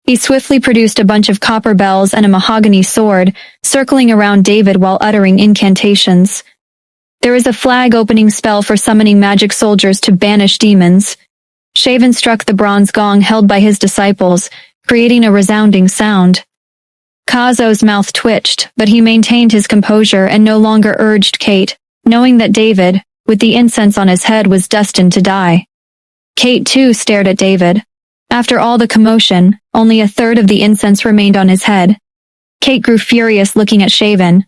He swiftly produced a bunch of copper bells and a mahogany sword, circling around David while uttering incantations. "There is a flag-opening spell for summoning magic soldiers to banish demons." Shaven struck the bronze gong held by his disciples, creating a resounding sound. Kazo's mouth twitched, but he maintained his composure and no longer urged Kate, knowing that David, with the incense on his head, was destined to die. Kate, too, stared at David. After all the commotion, only a third of the incense remained on his head. Kate grew furious looking at Shaven.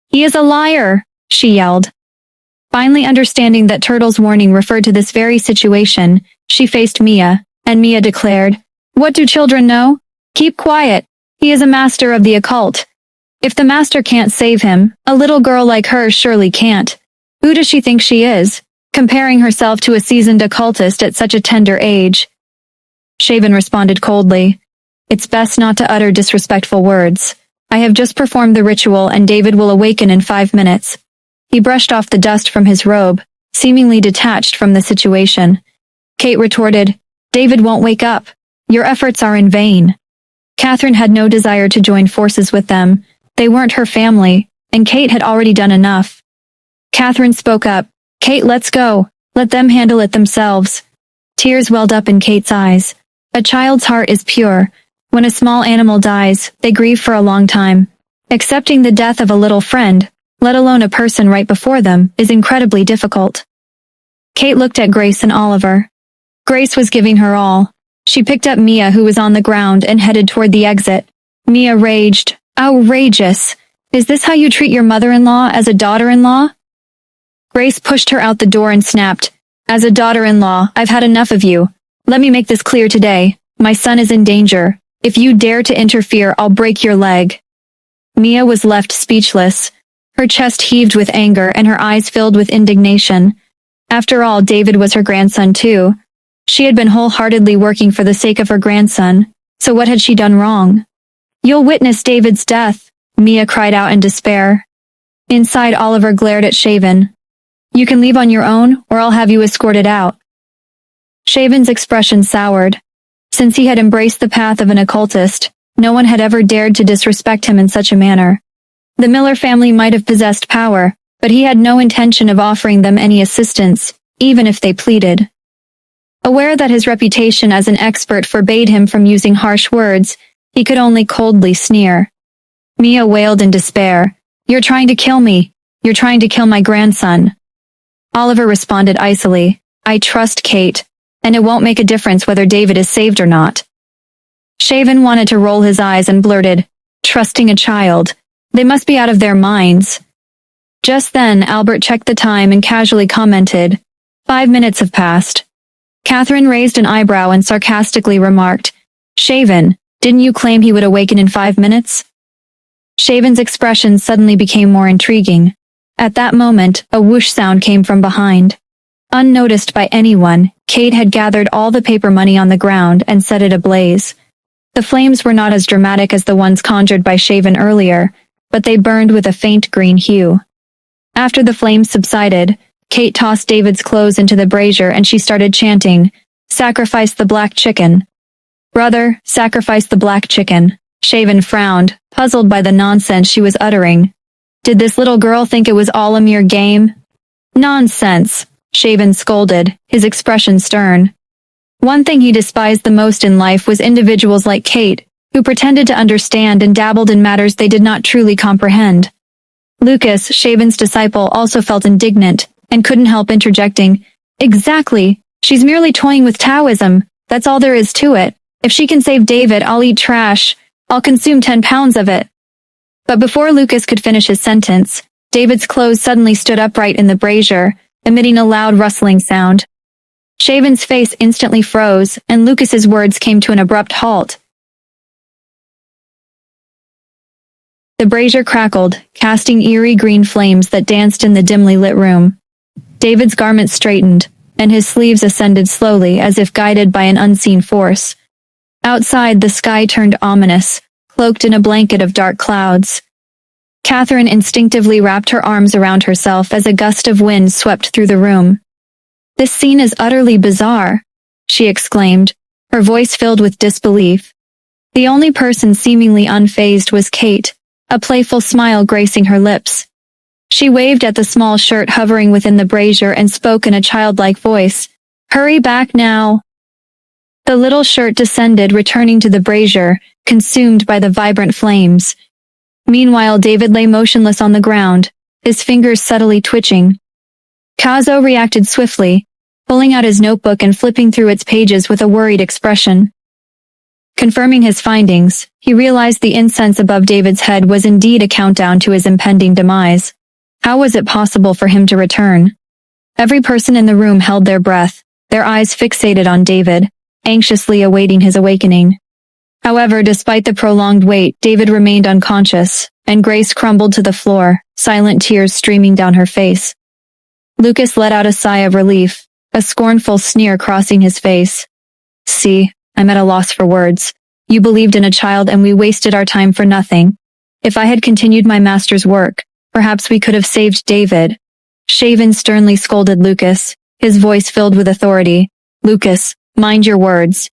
"He is a liar!" she yelled. Finally understanding that Turtle's warning referred to this very situation, she faced Mia, and Mia declared, "What do children know? Keep quiet. He is a master of the occult. If the master can't save him, a little girl like her surely can't. Who does she think she is, comparing herself to a seasoned occultist at such a tender age?" Shaven responded coldly, "It's best not to utter disrespectful words. I have just performed the ritual and David will awaken in 5 minutes." He brushed off the dust from his robe, seemingly detached from the situation. Kate retorted, "David won't wake up. Your efforts are in vain." Catherine had no desire to join forces with them. They weren't her family, and Kate had already done enough. Catherine spoke up, "Kate, let's go. Let them handle it themselves." Tears welled up in Kate's eyes. A child's heart is pure. When a small animal dies, they grieve for a long time. Accepting the death of a little friend, let alone a person right before them, is incredibly difficult. Kate looked at Grace and Oliver. Grace was giving her all. She picked up Mia, who was on the ground, and headed toward the exit. Mia raged, "Outrageous! Is this how you treat your mother-in-law as a daughter-in-law?" Grace pushed her out the door and snapped, "As a daughter-in-law, I've had enough of you. Let me make this clear today. My son is in danger. If you dare to interfere, I'll break your leg." Mia was left speechless. Her chest heaved with anger and her eyes filled with indignation. After all, David was her grandson too. She had been wholeheartedly working for the sake of her grandson, so what had she done wrong? "You'll witness David's death," Mia cried out in despair. Inside, Oliver glared at Shaven. "You can leave on your own, or I'll have you escorted out." Shaven's expression soured. Since he had embraced the path of an occultist, no one had ever dared to disrespect him in such a manner. The Miller family might have possessed power, but he had no intention of offering them any assistance, even if they pleaded. Aware that his reputation as an expert forbade him from using harsh words, he could only coldly sneer. Mia wailed in despair, "You're trying to kill me. You're trying to kill my grandson." Oliver responded icily, "I trust Kate, and it won't make a difference whether David is saved or not." Shaven wanted to roll his eyes and blurted, "Trusting a child. They must be out of their minds." Just then, Albert checked the time and casually commented, "5 minutes have passed." Catherine raised an eyebrow and sarcastically remarked, "Shaven, didn't you claim he would awaken in 5 minutes?" Shaven's expression suddenly became more intriguing. At that moment, a whoosh sound came from behind. Unnoticed by anyone, Kate had gathered all the paper money on the ground and set it ablaze. The flames were not as dramatic as the ones conjured by Shaven earlier, but they burned with a faint green hue. After the flames subsided, Kate tossed David's clothes into the brazier and she started chanting, "Sacrifice the black chicken." "Brother, sacrifice the black chicken." Shaven frowned, puzzled by the nonsense she was uttering. Did this little girl think it was all a mere game? "Nonsense," Shaven scolded, his expression stern. One thing he despised the most in life was individuals like Kate, who pretended to understand and dabbled in matters they did not truly comprehend. Lucas, Shaven's disciple, also felt indignant and couldn't help interjecting, "Exactly. She's merely toying with Taoism. That's all there is to it. If she can save David, I'll eat trash. I'll consume 10 pounds of it." But before Lucas could finish his sentence, David's clothes suddenly stood upright in the brazier, emitting a loud rustling sound. Shaven's face instantly froze, and Lucas's words came to an abrupt halt. The brazier crackled, casting eerie green flames that danced in the dimly lit room. David's garments straightened, and his sleeves ascended slowly as if guided by an unseen force. Outside, the sky turned ominous, cloaked in a blanket of dark clouds. Catherine instinctively wrapped her arms around herself as a gust of wind swept through the room. "This scene is utterly bizarre," she exclaimed, her voice filled with disbelief. The only person seemingly unfazed was Kate, a playful smile gracing her lips. She waved at the small shirt hovering within the brazier and spoke in a childlike voice, "Hurry back now." The little shirt descended, returning to the brazier, consumed by the vibrant flames. Meanwhile, David lay motionless on the ground, his fingers subtly twitching. Kazo reacted swiftly, pulling out his notebook and flipping through its pages with a worried expression. Confirming his findings, he realized the incense above David's head was indeed a countdown to his impending demise. How was it possible for him to return? Every person in the room held their breath, their eyes fixated on David, anxiously awaiting his awakening. However, despite the prolonged wait, David remained unconscious, and Grace crumbled to the floor, silent tears streaming down her face. Lucas let out a sigh of relief, a scornful sneer crossing his face. "See, I'm at a loss for words. You believed in a child and we wasted our time for nothing. If I had continued my master's work, perhaps we could have saved David." Shaven sternly scolded Lucas, his voice filled with authority. "Lucas, mind your words."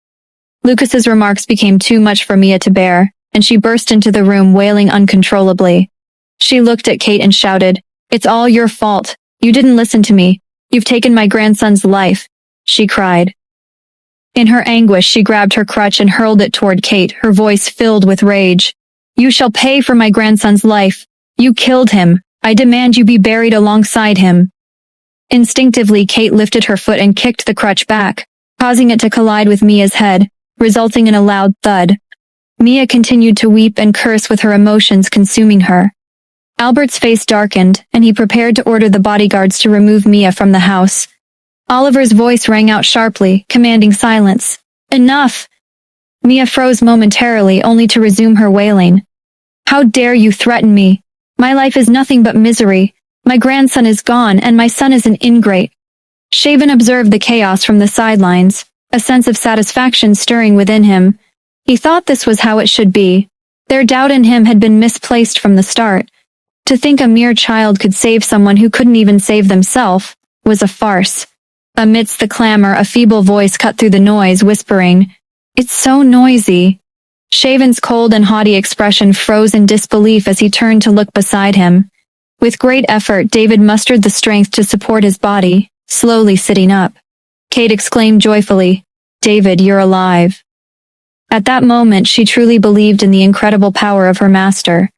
Lucas's remarks became too much for Mia to bear, and she burst into the room wailing uncontrollably. She looked at Kate and shouted, "It's all your fault. You didn't listen to me. You've taken my grandson's life," she cried. In her anguish, she grabbed her crutch and hurled it toward Kate, her voice filled with rage. "You shall pay for my grandson's life. You killed him. I demand you be buried alongside him." Instinctively, Kate lifted her foot and kicked the crutch back, causing it to collide with Mia's head, resulting in a loud thud. Mia continued to weep and curse with her emotions consuming her. Albert's face darkened, and he prepared to order the bodyguards to remove Mia from the house. Oliver's voice rang out sharply, commanding silence. Enough! Mia froze momentarily, only to resume her wailing. How dare you threaten me? My life is nothing but misery. My grandson is gone, and my son is an ingrate. Shaven observed the chaos from the sidelines, a sense of satisfaction stirring within him. He thought this was how it should be. Their doubt in him had been misplaced from the start. To think a mere child could save someone who couldn't even save themselves was a farce. Amidst the clamor, a feeble voice cut through the noise, whispering, "It's so noisy." Shaven's cold and haughty expression froze in disbelief as he turned to look beside him. With great effort, David mustered the strength to support his body, slowly sitting up. Kate exclaimed joyfully, "David, you're alive." At that moment, she truly believed in the incredible power of her master.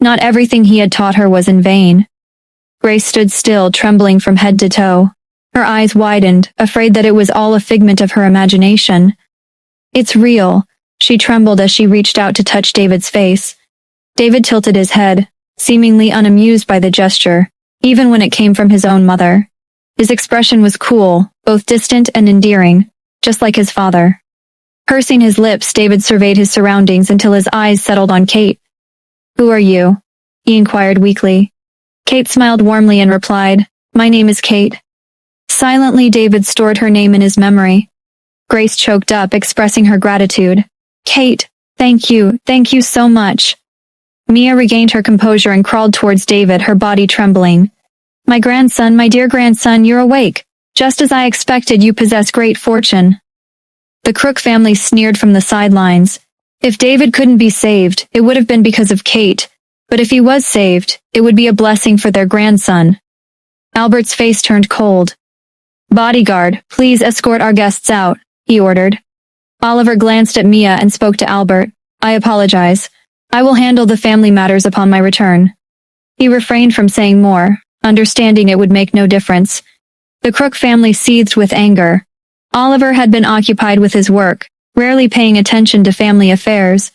Not everything he had taught her was in vain. Grace stood still, trembling from head to toe. Her eyes widened, afraid that it was all a figment of her imagination. "It's real," she trembled as she reached out to touch David's face. David tilted his head, seemingly unamused by the gesture, even when it came from his own mother. His expression was cool, both distant and endearing, just like his father. Pursing his lips, David surveyed his surroundings until his eyes settled on Kate. "Who are you?" he inquired weakly. Kate smiled warmly and replied, "My name is Kate." Silently, David stored her name in his memory. Grace choked up, expressing her gratitude. "Kate, thank you so much." Mia regained her composure and crawled towards David, her body trembling. "My grandson, my dear grandson, you're awake. Just as I expected, you possess great fortune." The Crook family sneered from the sidelines. If David couldn't be saved, it would have been because of Kate, but if he was saved, it would be a blessing for their grandson. Albert's face turned cold. "Bodyguard, please escort our guests out," he ordered. Oliver glanced at Mia and spoke to Albert. "I apologize. I will handle the family matters upon my return." He refrained from saying more, understanding it would make no difference. The Crook family seethed with anger. Oliver had been occupied with his work, rarely paying attention to family affairs.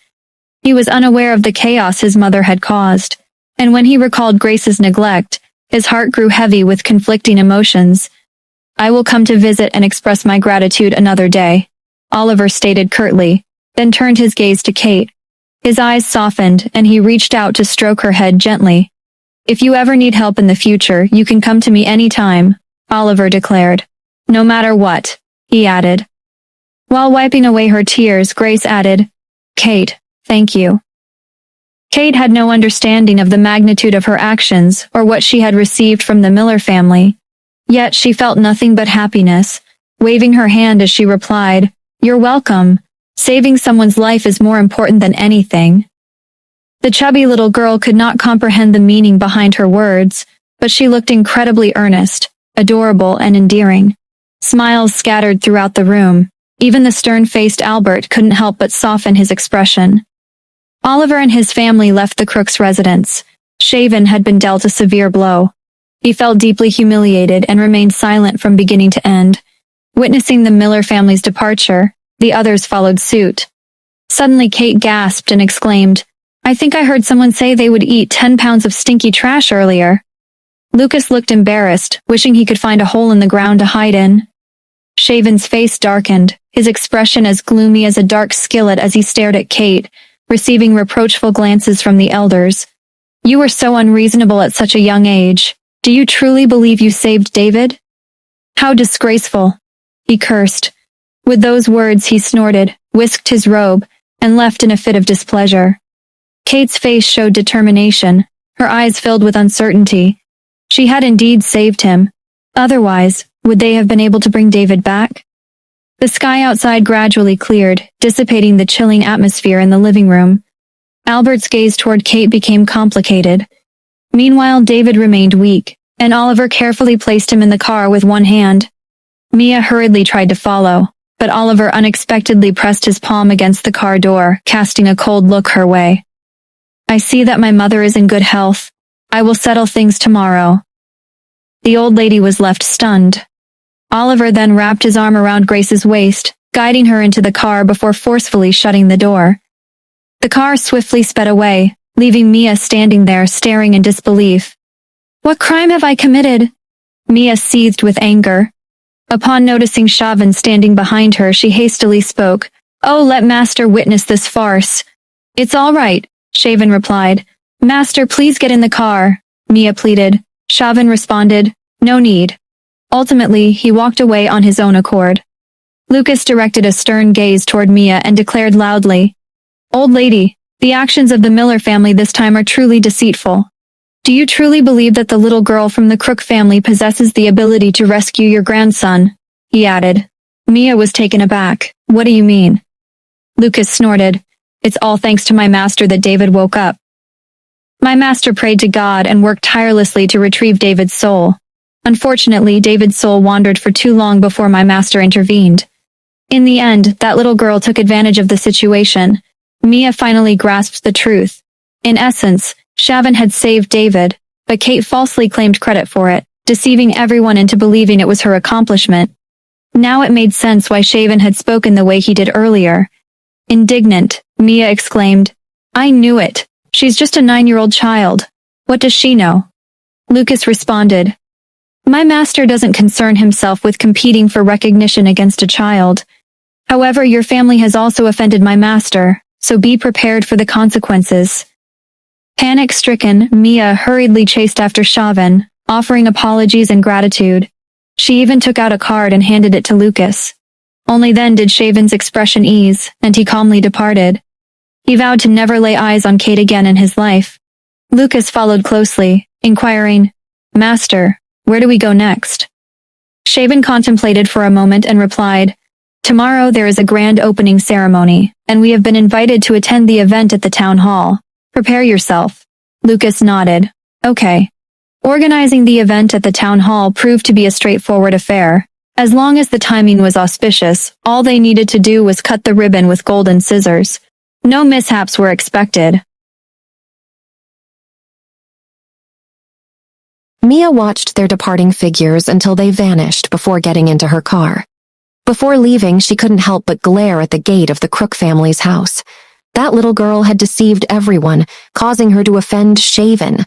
He was unaware of the chaos his mother had caused, and when he recalled Grace's neglect, his heart grew heavy with conflicting emotions. "I will come to visit and express my gratitude another day," Oliver stated curtly, then turned his gaze to Kate. His eyes softened, and he reached out to stroke her head gently. "If you ever need help in the future, you can come to me any time," Oliver declared. "No matter what," he added. While wiping away her tears, Grace added, "Kate, thank you." Kate had no understanding of the magnitude of her actions or what she had received from the Miller family. Yet she felt nothing but happiness, waving her hand as she replied, "You're welcome. Saving someone's life is more important than anything." The chubby little girl could not comprehend the meaning behind her words, but she looked incredibly earnest, adorable, and endearing. Smiles scattered throughout the room. Even the stern-faced Albert couldn't help but soften his expression. Oliver and his family left the Crook's residence. Shaven had been dealt a severe blow. He felt deeply humiliated and remained silent from beginning to end. Witnessing the Miller family's departure, the others followed suit. Suddenly Kate gasped and exclaimed, "I think I heard someone say they would eat 10 pounds of stinky trash earlier." Lucas looked embarrassed, wishing he could find a hole in the ground to hide in. Shaven's face darkened, his expression as gloomy as a dark skillet as he stared at Kate, receiving reproachful glances from the elders. "You were so unreasonable at such a young age. Do you truly believe you saved David?" "How disgraceful," he cursed. With those words he snorted, whisked his robe, and left in a fit of displeasure. Kate's face showed determination, her eyes filled with uncertainty. She had indeed saved him. Otherwise, would they have been able to bring David back? The sky outside gradually cleared, dissipating the chilling atmosphere in the living room. Albert's gaze toward Kate became complicated. Meanwhile, David remained weak, and Oliver carefully placed him in the car with one hand. Mia hurriedly tried to follow, but Oliver unexpectedly pressed his palm against the car door, casting a cold look her way. "I see that my mother is in good health. I will settle things tomorrow." The old lady was left stunned. Oliver then wrapped his arm around Grace's waist, guiding her into the car before forcefully shutting the door. The car swiftly sped away, leaving Mia standing there staring in disbelief. What crime have I committed? Mia seethed with anger. Upon noticing Chauvin standing behind her, she hastily spoke. Oh, let Master witness this farce. It's all right, Chauvin replied. Master, please get in the car, Mia pleaded. Chauvin responded, no need. Ultimately, he walked away on his own accord. Lucas directed a stern gaze toward Mia and declared loudly, Old lady, the actions of the Miller family this time are truly deceitful. Do you truly believe that the little girl from the Crook family possesses the ability to rescue your grandson? He added. Mia was taken aback. What do you mean? Lucas snorted. It's all thanks to my master that David woke up. My master prayed to God and worked tirelessly to retrieve David's soul. Unfortunately, David's soul wandered for too long before my master intervened. In the end, that little girl took advantage of the situation. Mia finally grasped the truth. In essence, Chauvin had saved David, but Kate falsely claimed credit for it, deceiving everyone into believing it was her accomplishment. Now it made sense why Chauvin had spoken the way he did earlier. Indignant, Mia exclaimed, I knew it. She's just a 9-year-old child. What does she know? Lucas responded, My master doesn't concern himself with competing for recognition against a child. However, your family has also offended my master, so be prepared for the consequences. Panic-stricken, Mia hurriedly chased after Chauvin, offering apologies and gratitude. She even took out a card and handed it to Lucas. Only then did Chauvin's expression ease, and he calmly departed. He vowed to never lay eyes on Kate again in his life. Lucas followed closely, inquiring, Master, where do we go next? Chauvin contemplated for a moment and replied, Tomorrow there is a grand opening ceremony, and we have been invited to attend the event at the town hall. Prepare yourself. Lucas nodded. Okay. Organizing the event at the town hall proved to be a straightforward affair. As long as the timing was auspicious, all they needed to do was cut the ribbon with golden scissors. No mishaps were expected. Mia watched their departing figures until they vanished before getting into her car. Before leaving, she couldn't help but glare at the gate of the Crook family's house. That little girl had deceived everyone, causing her to offend Chauvin.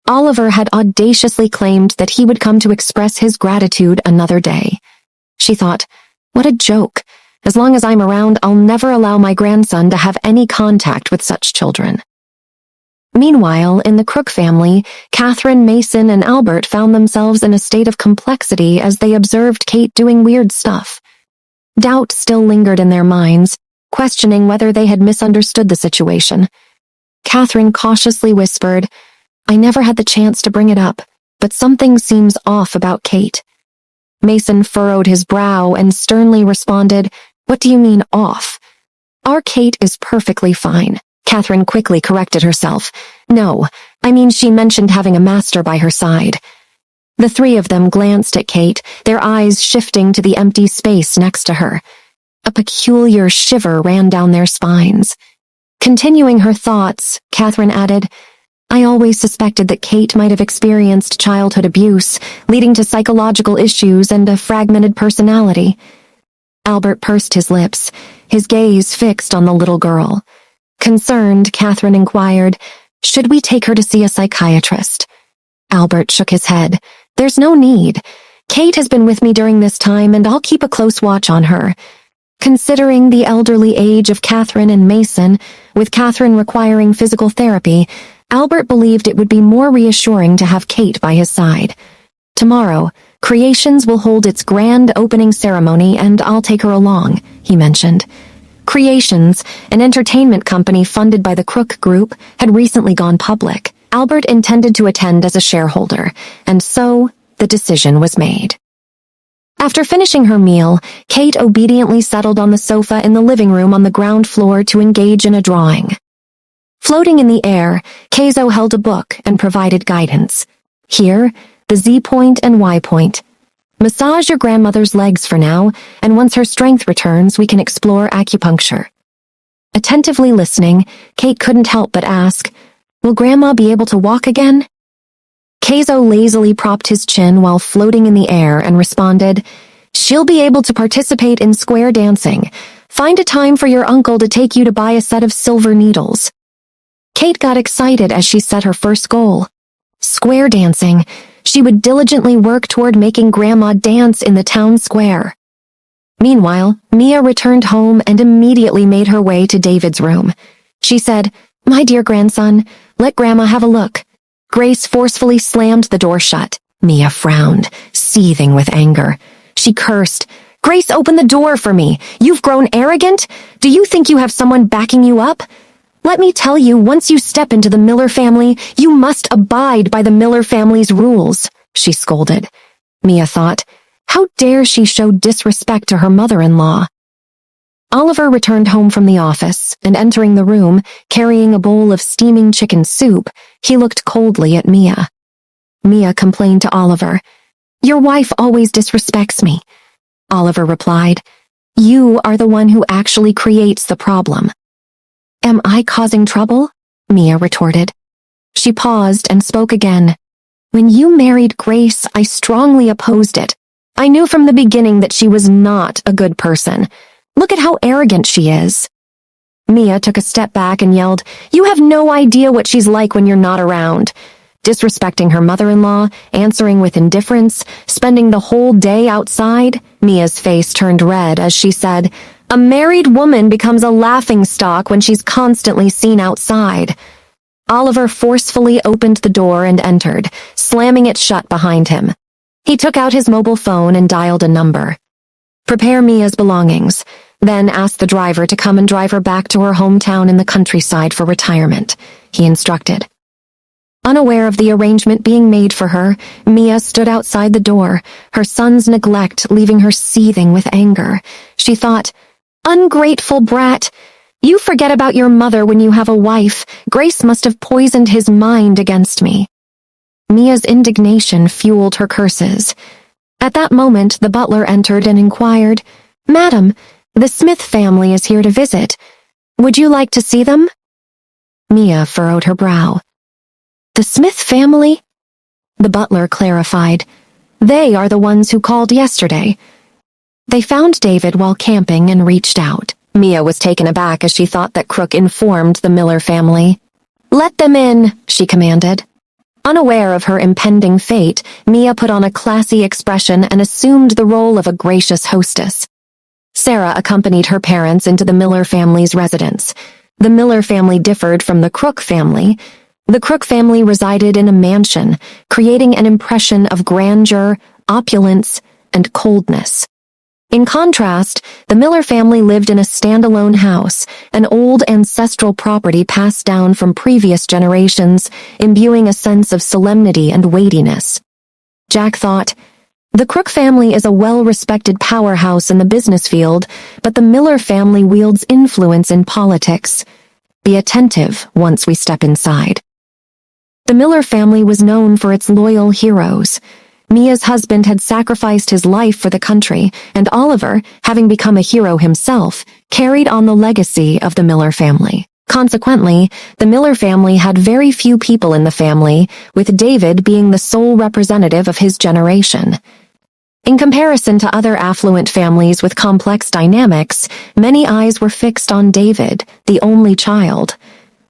Oliver had audaciously claimed that he would come to express his gratitude another day. She thought, what a joke. As long as I'm around, I'll never allow my grandson to have any contact with such children. Meanwhile, in the Crook family, Catherine, Mason, and Albert found themselves in a state of complexity as they observed Kate doing weird stuff. Doubt still lingered in their minds, questioning whether they had misunderstood the situation. Catherine cautiously whispered, I never had the chance to bring it up, but something seems off about Kate. Mason furrowed his brow and sternly responded, What do you mean off? Our Kate is perfectly fine. Catherine quickly corrected herself. No, I mean she mentioned having a master by her side. The three of them glanced at Kate, their eyes shifting to the empty space next to her. A peculiar shiver ran down their spines. Continuing her thoughts, Catherine added, I always suspected that Kate might have experienced childhood abuse, leading to psychological issues and a fragmented personality. Albert pursed his lips, his gaze fixed on the little girl. Concerned, Catherine inquired, Should we take her to see a psychiatrist? Albert shook his head. There's no need. Kate has been with me during this time, and I'll keep a close watch on her. Considering the elderly age of Catherine and Mason, with Catherine requiring physical therapy, Albert believed it would be more reassuring to have Kate by his side. Tomorrow, Creations will hold its grand opening ceremony, and I'll take her along, he mentioned. Creations, an entertainment company funded by the Crook Group, had recently gone public. Albert intended to attend as a shareholder, and so the decision was made. After finishing her meal, Kate obediently settled on the sofa in the living room on the ground floor to engage in a drawing. Floating in the air, Keizo held a book and provided guidance. Here, the Z point and Y point. Massage your grandmother's legs for now, and once her strength returns, we can explore acupuncture. Attentively listening, Kate couldn't help but ask, Will Grandma be able to walk again? Keizo lazily propped his chin while floating in the air and responded, She'll be able to participate in square dancing. Find a time for your uncle to take you to buy a set of silver needles. Kate got excited as she set her first goal. Square dancing. She would diligently work toward making Grandma dance in the town square. Meanwhile, Mia returned home and immediately made her way to David's room. She said, "My dear grandson, let Grandma have a look." Grace forcefully slammed the door shut. Mia frowned, seething with anger. She cursed, "Grace, open the door for me. You've grown arrogant? Do you think you have someone backing you up? Let me tell you, once you step into the Miller family, you must abide by the Miller family's rules," she scolded. Mia thought, how dare she show disrespect to her mother-in-law? Oliver returned home from the office, and entering the room, carrying a bowl of steaming chicken soup, he looked coldly at Mia. Mia complained to Oliver, "Your wife always disrespects me." Oliver replied, "You are the one who actually creates the problem." "Am I causing trouble?" Mia retorted. She paused and spoke again. "When you married Grace, I strongly opposed it. I knew from the beginning that she was not a good person. Look at how arrogant she is." Mia took a step back and yelled, "You have no idea what she's like when you're not around." Disrespecting her mother-in-law, answering with indifference, spending the whole day outside, Mia's face turned red as she said, "A married woman becomes a laughingstock when she's constantly seen outside." Oliver forcefully opened the door and entered, slamming it shut behind him. He took out his mobile phone and dialed a number. "Prepare Mia's belongings, then ask the driver to come and drive her back to her hometown in the countryside for retirement," he instructed. Unaware of the arrangement being made for her, Mia stood outside the door, her son's neglect leaving her seething with anger. She thought, "Ungrateful brat! You forget about your mother when you have a wife. Grace must have poisoned his mind against me." Mia's indignation fueled her curses. At that moment, the butler entered and inquired, "Madam, the Smith family is here to visit. Would you like to see them?" Mia furrowed her brow. "The Smith family?" The butler clarified. "They are the ones who called yesterday. They found David while camping and reached out." Mia was taken aback as she thought that Crook informed the Miller family. "Let them in," she commanded. Unaware of her impending fate, Mia put on a classy expression and assumed the role of a gracious hostess. Sarah accompanied her parents into the Miller family's residence. The Miller family differed from the Crook family. The Crook family resided in a mansion, creating an impression of grandeur, opulence, and coldness. In contrast, the Miller family lived in a standalone house, an old ancestral property passed down from previous generations, imbuing a sense of solemnity and weightiness. Jack thought, the Crook family is a well-respected powerhouse in the business field, but the Miller family wields influence in politics. Be attentive once we step inside. The Miller family was known for its loyal heroes. Mia's husband had sacrificed his life for the country, and Oliver, having become a hero himself, carried on the legacy of the Miller family. Consequently, the Miller family had very few people in the family, with David being the sole representative of his generation. In comparison to other affluent families with complex dynamics, many eyes were fixed on David, the only child.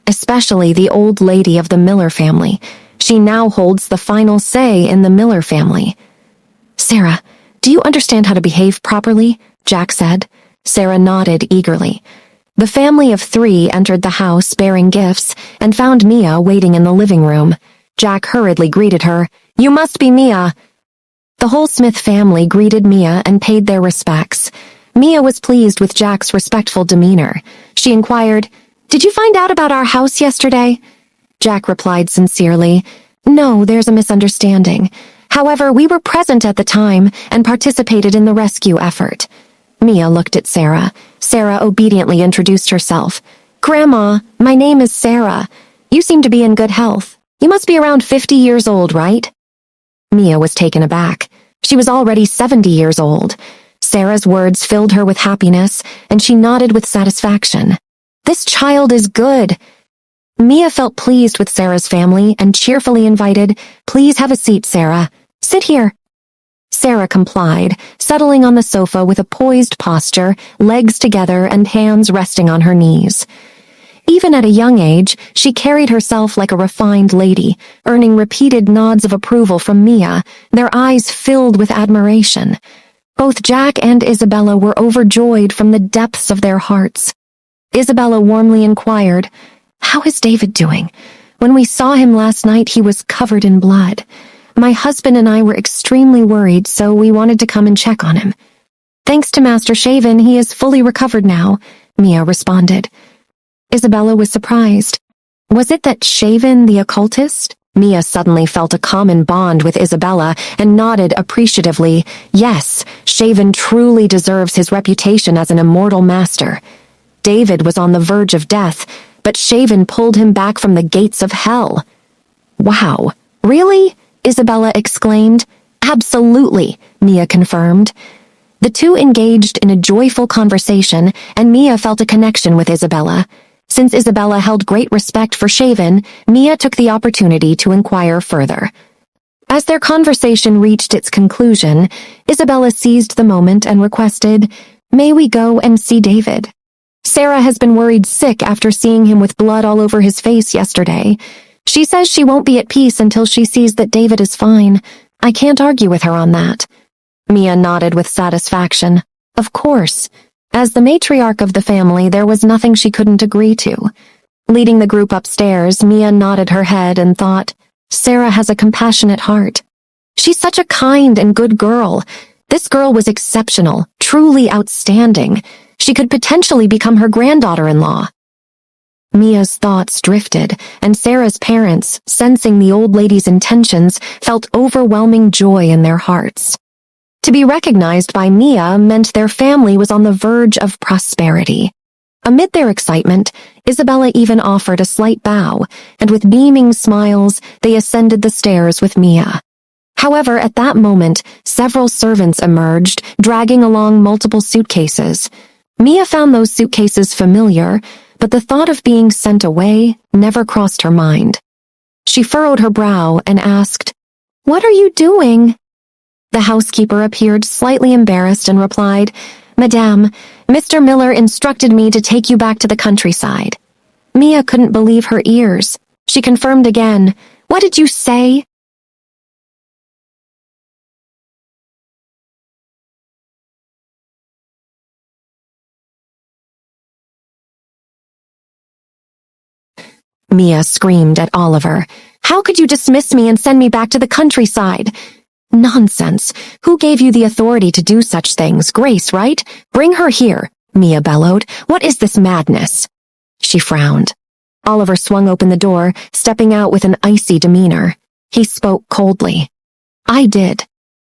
Especially the old lady of the Miller family. She now holds the final say in the Miller family. "Sarah, do you understand how to behave properly?" Jack said. Sarah nodded eagerly. The family of 3 entered the house bearing gifts and found Mia waiting in the living room. Jack hurriedly greeted her. "You must be Mia." The whole Smith family greeted Mia and paid their respects. Mia was pleased with Jack's respectful demeanor. She inquired, "Did you find out about our house yesterday?" Jack replied sincerely, "No, there's a misunderstanding. However, we were present at the time and participated in the rescue effort." Mia looked at Sarah. Sarah obediently introduced herself. "Grandma, my name is Sarah. You seem to be in good health. You must be around 50 years old, right?" Mia was taken aback. She was already 70 years old. Sarah's words filled her with happiness, and she nodded with satisfaction. "This child is good." Mia felt pleased with Sarah's family and cheerfully invited, "Please have a seat, Sarah. Sit here." Sarah complied, settling on the sofa with a poised posture, legs together and hands resting on her knees. Even at a young age, she carried herself like a refined lady, earning repeated nods of approval from Mia, their eyes filled with admiration. Both Jack and Isabella were overjoyed from the depths of their hearts. Isabella warmly inquired, "How is David doing? When we saw him last night, he was covered in blood. My husband and I were extremely worried, so we wanted to come and check on him." "Thanks to Master Shaven, he is fully recovered now," Mia responded. Isabella was surprised. Was it that Shaven the occultist? Mia suddenly felt a common bond with Isabella and nodded appreciatively. Yes, Shaven truly deserves his reputation as an immortal master. David was on the verge of death, but Shaven pulled him back from the gates of hell. "Wow, really?" Isabella exclaimed. "Absolutely," Mia confirmed. The two engaged in a joyful conversation, and Mia felt a connection with Isabella. Since Isabella held great respect for Shaven, Mia took the opportunity to inquire further. As their conversation reached its conclusion, Isabella seized the moment and requested, "May we go and see David? Sarah has been worried sick after seeing him with blood all over his face yesterday. She says she won't be at peace until she sees that David is fine. I can't argue with her on that." Mia nodded with satisfaction. Of course. As the matriarch of the family, there was nothing she couldn't agree to. Leading the group upstairs, Mia nodded her head and thought, Sarah has a compassionate heart. She's such a kind and good girl. This girl was exceptional, truly outstanding. She could potentially become her granddaughter-in-law. Mia's thoughts drifted, and Sarah's parents, sensing the old lady's intentions, felt overwhelming joy in their hearts. To be recognized by Mia meant their family was on the verge of prosperity. Amid their excitement, Isabella even offered a slight bow, and with beaming smiles, they ascended the stairs with Mia. However, at that moment, several servants emerged, dragging along multiple suitcases. Mia found those suitcases familiar, but the thought of being sent away never crossed her mind. She furrowed her brow and asked, "What are you doing?" The housekeeper appeared slightly embarrassed and replied, "Madame, Mr. Miller instructed me to take you back to the countryside." Mia couldn't believe her ears. She confirmed again, "What did you say?" Mia screamed at Oliver. "How could you dismiss me and send me back to the countryside?" "Nonsense. Who gave you the authority to do such things? Grace, right? Bring her here," Mia bellowed. "What is this madness?" She frowned. Oliver swung open the door, stepping out with an icy demeanor. He spoke coldly. "I did."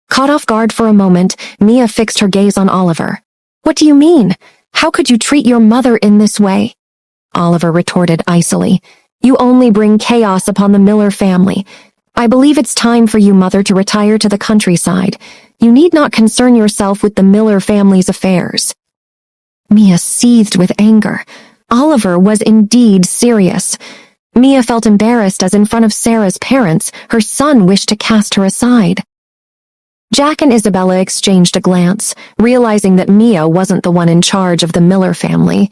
Caught off guard for a moment, Mia fixed her gaze on Oliver. "What do you mean? How could you treat your mother in this way?" Oliver retorted icily. "You only bring chaos upon the Miller family. I believe it's time for you, Mother, to retire to the countryside. You need not concern yourself with the Miller family's affairs." Mia seethed with anger. Oliver was indeed serious. Mia felt embarrassed as in front of Sarah's parents, her son wished to cast her aside. Jack and Isabella exchanged a glance, realizing that Mia wasn't the one in charge of the Miller family.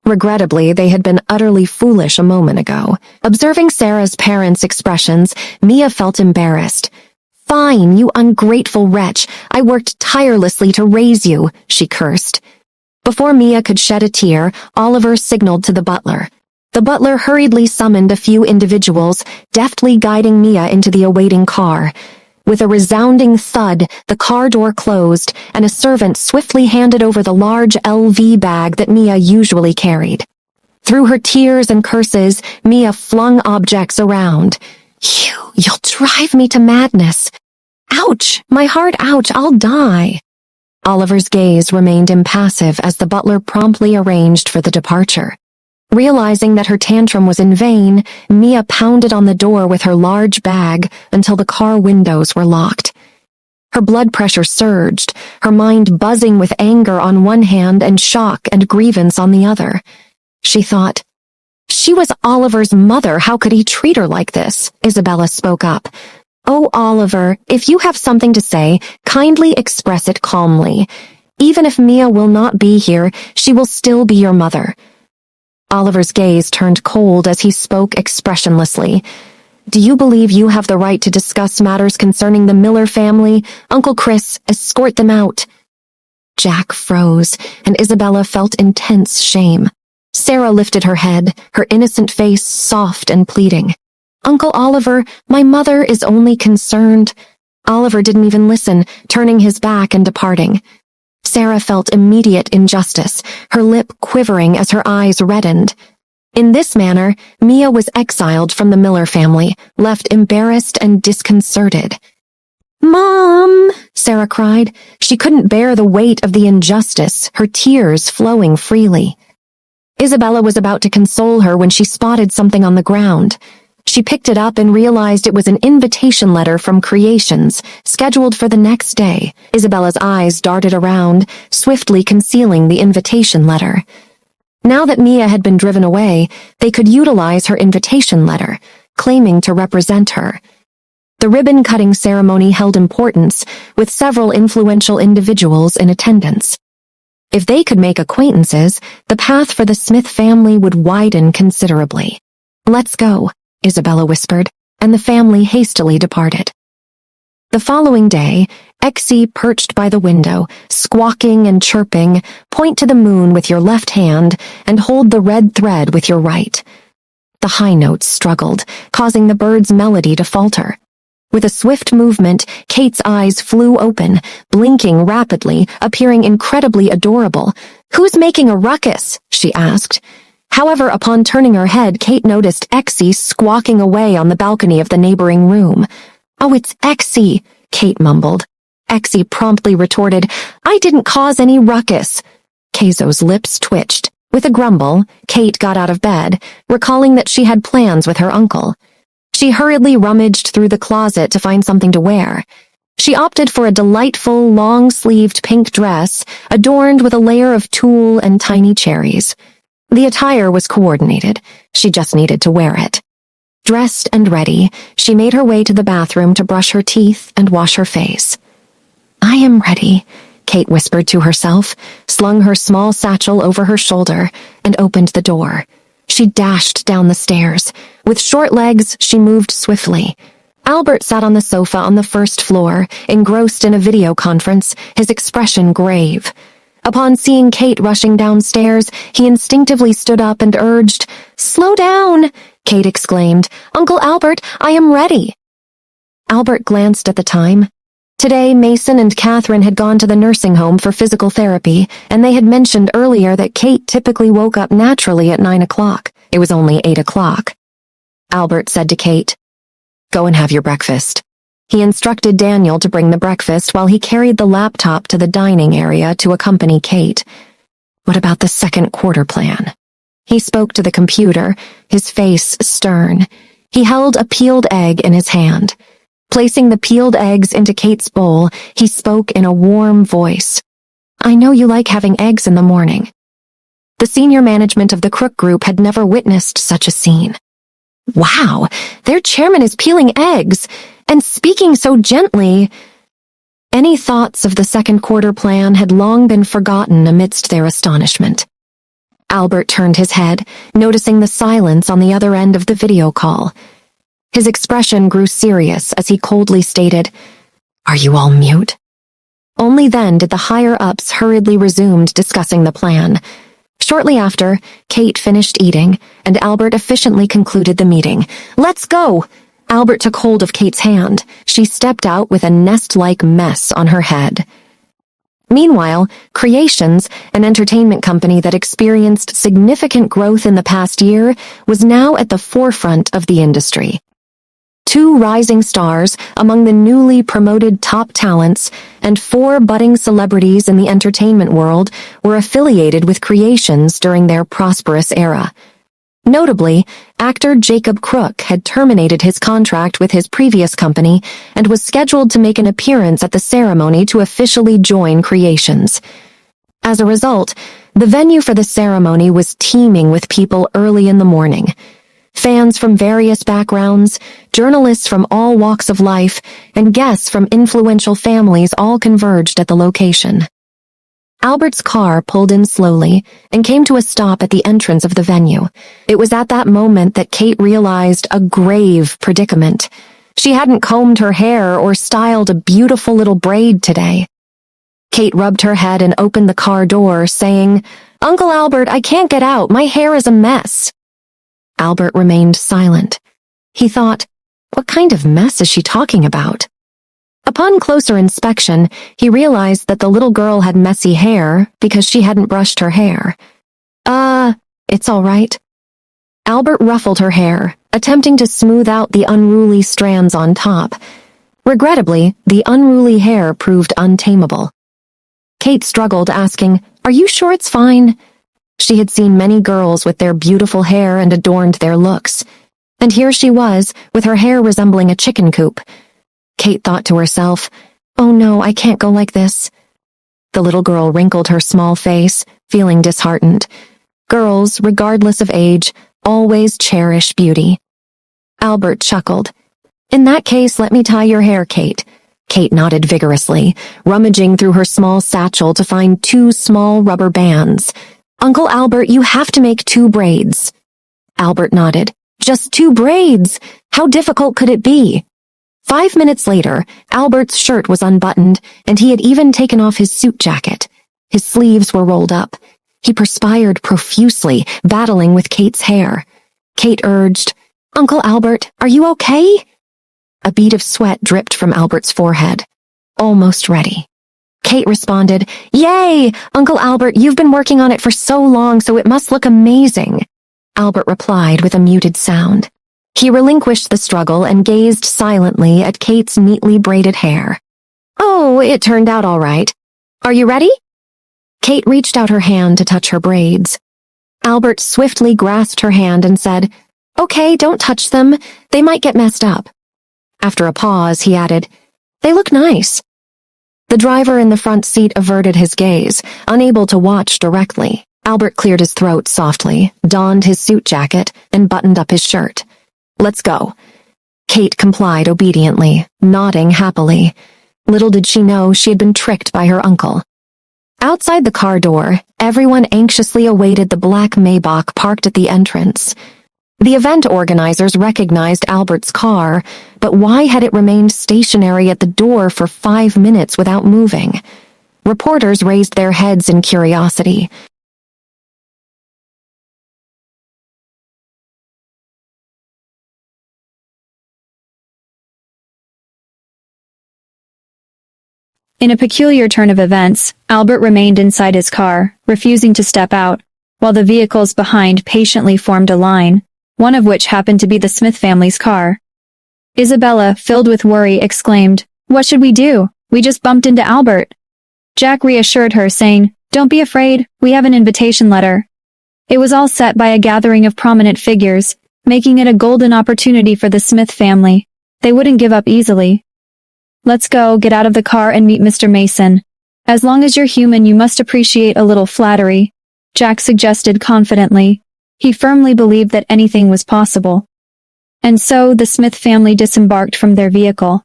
Regrettably, they had been utterly foolish a moment ago. Observing Sarah's parents' expressions, Mia felt embarrassed. "Fine, you ungrateful wretch. I worked tirelessly to raise you," she cursed. Before Mia could shed a tear, Oliver signaled to the butler. The butler hurriedly summoned a few individuals, deftly guiding Mia into the awaiting car. With a resounding thud, the car door closed, and a servant swiftly handed over the large LV bag that Mia usually carried. Through her tears and curses, Mia flung objects around. You'll drive me to madness. Ouch! My heart, ouch, I'll die." Oliver's gaze remained impassive as the butler promptly arranged for the departure. Realizing that her tantrum was in vain, Mia pounded on the door with her large bag until the car windows were locked. Her blood pressure surged, her mind buzzing with anger on one hand and shock and grievance on the other. She thought, she was Oliver's mother, how could he treat her like this? Isabella spoke up. "Oh, Oliver, if you have something to say, kindly express it calmly. Even if Mia will not be here, she will still be your mother." Oliver's gaze turned cold as he spoke expressionlessly. Do you believe you have the right to discuss matters concerning the Miller family? Uncle Chris, escort them out. Jack froze, and Isabella felt intense shame. Sarah lifted her head, her innocent face soft and pleading. Uncle Oliver, my mother is only concerned. Oliver didn't even listen, turning his back and departing. Sarah felt immediate injustice, her lip quivering as her eyes reddened. In this manner, Mia was exiled from the Miller family, left embarrassed and disconcerted. Mom, Sarah cried. She couldn't bear the weight of the injustice, her tears flowing freely. Isabella was about to console her when she spotted something on the ground. She picked it up and realized it was an invitation letter from Creations, scheduled for the next day. Isabella's eyes darted around, swiftly concealing the invitation letter. Now that Mia had been driven away, they could utilize her invitation letter, claiming to represent her. The ribbon-cutting ceremony held importance, with several influential individuals in attendance. If they could make acquaintances, the path for the Smith family would widen considerably. Let's go, Isabella whispered, and the family hastily departed. The following day, Exie perched by the window, squawking and chirping, point to the moon with your left hand and hold the red thread with your right. The high notes struggled, causing the bird's melody to falter. With a swift movement, Kate's eyes flew open, blinking rapidly, appearing incredibly adorable. Who's making a ruckus? She asked. However, upon turning her head, Kate noticed Exie squawking away on the balcony of the neighboring room. Oh, it's Exie, Kate mumbled. Exie promptly retorted, I didn't cause any ruckus. Keizo's lips twitched. With a grumble, Kate got out of bed, recalling that she had plans with her uncle. She hurriedly rummaged through the closet to find something to wear. She opted for a delightful, long-sleeved pink dress, adorned with a layer of tulle and tiny cherries. The attire was coordinated. She just needed to wear it. Dressed and ready, she made her way to the bathroom to brush her teeth and wash her face. I am ready, Kate whispered to herself, slung her small satchel over her shoulder, and opened the door. She dashed down the stairs. With short legs, she moved swiftly. Albert sat on the sofa on the first floor, engrossed in a video conference, his expression grave. Upon seeing Kate rushing downstairs, he instinctively stood up and urged, Slow down, Kate exclaimed. Uncle Albert, I am ready. Albert glanced at the time. Today, Mason and Catherine had gone to the nursing home for physical therapy, and they had mentioned earlier that Kate typically woke up naturally at 9 o'clock. It was only 8 o'clock. Albert said to Kate, Go and have your breakfast. He instructed Daniel to bring the breakfast while he carried the laptop to the dining area to accompany Kate. What about the second quarter plan? He spoke to the computer, his face stern. He held a peeled egg in his hand. Placing the peeled eggs into Kate's bowl, he spoke in a warm voice. I know you like having eggs in the morning. The senior management of the Crook Group had never witnessed such a scene. Wow, their chairman is peeling eggs, and speaking so gently. Any thoughts of the second quarter plan had long been forgotten amidst their astonishment. Albert turned his head, noticing the silence on the other end of the video call. His expression grew serious as he coldly stated, Are you all mute? Only then did the higher-ups hurriedly resume discussing the plan. Shortly after, Kate finished eating, and Albert efficiently concluded the meeting. Let's go! Albert took hold of Kate's hand. She stepped out with a nest-like mess on her head. Meanwhile, Creations, an entertainment company that experienced significant growth in the past year, was now at the forefront of the industry. 2 rising stars among the newly promoted top talents and 4 budding celebrities in the entertainment world were affiliated with Creations during their prosperous era. Notably, actor Jacob Crook had terminated his contract with his previous company and was scheduled to make an appearance at the ceremony to officially join Creations. As a result, the venue for the ceremony was teeming with people early in the morning. Fans from various backgrounds, journalists from all walks of life, and guests from influential families all converged at the location. Albert's car pulled in slowly and came to a stop at the entrance of the venue. It was at that moment that Kate realized a grave predicament. She hadn't combed her hair or styled a beautiful little braid today. Kate rubbed her head and opened the car door, saying, "Uncle Albert, I can't get out. My hair is a mess." Albert remained silent. He thought, what kind of mess is she talking about? Upon closer inspection, he realized that the little girl had messy hair because she hadn't brushed her hair. It's all right." Albert ruffled her hair, attempting to smooth out the unruly strands on top. Regrettably, the unruly hair proved untamable. Kate struggled, asking, "Are you sure it's fine?" She had seen many girls with their beautiful hair and adorned their looks. And here she was, with her hair resembling a chicken coop. Kate thought to herself, "Oh no, I can't go like this." The little girl wrinkled her small face, feeling disheartened. Girls, regardless of age, always cherish beauty. Albert chuckled. "In that case, let me tie your hair, Kate." Kate nodded vigorously, rummaging through her small satchel to find 2 small rubber bands. "Uncle Albert, you have to make 2 braids." Albert nodded. "Just 2 braids? How difficult could it be?" 5 minutes later, Albert's shirt was unbuttoned, and he had even taken off his suit jacket. His sleeves were rolled up. He perspired profusely, battling with Kate's hair. Kate urged, "Uncle Albert, are you okay?" A bead of sweat dripped from Albert's forehead. "Almost ready." Kate responded, "Yay! Uncle Albert, you've been working on it for so long, so it must look amazing." Albert replied with a muted sound. He relinquished the struggle and gazed silently at Kate's neatly braided hair. "Oh, it turned out all right. Are you ready?" Kate reached out her hand to touch her braids. Albert swiftly grasped her hand and said, "Okay, don't touch them. They might get messed up." After a pause, he added, "They look nice." The driver in the front seat averted his gaze, unable to watch directly. Albert cleared his throat softly, donned his suit jacket, and buttoned up his shirt. "Let's go." Kate complied obediently, nodding happily. Little did she know she had been tricked by her uncle. Outside the car door, everyone anxiously awaited the black Maybach parked at the entrance. The event organizers recognized Albert's car, but why had it remained stationary at the door for 5 minutes without moving? Reporters raised their heads in curiosity. In a peculiar turn of events, Albert remained inside his car, refusing to step out, while the vehicles behind patiently formed a line, one of which happened to be the Smith family's car. Isabella, filled with worry, exclaimed, "What should we do? We just bumped into Albert." Jack reassured her, saying, "Don't be afraid, we have an invitation letter." It was all set by a gathering of prominent figures, making it a golden opportunity for the Smith family. They wouldn't give up easily. "Let's go, get out of the car and meet Mr. Mason. As long as you're human, you must appreciate a little flattery," Jack suggested confidently. He firmly believed that anything was possible. And so the Smith family disembarked from their vehicle.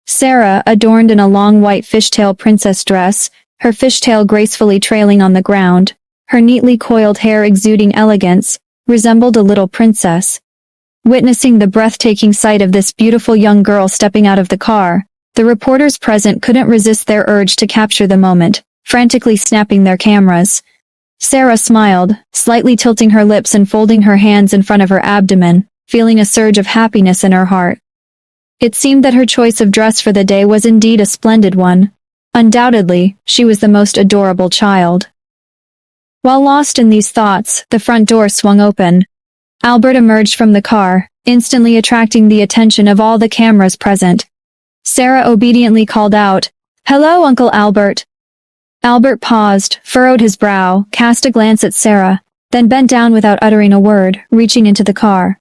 Sarah, adorned in a long white fishtail princess dress, her fishtail gracefully trailing on the ground, her neatly coiled hair exuding elegance, resembled a little princess. Witnessing the breathtaking sight of this beautiful young girl stepping out of the car, the reporters present couldn't resist their urge to capture the moment, frantically snapping their cameras. Sarah smiled, slightly tilting her lips and folding her hands in front of her abdomen, feeling a surge of happiness in her heart. It seemed that her choice of dress for the day was indeed a splendid one. Undoubtedly, she was the most adorable child. While lost in these thoughts, the front door swung open. Albert emerged from the car, instantly attracting the attention of all the cameras present. Sarah obediently called out, "Hello, Uncle Albert." Albert paused, furrowed his brow, cast a glance at Sarah, then bent down without uttering a word, reaching into the car.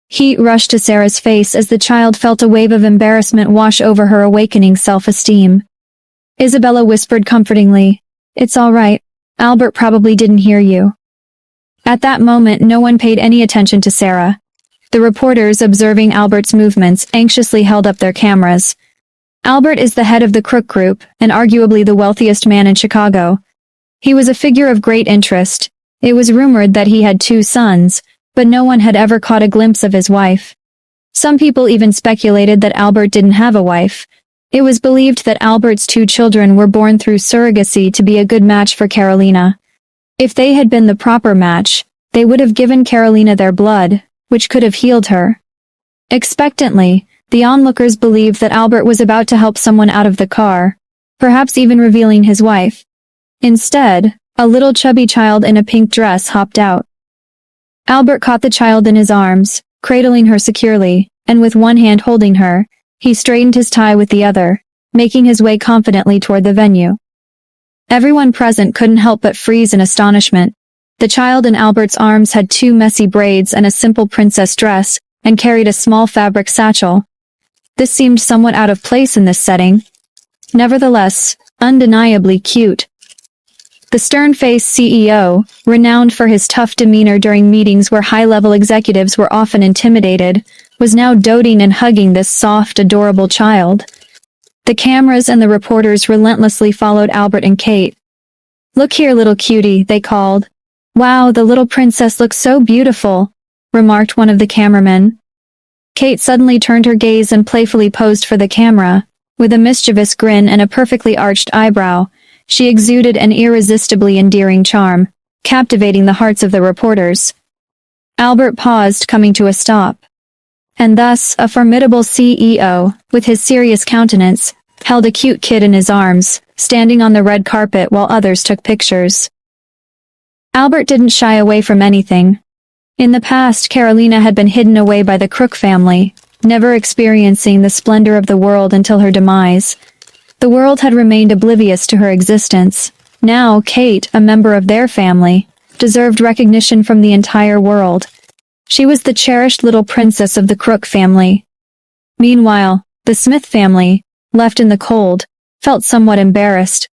Heat rushed to Sarah's face as the child felt a wave of embarrassment wash over her awakening self-esteem. Isabella whispered comfortingly, "It's all right. Albert probably didn't hear you." At that moment, no one paid any attention to Sarah. The reporters, observing Albert's movements, anxiously held up their cameras. Albert is the head of the Crook Group, and arguably the wealthiest man in Chicago. He was a figure of great interest. It was rumored that he had 2 sons, but no one had ever caught a glimpse of his wife. Some people even speculated that Albert didn't have a wife. It was believed that Albert's 2 children were born through surrogacy to be a good match for Carolina. If they had been the proper match, they would have given Carolina their blood, which could have healed her. Expectantly, the onlookers believed that Albert was about to help someone out of the car, perhaps even revealing his wife. Instead, a little chubby child in a pink dress hopped out. Albert caught the child in his arms, cradling her securely, and with one hand holding her, he straightened his tie with the other, making his way confidently toward the venue. Everyone present couldn't help but freeze in astonishment. The child in Albert's arms had 2 messy braids and a simple princess dress, and carried a small fabric satchel. This seemed somewhat out of place in this setting. Nevertheless, undeniably cute. The stern-faced CEO, renowned for his tough demeanor during meetings where high-level executives were often intimidated, was now doting and hugging this soft, adorable child. The cameras and the reporters relentlessly followed Albert and Kate. "Look here, little cutie," they called. "Wow, the little princess looks so beautiful," remarked one of the cameramen. Kate suddenly turned her gaze and playfully posed for the camera. With a mischievous grin and a perfectly arched eyebrow, she exuded an irresistibly endearing charm, captivating the hearts of the reporters. Albert paused, coming to a stop. And thus, a formidable CEO, with his serious countenance, held a cute kid in his arms, standing on the red carpet while others took pictures. Albert didn't shy away from anything. In the past, Carolina had been hidden away by the Crook family, never experiencing the splendor of the world until her demise. The world had remained oblivious to her existence. Now, Kate, a member of their family, deserved recognition from the entire world. She was the cherished little princess of the Crook family. Meanwhile, the Smith family, left in the cold, felt somewhat embarrassed.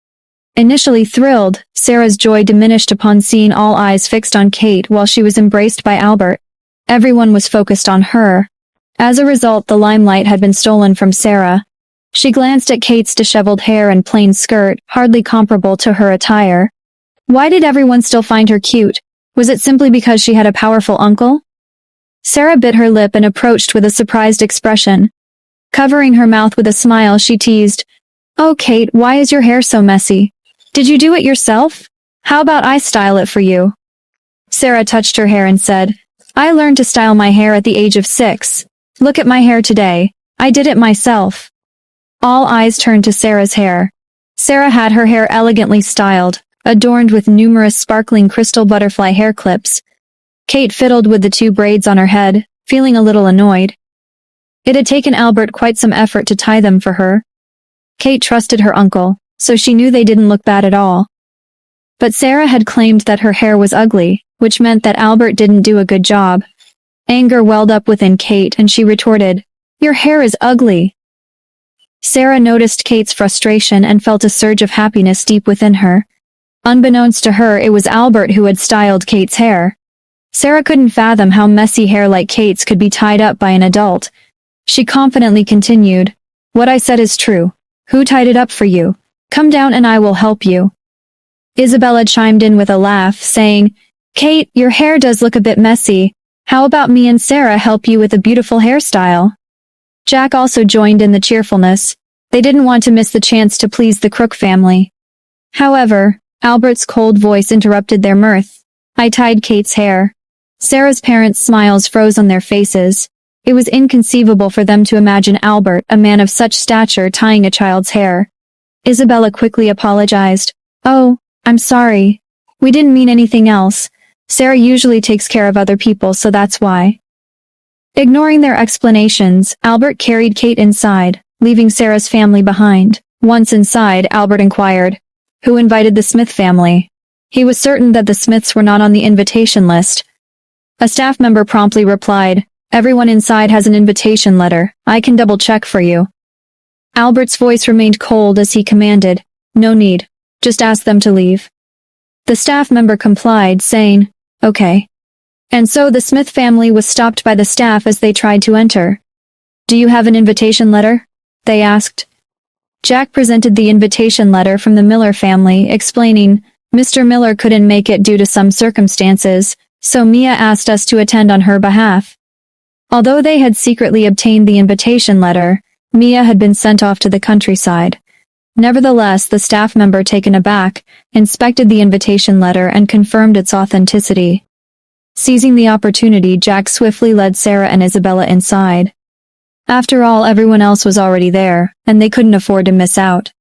Initially thrilled, Sarah's joy diminished upon seeing all eyes fixed on Kate while she was embraced by Albert. Everyone was focused on her. As a result, the limelight had been stolen from Sarah. She glanced at Kate's disheveled hair and plain skirt, hardly comparable to her attire. Why did everyone still find her cute? Was it simply because she had a powerful uncle? Sarah bit her lip and approached with a surprised expression. Covering her mouth with a smile, she teased, "Oh, Kate, why is your hair so messy? Did you do it yourself? How about I style it for you?" Sarah touched her hair and said, "I learned to style my hair at the age of 6. Look at my hair today. I did it myself." All eyes turned to Sarah's hair. Sarah had her hair elegantly styled, adorned with numerous sparkling crystal butterfly hair clips. Kate fiddled with the 2 braids on her head, feeling a little annoyed. It had taken Albert quite some effort to tie them for her. Kate trusted her uncle, so she knew they didn't look bad at all. But Sarah had claimed that her hair was ugly, which meant that Albert didn't do a good job. Anger welled up within Kate and she retorted, "Your hair is ugly." Sarah noticed Kate's frustration and felt a surge of happiness deep within her. Unbeknownst to her, it was Albert who had styled Kate's hair. Sarah couldn't fathom how messy hair like Kate's could be tied up by an adult. She confidently continued, "What I said is true. Who tied it up for you? Come down and I will help you." Isabella chimed in with a laugh, saying, "Kate, your hair does look a bit messy. How about me and Sarah help you with a beautiful hairstyle?" Jack also joined in the cheerfulness. They didn't want to miss the chance to please the Crook family. However, Albert's cold voice interrupted their mirth. "I tied Kate's hair." Sarah's parents' smiles froze on their faces. It was inconceivable for them to imagine Albert, a man of such stature, tying a child's hair. Isabella quickly apologized. "Oh, I'm sorry. We didn't mean anything else. Sarah usually takes care of other people, so that's why." Ignoring their explanations, Albert carried Kate inside, leaving Sarah's family behind. Once inside, Albert inquired, "Who invited the Smith family?" He was certain that the Smiths were not on the invitation list. A staff member promptly replied, "Everyone inside has an invitation letter. I can double-check for you." Albert's voice remained cold as he commanded, "No need. Just ask them to leave." The staff member complied, saying, "Okay." And so the Smith family was stopped by the staff as they tried to enter. "Do you have an invitation letter?" they asked. Jack presented the invitation letter from the Miller family, explaining, Mr. Miller couldn't make it due to some circumstances, so Mia asked us to attend on her behalf. Although they had secretly obtained the invitation letter, Mia had been sent off to the countryside. Nevertheless, the staff member, taken aback, inspected the invitation letter and confirmed its authenticity. Seizing the opportunity, Jack swiftly led Sarah and Isabella inside. After all, everyone else was already there, and they couldn't afford to miss out.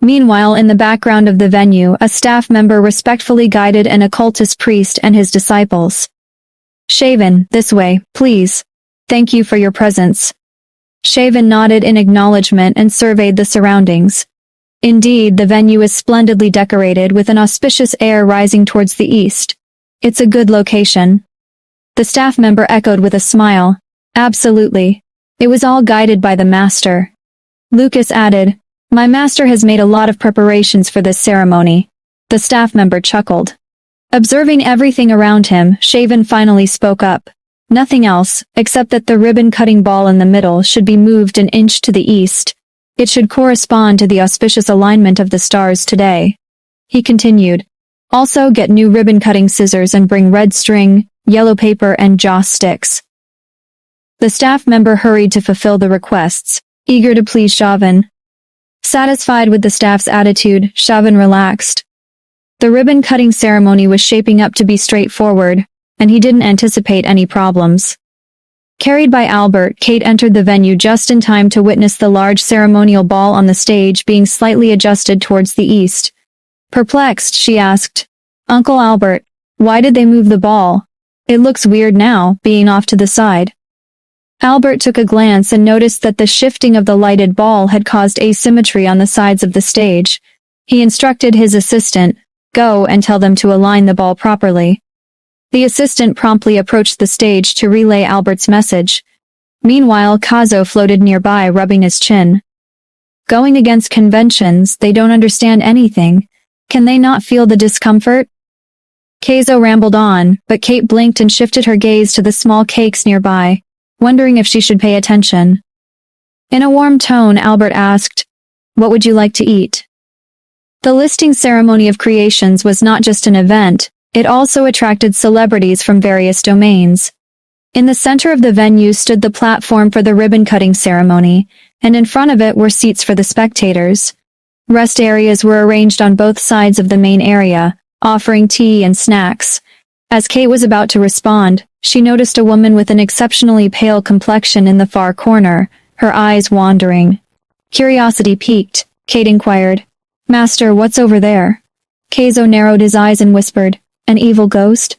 Meanwhile, in the background of the venue, a staff member respectfully guided an occultist priest and his disciples. "Shaven, this way, please. Thank you for your presence." Shaven nodded in acknowledgement and surveyed the surroundings. Indeed, the venue is splendidly decorated with an auspicious air rising towards the east. It's a good location. The staff member echoed with a smile. Absolutely. It was all guided by the master. Lucas added, "My master has made a lot of preparations for this ceremony." The staff member chuckled. Observing everything around him, Shaven finally spoke up. Nothing else, except that the ribbon-cutting ball in the middle should be moved an inch to the east. It should correspond to the auspicious alignment of the stars today. He continued, "Also get new ribbon-cutting scissors and bring red string, yellow paper and joss sticks." The staff member hurried to fulfill the requests, eager to please Shaven. Satisfied with the staff's attitude, Shaven relaxed. The ribbon-cutting ceremony was shaping up to be straightforward, and he didn't anticipate any problems. Carried by Albert, Kate entered the venue just in time to witness the large ceremonial ball on the stage being slightly adjusted towards the east. Perplexed, she asked, "Uncle Albert, why did they move the ball? It looks weird now, being off to the side." Albert took a glance and noticed that the shifting of the lighted ball had caused asymmetry on the sides of the stage. He instructed his assistant, "Go and tell them to align the ball properly." The assistant promptly approached the stage to relay Albert's message. Meanwhile, Kazo floated nearby, rubbing his chin. Going against conventions, they don't understand anything. Can they not feel the discomfort? Kazo rambled on, but Kate blinked and shifted her gaze to the small cakes nearby, wondering if she should pay attention. In a warm tone, Albert asked, "What would you like to eat?" The listing ceremony of creations was not just an event, it also attracted celebrities from various domains. In the center of the venue stood the platform for the ribbon-cutting ceremony, and in front of it were seats for the spectators. Rest areas were arranged on both sides of the main area, offering tea and snacks. As Kate was about to respond, she noticed a woman with an exceptionally pale complexion in the far corner, her eyes wandering. Curiosity piqued, Kate inquired, "Master, what's over there?" Kazo narrowed his eyes and whispered, "An evil ghost?"